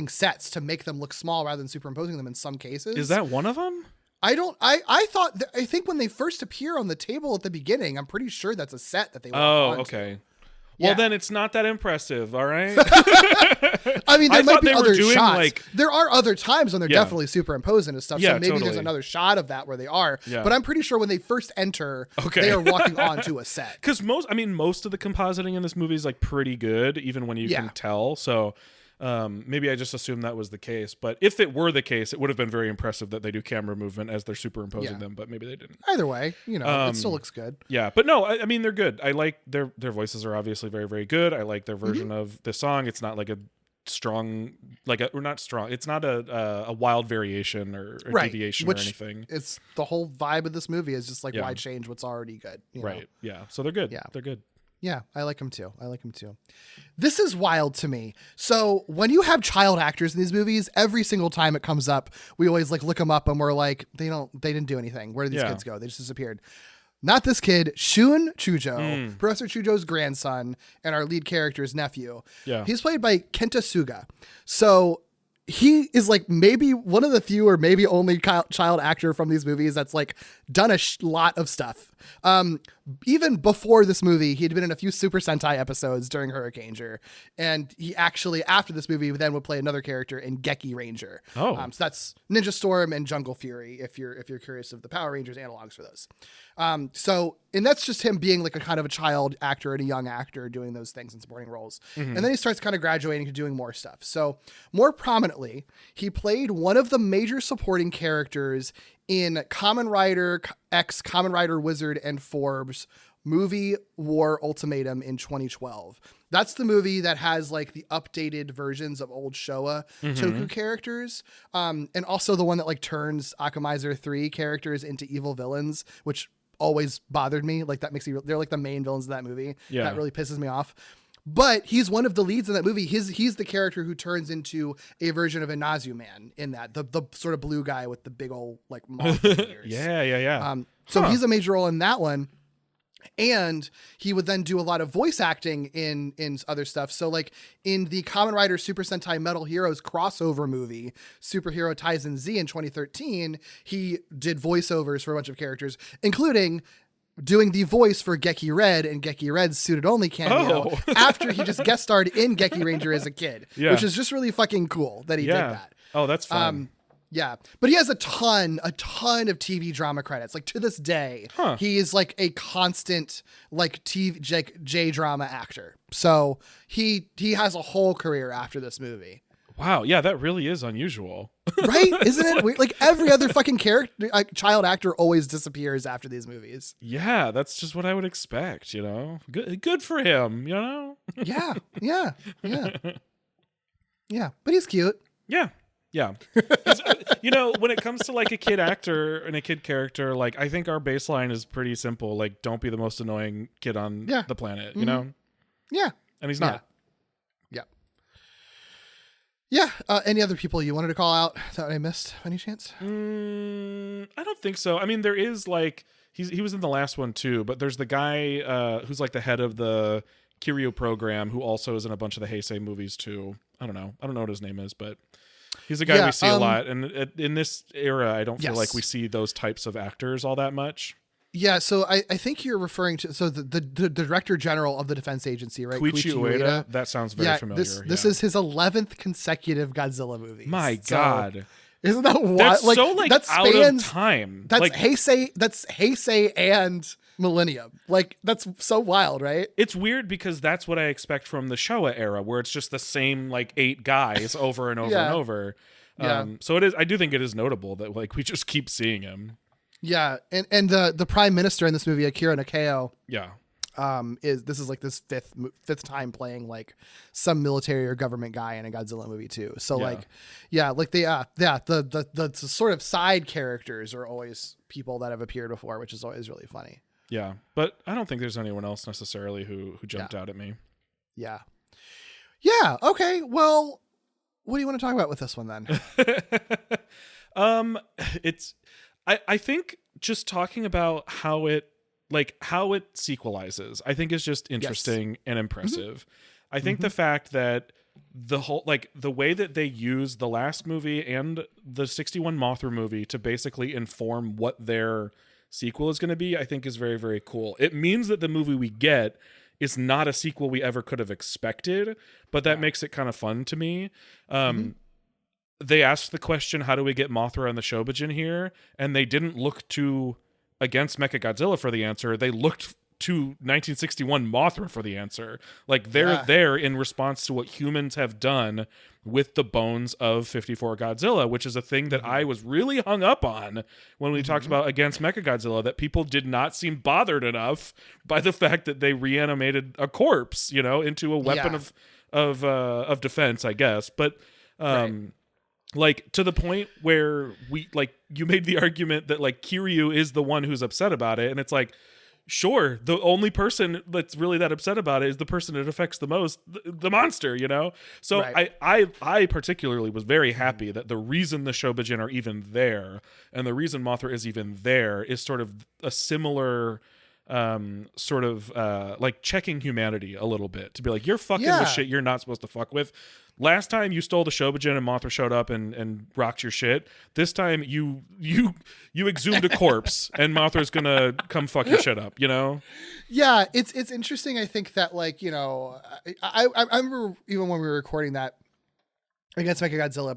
sets to make them look small rather than superimposing them in some cases. Is that one of them? I think when they first appear on the table at the beginning, I'm pretty sure that's a set that they were onto. Okay. Well, Yeah. then it's not that impressive, all right? I mean, there I might thought be they were other doing, shots. like- there are other times when they're Yeah. definitely superimposed into stuff. Yeah, so maybe there's totally. another shot of that where they are. Yeah. But I'm pretty sure when they first enter, Okay. they are walking onto a set. Because most of the compositing in this movie is like pretty good, even when you Yeah. can tell. So maybe I just assumed that was the case. But if it were the case, it would have been very impressive that they do camera movement as they're superimposing Yeah. them. But maybe they didn't. Either way, it still looks good. Yeah, but no, I mean they're good. I like their voices are obviously very, very good. I like their version of the song. It's not like a strong, or not strong. It's not a wild variation or a Right. deviation Which or anything. It's the whole vibe of this movie is just like, Yeah. why change what's already good? You know? Right. Yeah. So they're good. Yeah. They're good. Yeah, I like them too. This is wild to me. So when you have child actors in these movies, every single time it comes up, we always like look them up and we're like, they didn't do anything. Where did these Yeah. kids go? They just disappeared. Not this kid, Shun Chujo, Professor Chujo's grandson, and our lead character's nephew. Yeah. He's played by Kenta Suga. So he is like maybe one of the few or maybe only child actor from these movies that's like done a lot of stuff. Even before this movie, he'd been in a few Super Sentai episodes during Hurricaneger, and he actually after this movie then would play another character in Geki Ranger. Oh. So that's Ninja Storm and Jungle Fury. If you're curious of the Power Rangers analogs for those. And that's just him being like a kind of a child actor and a young actor doing those things in supporting roles. And then he starts kind of graduating to doing more stuff. So more prominently, he played one of the major supporting characters in Kamen Rider X, Kamen Rider Wizard and Forbes movie War Ultimatum in 2012. That's the movie that has like the updated versions of old Showa Toku characters. And also the one that like turns Akamaiser 3 characters into evil villains, which always bothered me. Like that makes me, they're like the main villains of that movie. Yeah. That really pisses me off. But he's one of the leads in that movie. He's the character who turns into a version of Inazu Man in that, the sort of blue guy with the big old like moth ears. Yeah. So he's a major role in that one. And he would then do a lot of voice acting in other stuff. So like in the Kamen Rider Super Sentai Metal Heroes crossover movie, Superhero Taizen Z in 2013, he did voiceovers for a bunch of characters, including doing the voice for Geki Red and Geki Red's Suited Only cameo after he just guest starred in Geki Ranger as a kid, which is just really fucking cool that he did that. Oh, that's fun. Yeah, but he has a ton of TV drama credits. Like to this day, he is like a constant like TV J drama actor. So he has a whole career after this movie. Wow, yeah, that really is unusual. Right? Isn't it weird? Like every other fucking character, like child actor always disappears after these movies. Yeah, that's just what I would expect, you know? Good for him, you know? Yeah. But he's cute. Yeah. You know, when it comes to like a kid actor and a kid character, like I think our baseline is pretty simple. Like, don't be the most annoying kid on the planet, you know? Yeah. And he's not. Yeah. Any other people you wanted to call out that I missed? Any chance? I don't think so. I mean, there is like he was in the last one too, but there's the guy who's like the head of the Kiryu program who also is in a bunch of the Heisei movies too. I don't know what his name is, but he's a guy we see a lot. And in this era, I don't feel like we see those types of actors all that much. Yeah, so I think you're referring to the Director General of the Defense Agency, right? Koichi Ueda. That sounds very familiar. This is his 11th consecutive Godzilla movie. My God. Isn't that wild? That's so like that out of time. That's like, Heisei and Millennium. Like that's so wild, right? It's weird because that's what I expect from the Showa era, where it's just the same like 8 guys over and over and over. So it is. I do think it is notable that like we just keep seeing him. Yeah, and the Prime Minister in this movie, Akira Nakao. Yeah. Is like this fifth time playing like some military or government guy in a Godzilla movie too. So the sort of side characters are always people that have appeared before, which is always really funny. Yeah, but I don't think there's anyone else necessarily who jumped out at me. Yeah. Yeah. Okay. Well, what do you want to talk about with this one then? I think just talking about how it sequelizes, I think is just interesting and impressive. I think the fact that the whole, like the way that they use the last movie and the 61 Mothra movie to basically inform what their sequel is going to be, I think is very, very cool. It means that the movie we get is not a sequel we ever could have expected, but that makes it kind of fun to me. They asked the question, how do we get Mothra and the Shobijin here? And they didn't look to Against Mechagodzilla for the answer. They looked to 1961 Mothra for the answer. Like, they're there in response to what humans have done with the bones of 54 Godzilla, which is a thing that I was really hung up on when we talked about Against Mechagodzilla, that people did not seem bothered enough by the fact that they reanimated a corpse, you know, into a weapon of defense, I guess. But like, to the point where we, like, you made the argument that, like, Kiryu is the one who's upset about it, and it's like, sure, the only person that's really that upset about it is the person it affects the most, the monster, you know? So I particularly was very happy that the reason the Shobijin are even there, and the reason Mothra is even there, is sort of a similar like checking humanity a little bit, to be like, you're fucking with shit you're not supposed to fuck with. Last time you stole the Shobijin and Mothra showed up and rocked your shit. This time you exhumed a corpse and Mothra's gonna come fuck your shit up, you know? Yeah, it's interesting. I think that, like, you know, I remember even when we were recording that Against Mechagodzilla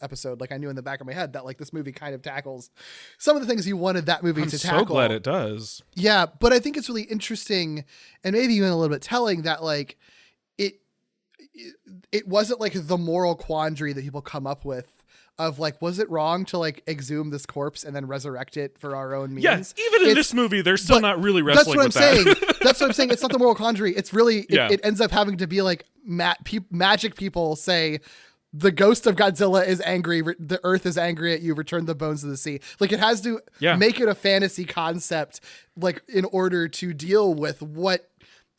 episode, like, I knew in the back of my head that, like, this movie kind of tackles some of the things you wanted that movie to tackle. I'm so glad it does. Yeah, but I think it's really interesting and maybe even a little bit telling that, like, it wasn't like the moral quandary that people come up with of, like, was it wrong to, like, exhume this corpse and then resurrect it for our own means? Yes, even in this movie, they're still not really wrestling with that. That's what I'm saying. It's not the moral quandary. It's really, it ends up having to be like magic people say, the ghost of Godzilla is angry. The earth is angry at you. Return the bones of the sea. Like, it has to make it a fantasy concept, like, in order to deal with what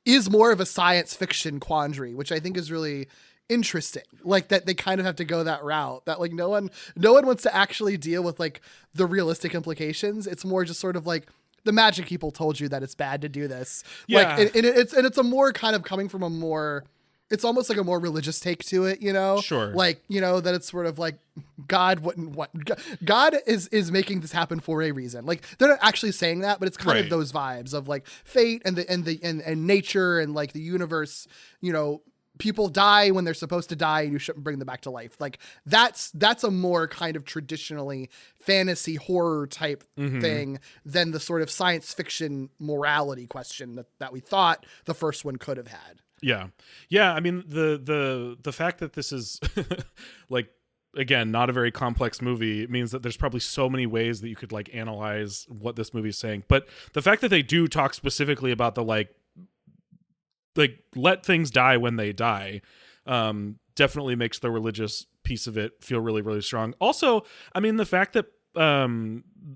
is more of a science fiction quandary, which I think is really interesting. Like, that they kind of have to go that route, that, like, no one wants to actually deal with, like, the realistic implications. It's more just sort of like, the magic people told you that it's bad to do this. Yeah. Like, and it's a more kind of coming from a more, it's almost like a more religious take to it, you know? Sure. Like, you know, that it's sort of like God wouldn't want, God is making this happen for a reason. Like, they're not actually saying that, but it's kind of those vibes of, like, fate and nature and, like, the universe, you know, people die when they're supposed to die and you shouldn't bring them back to life. Like, that's a more kind of traditionally fantasy horror type thing than the sort of science fiction morality question that we thought the first one could have had. Yeah. Yeah. I mean, the fact that this is like, again, not a very complex movie means that there's probably so many ways that you could, like, analyze what this movie's saying. But the fact that they do talk specifically about the, like let things die when they die, definitely makes the religious piece of it feel really, really strong. Also, I mean, the fact that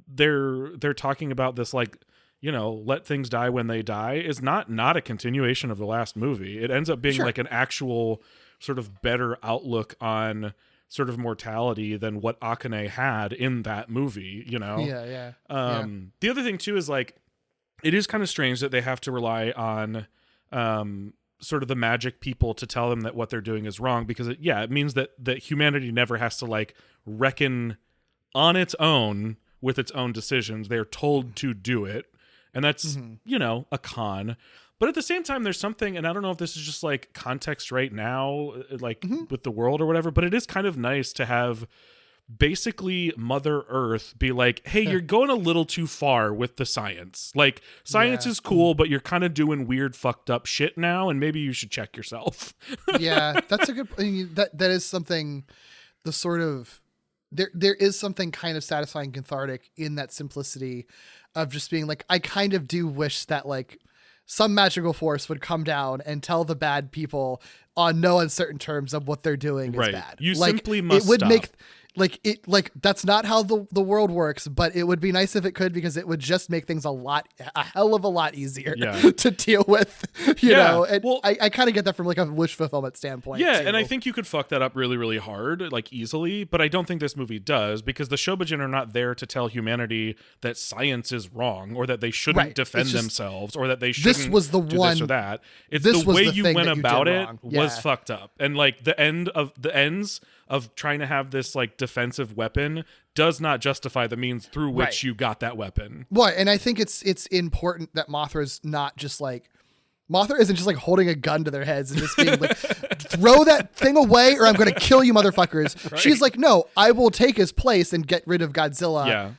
they're talking about this, like, you know, let things die when they die is not a continuation of the last movie. It ends up being like an actual sort of better outlook on sort of mortality than what Akane had in that movie, you know? The other thing too is, like, it is kind of strange that they have to rely on sort of the magic people to tell them that what they're doing is wrong, because it means that humanity never has to, like, reckon on its own with its own decisions. They're told to do it. And that's, you know, a con. But at the same time, there's something, and I don't know if this is just, like, context right now, like, with the world or whatever, but it is kind of nice to have basically Mother Earth be like, hey, you're going a little too far with the science. Like, science is cool, but you're kind of doing weird, fucked up shit now, and maybe you should check yourself. Yeah, that's a good, I mean, that is something, the sort of, there is something kind of satisfying, cathartic in that simplicity of just being like, I kind of do wish that, like, some magical force would come down and tell the bad people on no uncertain terms of what they're doing is bad. You like, simply must it would stop. make, like that's not how the world works, but it would be nice if it could, because it would just make things a hell of a lot easier to deal with, you know. And well, I kind of get that from, like, a wish fulfillment standpoint. Yeah, too. and I think you could fuck that up really, really hard, like, easily, but I don't think this movie does, because the Shobijin are not there to tell humanity that science is wrong, or that they shouldn't defend themselves, or that they shouldn't this was the do one, this or that. It's this the way was the you thing went that you about did it wrong. was fucked up. And, like, the ends of trying to have this, like, defensive weapon does not justify the means through which you got that weapon. Well, and I think it's important that Mothra's not just, like, Mothra isn't just like holding a gun to their heads and just being like, throw that thing away or I'm going to kill you motherfuckers. Right. She's like, no, I will take his place and get rid of Godzilla. Yeah.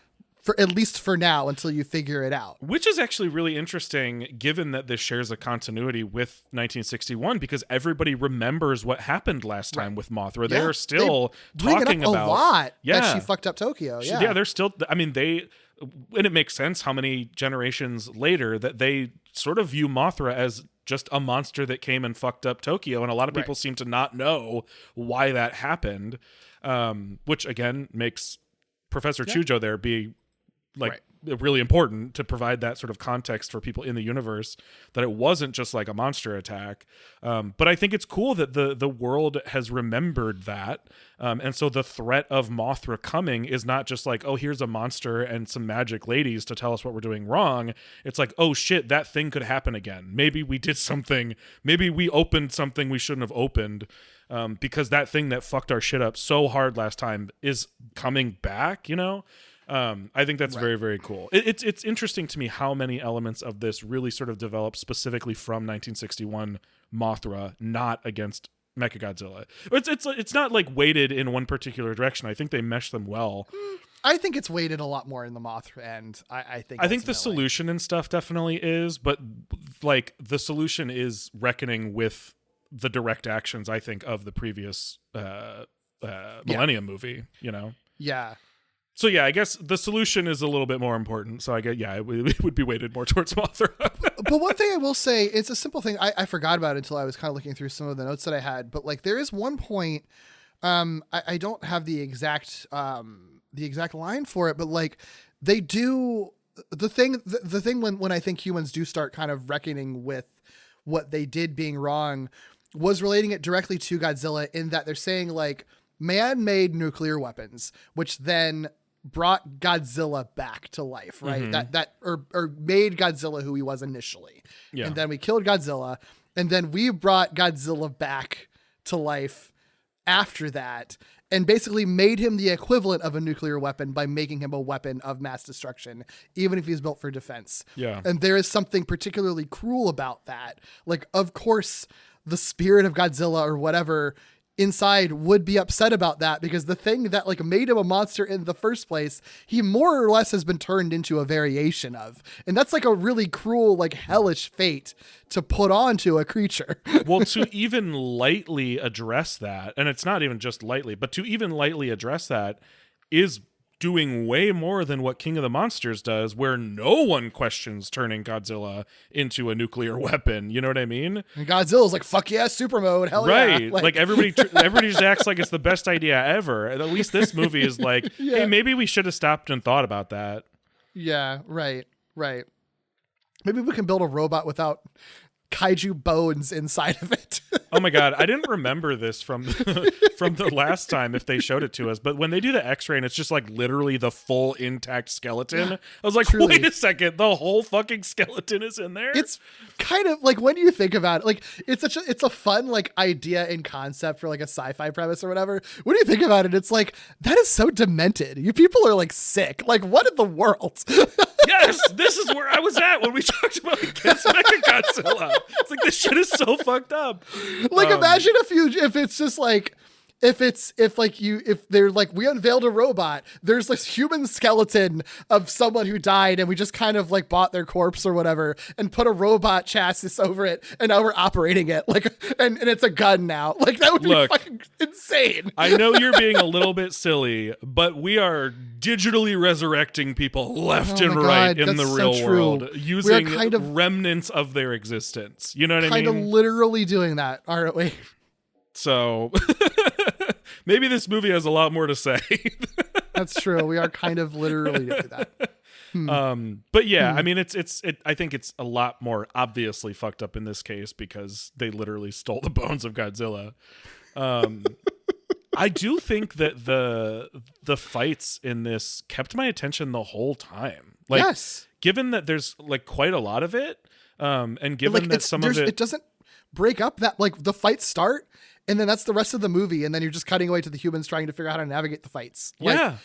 For at least for now until you figure it out. Which is actually really interesting given that this shares a continuity with 1961 because everybody remembers what happened last time with Mothra. Yeah, they're still talking about a lot that she fucked up Tokyo. Yeah, they're still, I mean, and it makes sense how many generations later that they sort of view Mothra as just a monster that came and fucked up Tokyo. And a lot of people seem to not know why that happened, which again makes Professor Chujo there be really important to provide that sort of context for people in the universe that it wasn't just like a monster attack. But I think it's cool that the world has remembered that. And so the threat of Mothra coming is not just like, oh, here's a monster and some magic ladies to tell us what we're doing wrong. It's like, oh shit, that thing could happen again. Maybe we did something. Maybe we opened something we shouldn't have opened. Because that thing that fucked our shit up so hard last time is coming back, you know? I think that's very, very cool. It's interesting to me how many elements of this really sort of develop specifically from 1961 Mothra, not against Mechagodzilla. It's not like weighted in one particular direction. I think they mesh them well. I think it's weighted a lot more in the Mothra end. I think the solution and stuff definitely is, but like the solution is reckoning with the direct actions, I think, of the previous Millennium movie, you know? Yeah. So yeah, I guess the solution is a little bit more important. So I guess, it would be weighted more towards Mothra. But one thing I will say, it's a simple thing. I forgot about it until I was kind of looking through some of the notes that I had. But like, there is one point. I don't have the exact line for it, but like, they do the thing when I think humans do start kind of reckoning with what they did being wrong, was relating it directly to Godzilla in that they're saying like man-made nuclear weapons, which then brought Godzilla back to life, right? Mm-hmm. Or made Godzilla who he was initially. Yeah. And then we killed Godzilla, and then we brought Godzilla back to life after that, and basically made him the equivalent of a nuclear weapon by making him a weapon of mass destruction, even if he's built for defense. Yeah. And there is something particularly cruel about that. Like, of course, the spirit of Godzilla or whatever inside would be upset about that, because the thing that like made him a monster in the first place, he more or less has been turned into a variation of. And that's like a really cruel, like hellish fate to put onto a creature. Well, to even lightly address that, and it's not even just lightly, but to even lightly address that is doing way more than what King of the Monsters does, where no one questions turning Godzilla into a nuclear weapon. You know what I mean? And Godzilla's like, fuck yeah, super mode, hell yeah. Right. Like everybody just acts like it's the best idea ever. At least this movie is like, hey, maybe we should have stopped and thought about that. Yeah, right. Maybe we can build a robot without kaiju bones inside of it. Oh my god, I didn't remember this from the last time if they showed it to us, but when they do the x-ray and it's just like literally the full intact skeleton, I was like, truly. Wait a second, the whole fucking skeleton is in there? It's kind of like, when you think about it, like it's a fun like idea and concept for like a sci-fi premise or whatever. When you think about it, it's like, that is so demented. You people are like sick. Like, what in the world? Yes, this is where I was at when we talked about Against Mechagodzilla. It's like, this shit is so fucked up. Like, imagine if it's just like, if they're like, we unveiled a robot, there's this human skeleton of someone who died, and we just kind of like bought their corpse or whatever and put a robot chassis over it, and now we're operating it like, and it's a gun now. Like, that would be fucking insane. I know you're being a little bit silly, but we are digitally resurrecting people left and right in the real world using kind of remnants of their existence. You know what I mean? Kind of literally doing that, aren't we? So maybe this movie has a lot more to say. That's true. We are kind of literally doing that. But yeah, I mean, I think it's a lot more obviously fucked up in this case because they literally stole the bones of Godzilla. I do think that the fights in this kept my attention the whole time. Like, yes. Given that there's like quite a lot of it, and given that some of it doesn't break up, that like the fights start and then that's the rest of the movie, and then you're just cutting away to the humans trying to figure out how to navigate the fights. Like, yeah.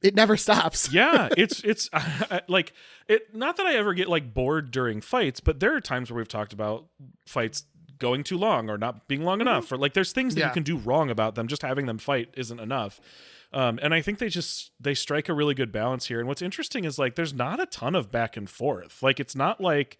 It never stops. Yeah, it's like it. Not that I ever get like bored during fights, but there are times where we've talked about fights going too long or not being long enough, or like there's things that you can do wrong about them. Just having them fight isn't enough. And I think they strike a really good balance here. And what's interesting is like there's not a ton of back and forth. Like it's not like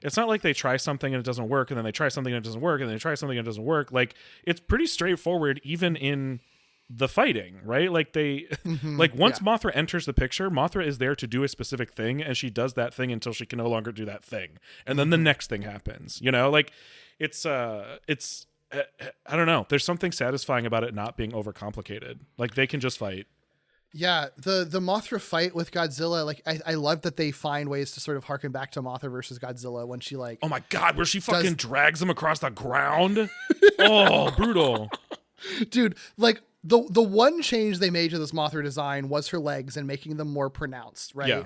they try something and it doesn't work, and then they try something and it doesn't work, and then they try something and it doesn't work. Like it's pretty straightforward, even in the fighting, right? Like they like once Mothra enters the picture, Mothra is there to do a specific thing, and she does that thing until she can no longer do that thing, and then the next thing happens, you know. Like it's I don't know, there's something satisfying about it not being overcomplicated. Like they can just fight. Yeah, the Mothra fight with Godzilla, like I love that they find ways to sort of harken back to Mothra versus Godzilla when she like, oh my god, where she fucking drags him across the ground. Oh, brutal. Dude, like the one change they made to this Mothra design was her legs and making them more pronounced, right? Yeah.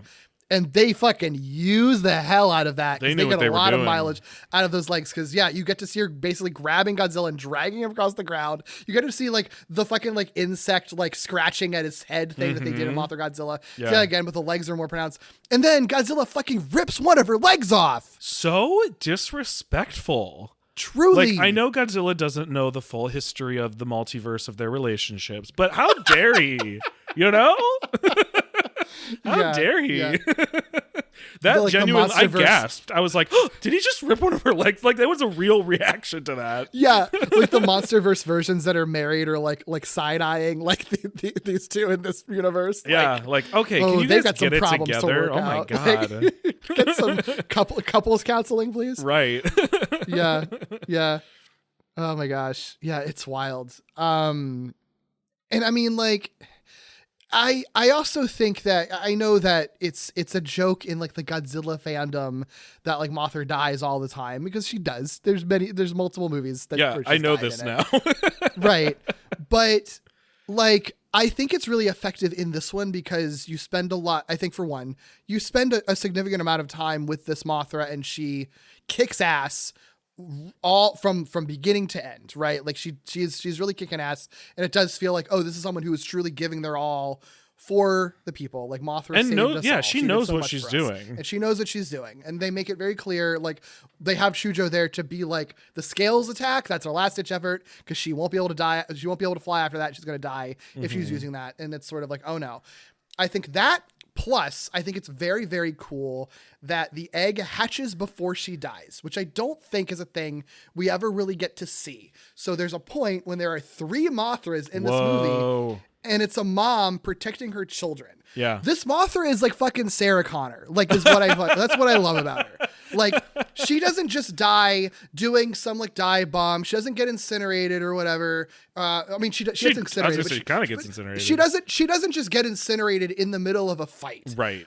And they fucking use the hell out of that. They get a lot doing. Of mileage out of those legs. Because you get to see her basically grabbing Godzilla and dragging him across the ground. You get to see like the fucking like insect like scratching at his head thing that they did in Mothra Godzilla. Yeah. See that again, but the legs are more pronounced. And then Godzilla fucking rips one of her legs off. So disrespectful. Truly. Like, I know Godzilla doesn't know the full history of the multiverse of their relationships, but how dare he? You know? How dare he? Yeah. That like genuinely, I gasped. I was like, oh, did he just rip one of her legs? Like, that was a real reaction to that. Yeah, like the MonsterVerse versions that are married or like side-eyeing like these two in this universe. Yeah, like okay, can you guys get it together? Oh my god. Like, get some couples counseling, please. Right. Yeah. Oh my gosh. Yeah, it's wild. And I mean, like, I also think that I know that it's a joke in like the Godzilla fandom that like Mothra dies all the time, because she does. There's multiple movies that I know this now. Right. But like I think it's really effective in this one because you spend a lot, I think for one, you spend a significant amount of time with this Mothra and she kicks ass all from beginning to end, right? Like she's really kicking ass, and it does feel like, oh, this is someone who is truly giving their all for the people. Like Mothra and saved us all. She knows what she's doing, and she knows what she's doing, and they make it very clear. Like they have Shujo there to be like the scales attack. That's her last ditch effort because she won't be able to die. She won't be able to fly after that. She's gonna die if she's using that, and it's sort of like, oh no. I think that. Plus, I think it's very, very cool that the egg hatches before she dies, which I don't think is a thing we ever really get to see. So there's a point when there are 3 Mothras in this movie, and it's a mom protecting her children. Yeah. This Mothra is like fucking Sarah Connor. Like is what that's what I love about her. Like she doesn't just die doing some like dive bomb. She doesn't get incinerated or whatever. I mean she gets incinerated. She kind of gets incinerated. She doesn't just get incinerated in the middle of a fight. Right.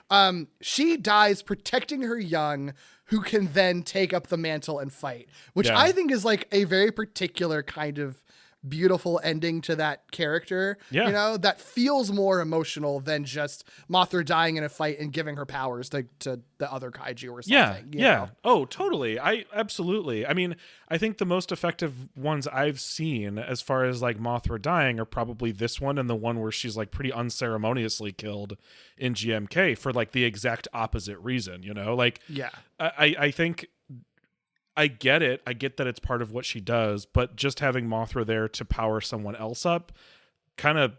She dies protecting her young, who can then take up the mantle and fight, which I think is like a very particular kind of beautiful ending to that character. You know, that feels more emotional than just Mothra dying in a fight and giving her powers to the other kaiju or something. You know? Oh, totally. I mean, I think the most effective ones I've seen as far as like Mothra dying are probably this one and the one where she's like pretty unceremoniously killed in GMK for like the exact opposite reason, you know? Like, I think I get it. I get that it's part of what she does, but just having Mothra there to power someone else up kind of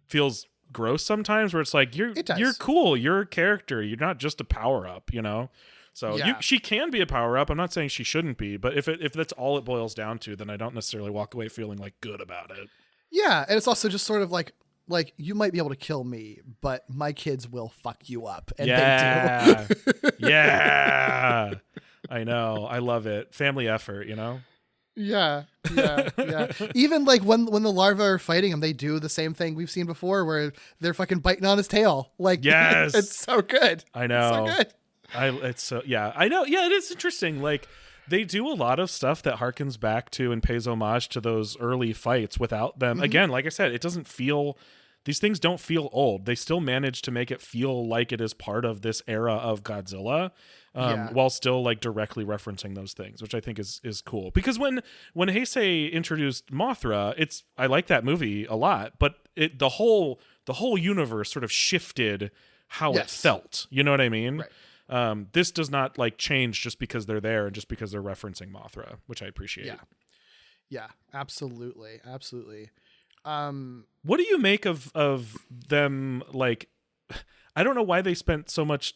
feels gross sometimes, where it's like, you're cool. You're a character. You're not just a power up, you know? So she can be a power up. I'm not saying she shouldn't be, but if that's all it boils down to, then I don't necessarily walk away feeling like good about it. Yeah. And it's also just sort of like you might be able to kill me, but my kids will fuck you up. And they do. Yeah. I know. I love it. Family effort, you know? Yeah. Even like when the larvae are fighting him, they do the same thing we've seen before where they're fucking biting on his tail. Like, yes. It's so good. I know. It's so good. I know. Yeah, it is interesting. Like, they do a lot of stuff that harkens back to and pays homage to those early fights without them. Again, like I said, it doesn't feel... These things don't feel old. They still manage to make it feel like it is part of this era of Godzilla, while still like directly referencing those things, which I think is cool. Because when Heisei introduced Mothra, I like that movie a lot, but the whole the whole universe sort of shifted how it Yes. felt. You know what I mean? Right. This does not like change just because they're there and just because they're referencing Mothra, which I appreciate. Yeah, absolutely. What do you make of them? Like, I don't know why they spent so much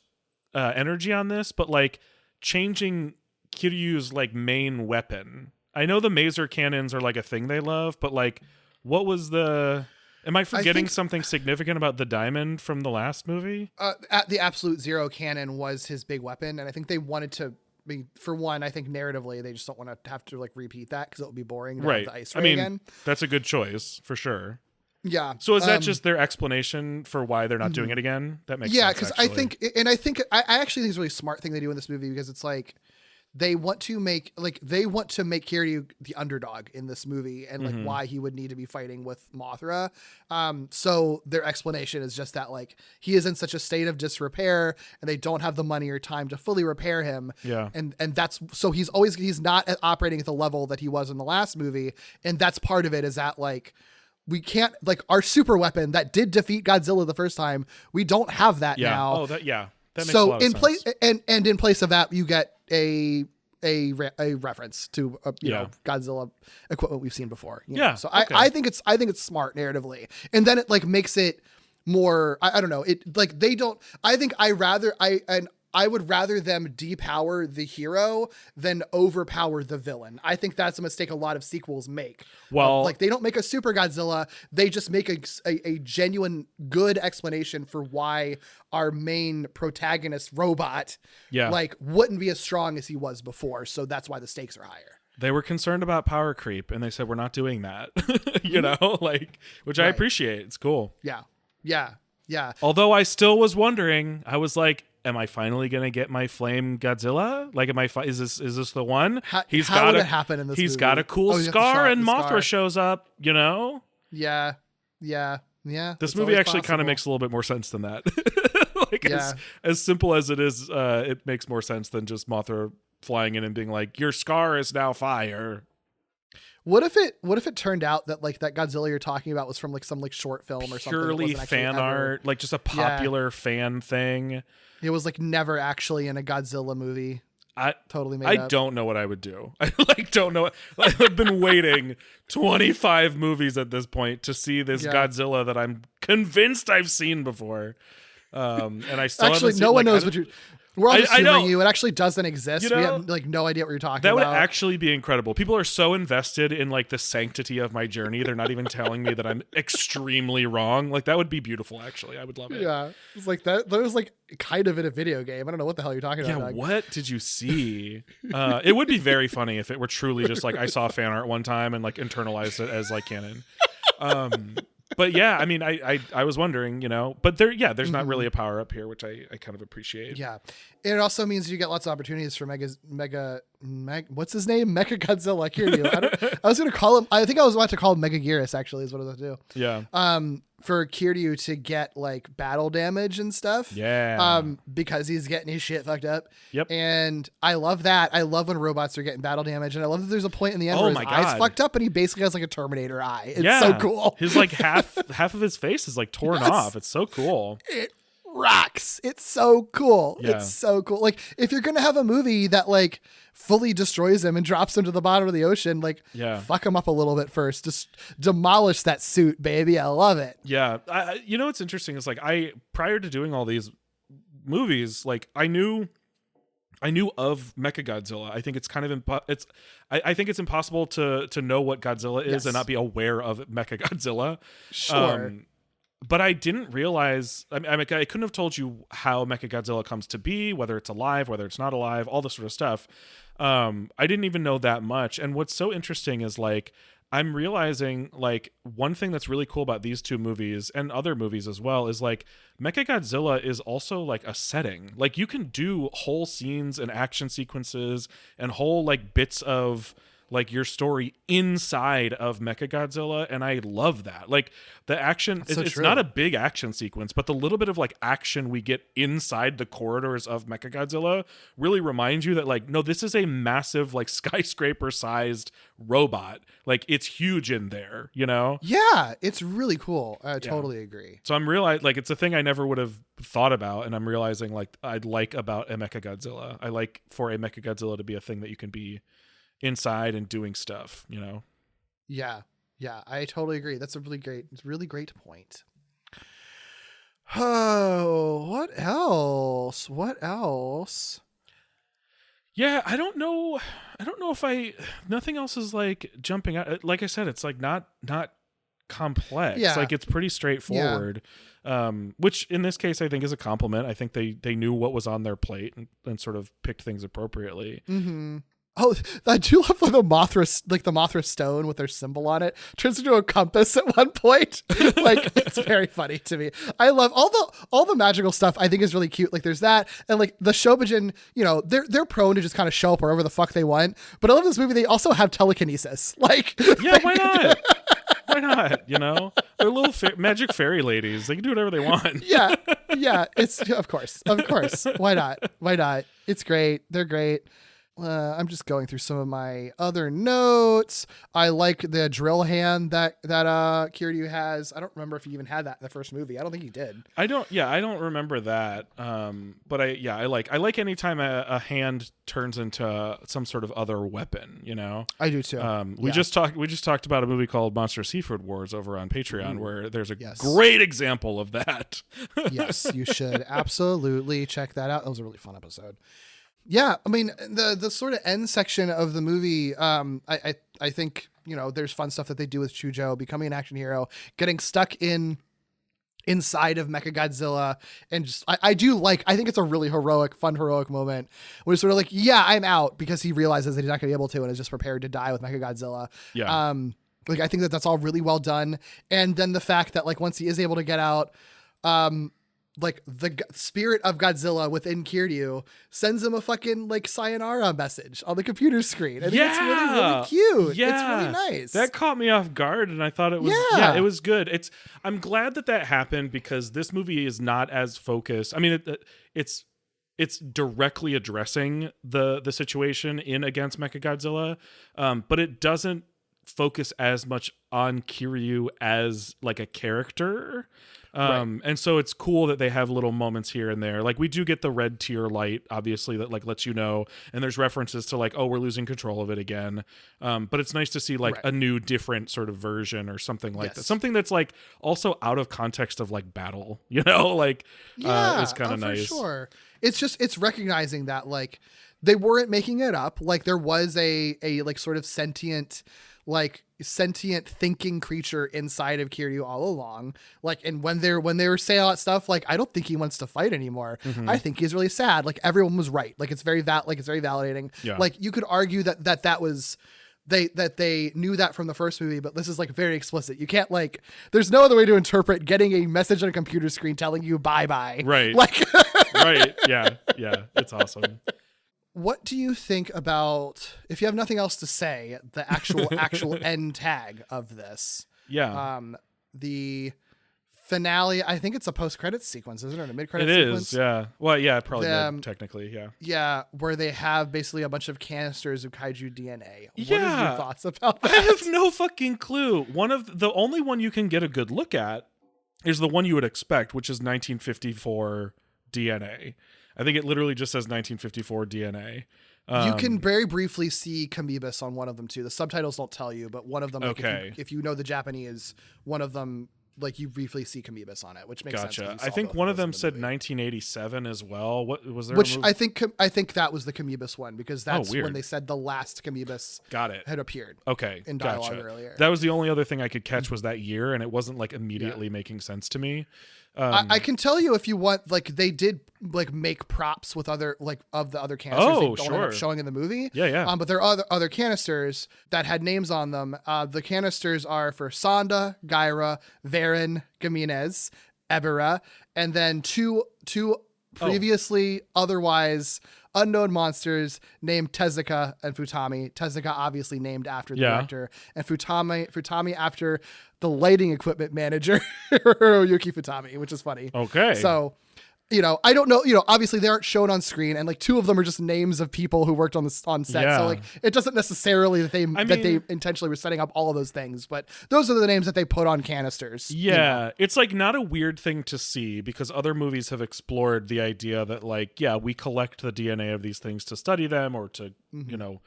energy on this, but like changing Kiryu's like main weapon. I know the maser cannons are like a thing they love, but like, what was the? Am I forgetting something significant about the diamond from the last movie? At the absolute zero cannon was his big weapon, and I think they wanted to. I mean, for one, I think narratively they just don't want to have to like repeat that because it would be boring. To have the ice ray again. That's a good choice for sure. Yeah. So is that just their explanation for why they're not doing it again? That makes sense. Yeah, because I think I actually think it's a really smart thing they do in this movie because it's like they want to make Kiryu the underdog in this movie and like why he would need to be fighting with Mothra. So their explanation is just that like he is in such a state of disrepair and they don't have the money or time to fully repair him. Yeah. And that's so he's not operating at the level that he was in the last movie, and that's part of it is that like we can't like our super weapon that did defeat Godzilla the first time. We don't have that now. Oh, that makes so a lot of in sense. place and in place of that, you get a reference to you know Godzilla equipment we've seen before. You know? So okay. I think it's smart narratively, and then it like makes it more. I don't know. It like they don't. I think I would rather them depower the hero than overpower the villain. I think that's a mistake a lot of sequels make. Well, like they don't make a super Godzilla. They just make a genuine good explanation for why our main protagonist robot like wouldn't be as strong as he was before. So that's why the stakes are higher. They were concerned about power creep and they said, we're not doing that, you know, like, which I appreciate. It's cool. Yeah. Although I still was wondering, I was like, am I finally gonna get my flame Godzilla? Like, is this the one? How would it happen in this He's movie? got a cool scar, and Mothra scar. shows up. You know? Yeah. This movie actually kind of makes a little bit more sense than that. Like, as simple as it is, it makes more sense than just Mothra flying in and being like, "Your scar is now fire." What if it turned out that like that Godzilla you're talking about was from like some like short film or something? Purely fan art, like just a popular fan thing. It was like never actually in a Godzilla movie. Totally made up. I don't know what I would do. I like don't know. I've been waiting 25 movies at this point to see this Godzilla that I'm convinced I've seen before. And I still actually haven't no seen, one like, knows what you're. We're all just humoring you. It actually doesn't exist. You know, we have like no idea what you're talking that about. That would actually be incredible. People are so invested in like the sanctity of my journey. They're not even telling me that I'm extremely wrong. Like that would be beautiful. Actually, I would love it. Yeah, it's like that. That was like kind of in a video game. I don't know what the hell you're talking about. Yeah, what did you see? It would be very funny if it were truly just like I saw fan art one time and like internalized it as like canon. But yeah, I mean, I was wondering, you know, but there's not really a power up here, which I kind of appreciate. Yeah. It also means you get lots of opportunities for what's his name? Mechagodzilla. Kiryu. I was going to call him, I think I was about to call him Megaguirus actually is what I was going to do. Yeah. For Kiryu to get like battle damage and stuff. Yeah. Because he's getting his shit fucked up. Yep. And I love that. I love when robots are getting battle damage. And I love that there's a point in the end Oh where my his eye's God. fucked up and he basically has like a Terminator eye. It's so cool. His like half of his face is like torn off. It's so cool. It rocks. It's so cool. Yeah. It's so cool. Like if you're going to have a movie that like fully destroys him and drops him to the bottom of the ocean, like fuck him up a little bit first. Just demolish that suit, baby. I love it. Yeah. You know what's interesting is like prior to doing all these movies, like I knew of Mechagodzilla. I think it's kind of I think it's impossible to know what Godzilla is and not be aware of Mechagodzilla. Sure. But I didn't realize. I couldn't have told you how Mechagodzilla comes to be, whether it's alive, whether it's not alive, all this sort of stuff. I didn't even know that much. And what's so interesting is like I'm realizing like one thing that's really cool about these two movies and other movies as well is like Mechagodzilla is also like a setting. Like you can do whole scenes and action sequences and whole like bits of like your story inside of Mechagodzilla, and I love that. Like the action, it's not a big action sequence, but the little bit of like action we get inside the corridors of Mechagodzilla really reminds you that like, no, this is a massive like skyscraper sized robot. Like it's huge in there, you know? Yeah, it's really cool. I totally agree. So I'm realizing like it's a thing I never would have thought about, and I'm realizing like I'd like about a Mechagodzilla. I like for a Mechagodzilla to be a thing that you can be inside and doing stuff, you know? Yeah, I totally agree. That's a really great point. Oh, what else? Yeah, I don't know if nothing else is like jumping out. Like I said, it's like not complex. Yeah. Like it's pretty straightforward. Which in this case I think is a compliment. I think they knew what was on their plate and sort of picked things appropriately. Mm-hmm. Oh, I do love the Mothra stone with their symbol on it turns into a compass at one point. Like it's very funny to me. I love all the magical stuff. I think is really cute. Like there's that, and like the Shobijin, you know, they're prone to just kind of show up wherever the fuck they want. But I love this movie. They also have telekinesis. Like yeah, why not? Why not? You know, they're little magic fairy ladies. They can do whatever they want. yeah. It's of course. Why not? It's great. They're great. I'm just going through some of my other notes. I like the drill hand that Kiryu has. I don't remember if he even had that in the first movie. I don't think he did. I don't remember that. But I like anytime a hand turns into some sort of other weapon, you know? I do too. We just talked about a movie called Monster Seafood Wars over on Patreon, where there's a Yes. great example of that. Yes, you should absolutely check that out. That was a really fun episode. Yeah, I mean the sort of end section of the movie. I think, you know, there's fun stuff that they do with Shujo becoming an action hero, getting stuck inside of Mechagodzilla, and just I think it's a really fun heroic moment where it's sort of like, yeah, I'm out, because he realizes that he's not gonna be able to and is just prepared to die with Mechagodzilla. Yeah. Like I think that's all really well done, and then the fact that like once he is able to get out, like the spirit of Godzilla within Kiryu sends him a fucking like sayonara message on the computer screen. I think it's really cute. Yeah. It's really nice. That caught me off guard, and I thought it was it was good. I'm glad that happened, because this movie is not as focused. I mean, it's directly addressing the situation in Against Mechagodzilla, but it doesn't focus as much on Kiryu as like a character. And so it's cool that they have little moments here and there. Like we do get the red tear light, obviously, that like lets you know, and there's references to like, oh, we're losing control of it again. But it's nice to see like a new, different sort of version or something like that. Something that's like also out of context of like battle, you know, like is kind of nice. For sure. It's recognizing that like they weren't making it up. Like there was a like sort of sentient thinking creature inside of Kiryu all along. Like, and when they were saying all that stuff, like, I don't think he wants to fight anymore. Mm-hmm. I think he's really sad. Like everyone was right. Like it's very validating. Yeah. Like you could argue that was they knew that from the first movie, but this is like very explicit. You can't like, there's no other way to interpret getting a message on a computer screen telling you bye. Right. Like, right. Yeah. It's awesome. What do you think about, if you have nothing else to say, the actual end tag of this? Yeah. The finale, I think it's a post-credits sequence, isn't it? A mid-credits sequence? It is, yeah. Well, yeah, probably technically, yeah. Yeah, where they have basically a bunch of canisters of kaiju DNA. What Yeah. are your thoughts about that? I have no fucking clue. The only one you can get a good look at is the one you would expect, which is 1954 DNA. I think it literally just says 1954 DNA. You can very briefly see Kamibus on one of them too. The subtitles don't tell you, but one of them, like, okay. if you know the Japanese, one of them, like you briefly see Kamibus on it, which makes sense. Gotcha. I think one of them said 1987 as well. What was there? Which I think that was the Kamibus one, because that's weird. when they said the last Kamibus had appeared. Okay. In dialogue earlier. That was the only other thing I could catch was that year, and it wasn't like immediately making sense to me. I can tell you if you want, like they did like make props with other like of the other canisters they don't end up showing in the movie. Yeah. But there are other canisters that had names on them. The canisters are for Sonda, Gaira, Varen, Gamines, Ebera, and then two previously otherwise unknown monsters named Tezuka and Futami. Tezuka obviously named after the director, and Futami after the lighting equipment manager, Yuki Futami, which is funny. Okay. So, you know, I don't know, you know, obviously they aren't shown on screen, and like two of them are just names of people who worked on set. Yeah. So like it doesn't necessarily that they intentionally were setting up all of those things, but those are the names that they put on canisters. Yeah. You know? It's like not a weird thing to see, because other movies have explored the idea that like, yeah, we collect the DNA of these things to study them or to, you know,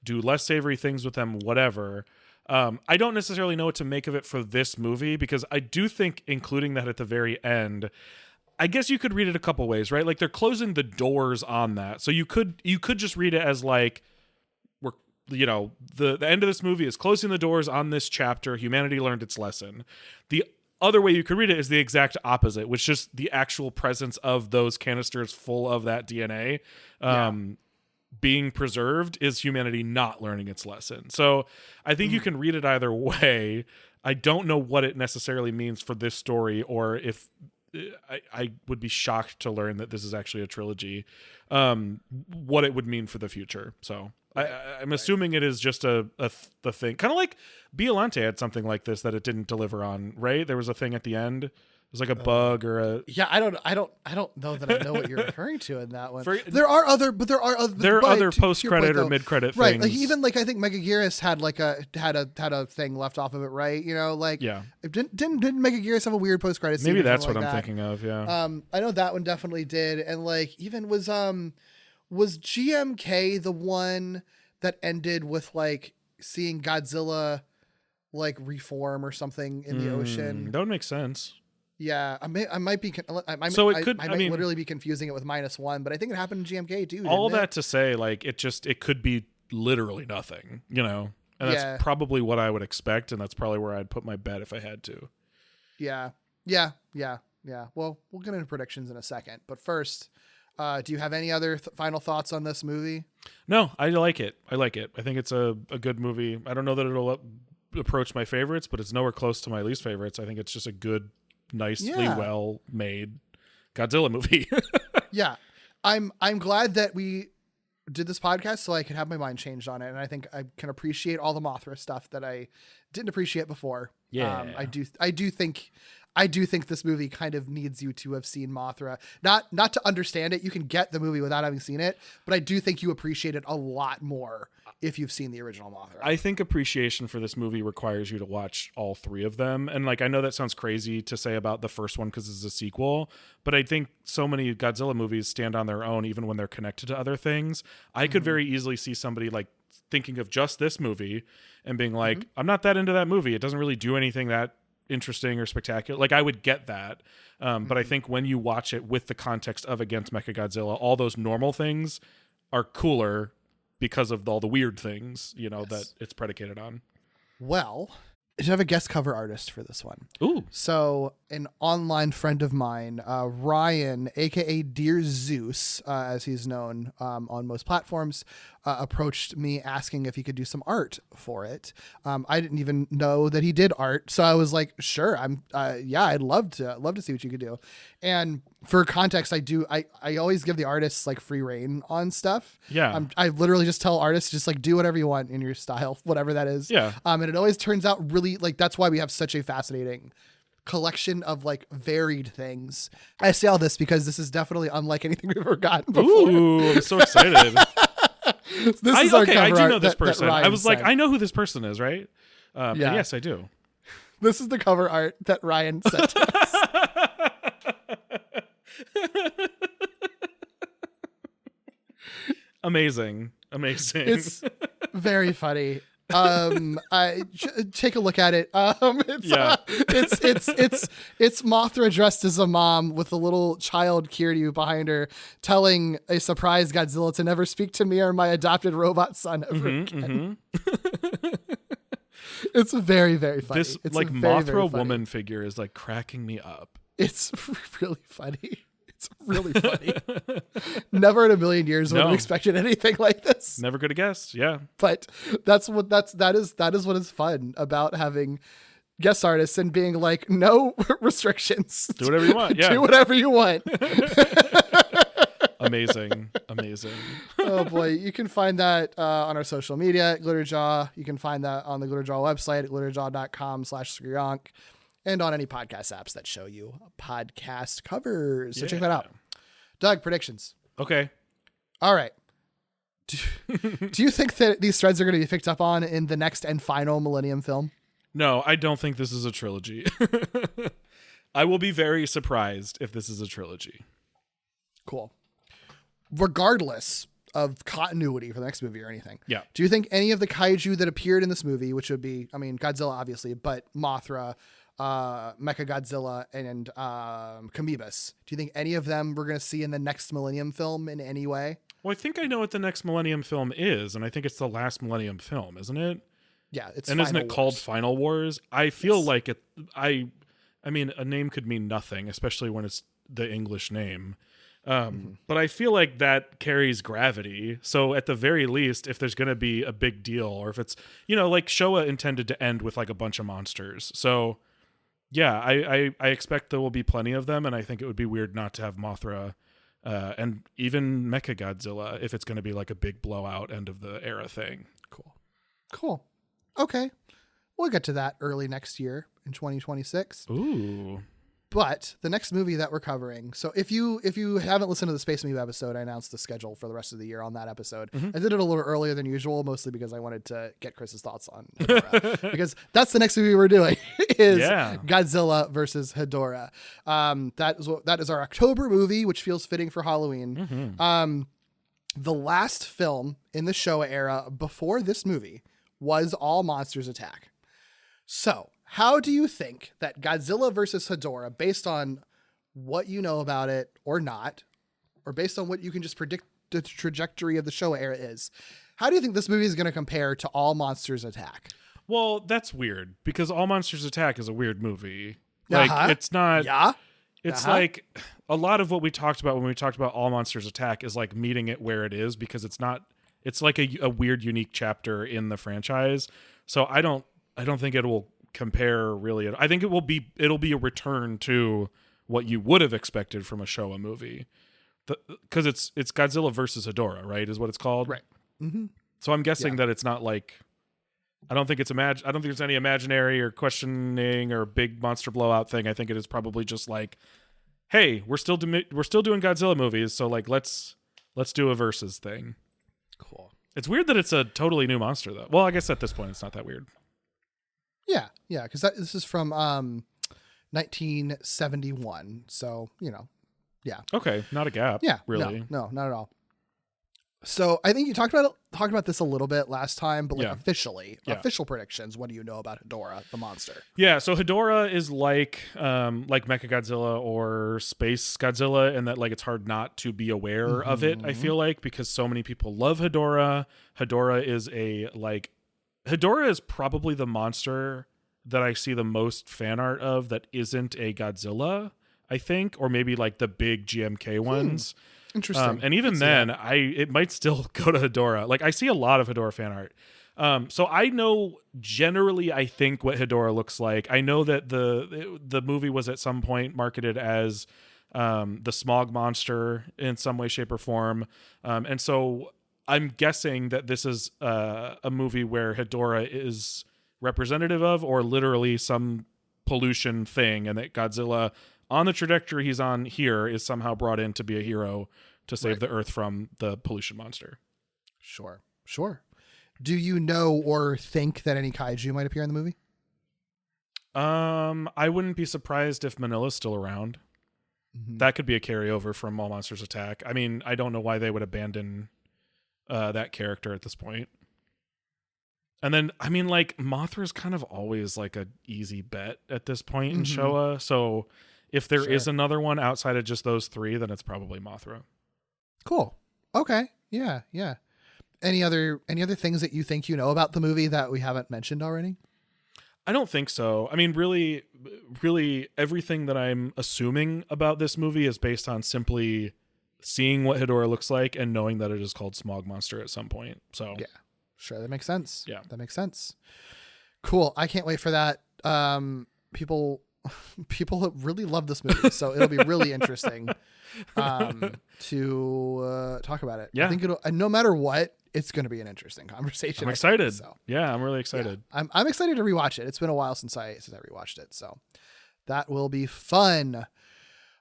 do less savory things with them, whatever. I don't necessarily know what to make of it for this movie, because I do think including that at the very end, I guess you could read it a couple ways, right? Like they're closing the doors on that. So you could just read it as like, we're, you know, the end of this movie is closing the doors on this chapter. Humanity learned its lesson. The other way you could read it is the exact opposite, which is the actual presence of those canisters full of that DNA being preserved is humanity not learning its lesson. So I think you can read it either way. I don't know what it necessarily means for this story, or if I would be shocked to learn that this is actually a trilogy, what it would mean for the future. So I'm assuming it is just the thing, kind of like Biollante had something like this that it didn't deliver on, right? There was a thing at the end. It was like a bug or a... Yeah, I don't know that I know what you're referring to in that one. There are other post-credit or mid-credit right, things. Like even like I think Mechagodzilla had a thing left off of it, right? You know, like didn't Mechagodzilla have a weird post-credit scene? Maybe that's what I'm thinking of, yeah. I know that one definitely did, and like even was GMK the one that ended with like seeing Godzilla like reform or something in the ocean? That would make sense. Yeah, I might be. I might literally be confusing it with -1, but I think it happened in GMK too. All that to say, like it could be literally nothing, you know, and that's probably what I would expect, and that's probably where I'd put my bet if I had to. Yeah. Well, we'll get into predictions in a second, but first, do you have any other final thoughts on this movie? No, I like it. I think it's a good movie. I don't know that it'll approach my favorites, but it's nowhere close to my least favorites. I think it's just a good, nicely well made Godzilla movie. Yeah. I'm glad that we did this podcast so I could have my mind changed on it, and I think I can appreciate all the Mothra stuff that I didn't appreciate before. Yeah. I do think this movie kind of needs you to have seen Mothra. Not to understand it. You can get the movie without having seen it, but I do think you appreciate it a lot more if you've seen the original Mothra. I think appreciation for this movie requires you to watch all three of them. And like, I know that sounds crazy to say about the first one because it's a sequel, but I think so many Godzilla movies stand on their own, even when they're connected to other things. I could very easily see somebody like thinking of just this movie and being like, I'm not that into that movie. It doesn't really do anything that interesting or spectacular. Like I would get that. But I think when you watch it with the context of Against Mechagodzilla, all those normal things are cooler because of all the weird things, you know, that it's predicated on. Well, I have a guest cover artist for this one. Ooh. So an online friend of mine, Ryan, aka Dear Zeus, as he's known on most platforms, approached me asking if he could do some art for it. I didn't even know that he did art, so I was like, sure, I'd love to see what you could do. And for context, I always give the artists like free reign on stuff. Yeah. I literally just tell artists just like do whatever you want in your style, whatever that is. Yeah. And it always turns out really like, that's why we have such a fascinating collection of like varied things. I say all this because this is definitely unlike anything we've ever gotten before. Ooh, I'm so excited. This is our cover I do art know this person. I was like, sent. I know who this person is, right? And yes, I do. This is the cover art that Ryan sent to us. Amazing. It's very funny. Take a look at it. It's Mothra dressed as a mom with a little child Kiryu behind her, telling a surprised Godzilla to never speak to me or my adopted robot son ever again. It's very, very funny. This it's like very, Mothra very funny. woman figure is like cracking me up. It's really funny. It's really funny. Never in a million years would have expected anything like this. Never could have guessed. Yeah. But that is what is fun about having guest artists and being like, no restrictions. Do whatever you want. Yeah. Do whatever you want. Amazing. Oh boy, you can find that on our social media at Glitterjaw. You can find that on the Glitterjaw website at glitterjaw.com/Skrionk and on any podcast apps that show you podcast covers. So check that out. Doug, predictions. Okay. All right. Do you think that these threads are going to be picked up on in the next and final Millennium film? No, I don't think this is a trilogy. I will be very surprised if this is a trilogy. Cool. Regardless of continuity for the next movie or anything. Yeah. Do you think any of the kaiju that appeared in this movie, which would be, I mean, Godzilla, obviously, but Mothra, Mechagodzilla, and Kamibus, do you think any of them we're going to see in the next Millennium film in any way? Well, I think I know what the next Millennium film is, and I think it's the last Millennium film, isn't it? Yeah, it's and Final isn't it Wars. called Final Wars? I feel like it. I mean, a name could mean nothing, especially when it's the English name. But I feel like that carries gravity. So at the very least, if there's going to be a big deal, or if it's, like Showa intended to end with like a bunch of monsters. So yeah, I expect there will be plenty of them, and I think it would be weird not to have Mothra. And even Mechagodzilla, if it's going to be like a big blowout end of the era thing. Cool. Okay. We'll get to that early next year in 2026. Ooh. But the next movie that we're covering. So if you haven't listened to the Space Movie episode, I announced the schedule for the rest of the year on that episode. I did it a little earlier than usual, mostly because I wanted to get Chris's thoughts on Hedorah, because that's the next movie we're doing is Godzilla versus Hedorah. That is our October movie, which feels fitting for Halloween. The last film in the Showa era before this movie was All Monsters Attack. So how do you think that Godzilla versus Hedorah, based on what you know about it or not, or based on what you can just predict the trajectory of the Showa era is, how do you think this movie is going to compare to All Monsters Attack? Well, that's weird because All Monsters Attack is a weird movie. Like it's not. Yeah. It's like a lot of what we talked about when we talked about All Monsters Attack is like meeting it where it is, because it's not. It's like a weird, unique chapter in the franchise. So I don't think it will compare really. I think it'll be a return to what you would have expected from a Showa movie, because it's Godzilla versus Hedorah, right? Is what it's called, right? So I'm guessing that it's not like, I don't think there's any imaginary or questioning or big monster blowout thing. I think it is probably just like, hey, we're still doing Godzilla movies, so like let's do a versus thing. Cool. It's weird that it's a totally new monster though. Well, I guess at this point it's not that weird. Yeah, because this is from 1971, so yeah. Okay, not a gap. Yeah, really. No, not at all. So I think you talked about this a little bit last time, but official predictions. What do you know about Hedorah, the monster? Yeah, so Hedorah is like Mechagodzilla or Space Godzilla, and that like it's hard not to be aware of it. I feel like, because so many people love Hedorah. Hedorah is probably the monster that I see the most fan art of that isn't a Godzilla, I think, or maybe like the big GMK ones. Interesting. And even then, it might still go to Hedorah. Like I see a lot of Hedorah fan art. So I know generally, I think, what Hedorah looks like. I know that the movie was at some point marketed as the smog monster in some way, shape, or form. And so I'm guessing that this is a movie where Hedorah is representative of, or literally some pollution thing, and that Godzilla, on the trajectory he's on here, is somehow brought in to be a hero to save the Earth from the pollution monster. Sure. Do you know or think that any kaiju might appear in the movie? I wouldn't be surprised if Manila's still around. That could be a carryover from All Monsters Attack. I mean, I don't know why they would abandon that character at this point. And then, I mean, like, Mothra's kind of always like a easy bet at this point in Showa. So if there is another one outside of just those three, then it's probably Mothra. Cool. Okay. Yeah. Any other things that you think you know about the movie that we haven't mentioned already? I don't think so. I mean, really, everything that I'm assuming about this movie is based on simply seeing what Hedorah looks like and knowing that it is called Smog Monster at some point. So yeah, sure, that makes sense. Yeah, that makes sense. Cool. I can't wait for that. People people really love this movie, so it'll be really interesting to talk about it. Yeah. I think no matter what, it's going to be an interesting conversation. I'm excited. So Yeah, I'm really excited. yeah, I'm excited to rewatch it. It's been a while since I rewatched it, so that will be fun.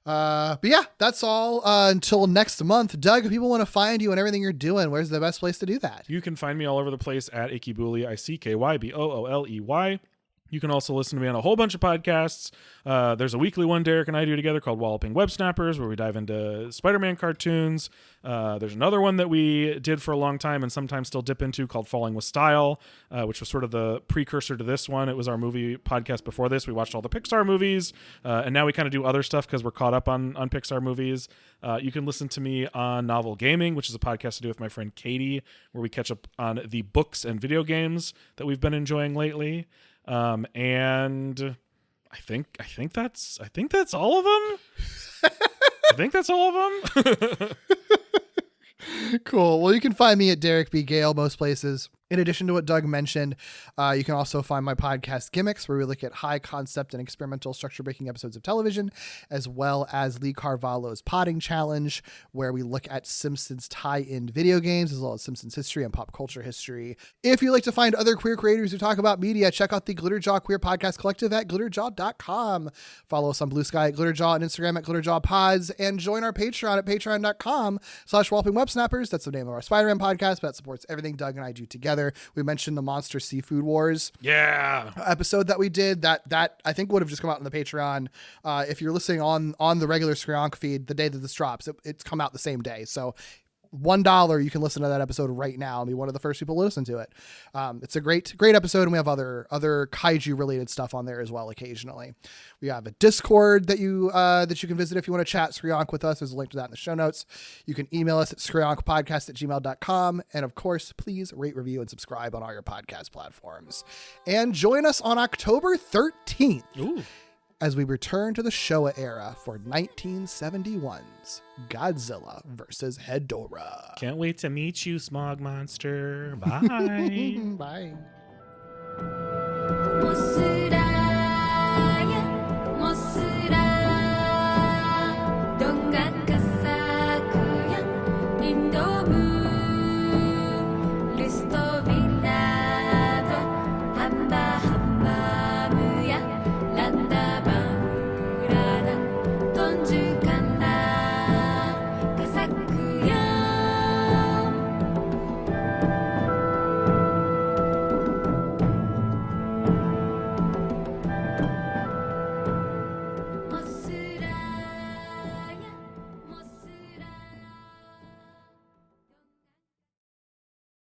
But yeah, that's all until next month. Doug, if people want to find you and everything you're doing, where's the best place to do that? You can find me all over the place at Ikkybooley, ICKYBOOLEY. You can also listen to me on a whole bunch of podcasts. There's a weekly one Derek and I do together called Walloping Web Snappers, where we dive into Spider-Man cartoons. There's another one that we did for a long time and sometimes still dip into called Falling with Style, which was sort of the precursor to this one. It was our movie podcast before this. We watched all the Pixar movies, and now we kind of do other stuff because we're caught up on Pixar movies. You can listen to me on Novel Gaming, which is a podcast I do with my friend Katie, where we catch up on the books and video games that we've been enjoying lately. And I think that's all of them. I think that's all of them. Cool. Well, you can find me at Derek B. Gale most places. In addition to what Doug mentioned, you can also find my podcast Gimmicks, where we look at high concept and experimental structure breaking episodes of television, as well as Lee Carvalho's Potting Challenge, where we look at Simpsons tie-in video games, as well as Simpsons history and pop culture history. If you like to find other queer creators who talk about media, check out the Glitterjaw Queer Podcast Collective at glitterjaw.com. Follow us on Blue Sky at Glitterjaw and Instagram at GlitterjawPods, and join our Patreon at patreon.com/wallopingwebsnappers. That's the name of our Spider-Man podcast, but that supports everything Doug and I do together. We mentioned the Monster Seafood Wars episode that we did that I think would have just come out on the Patreon. If you're listening on the regular Skrionk feed the day that this drops, it's come out the same day. So $1, you can listen to that episode right now and be one of the first people to listen to it. It's a great episode, and we have other kaiju related stuff on there as well occasionally. We have a Discord that you can visit if you want to chat Skrionk with us. There's a link to that in the show notes. You can email us at skrionkpodcast@gmail.com. And of course, please rate, review, and subscribe on all your podcast platforms. And join us on October 13th. Ooh. As we return to the Showa era for 1971's Godzilla vs. Hedorah. Can't wait to meet you, Smog Monster. Bye. Bye.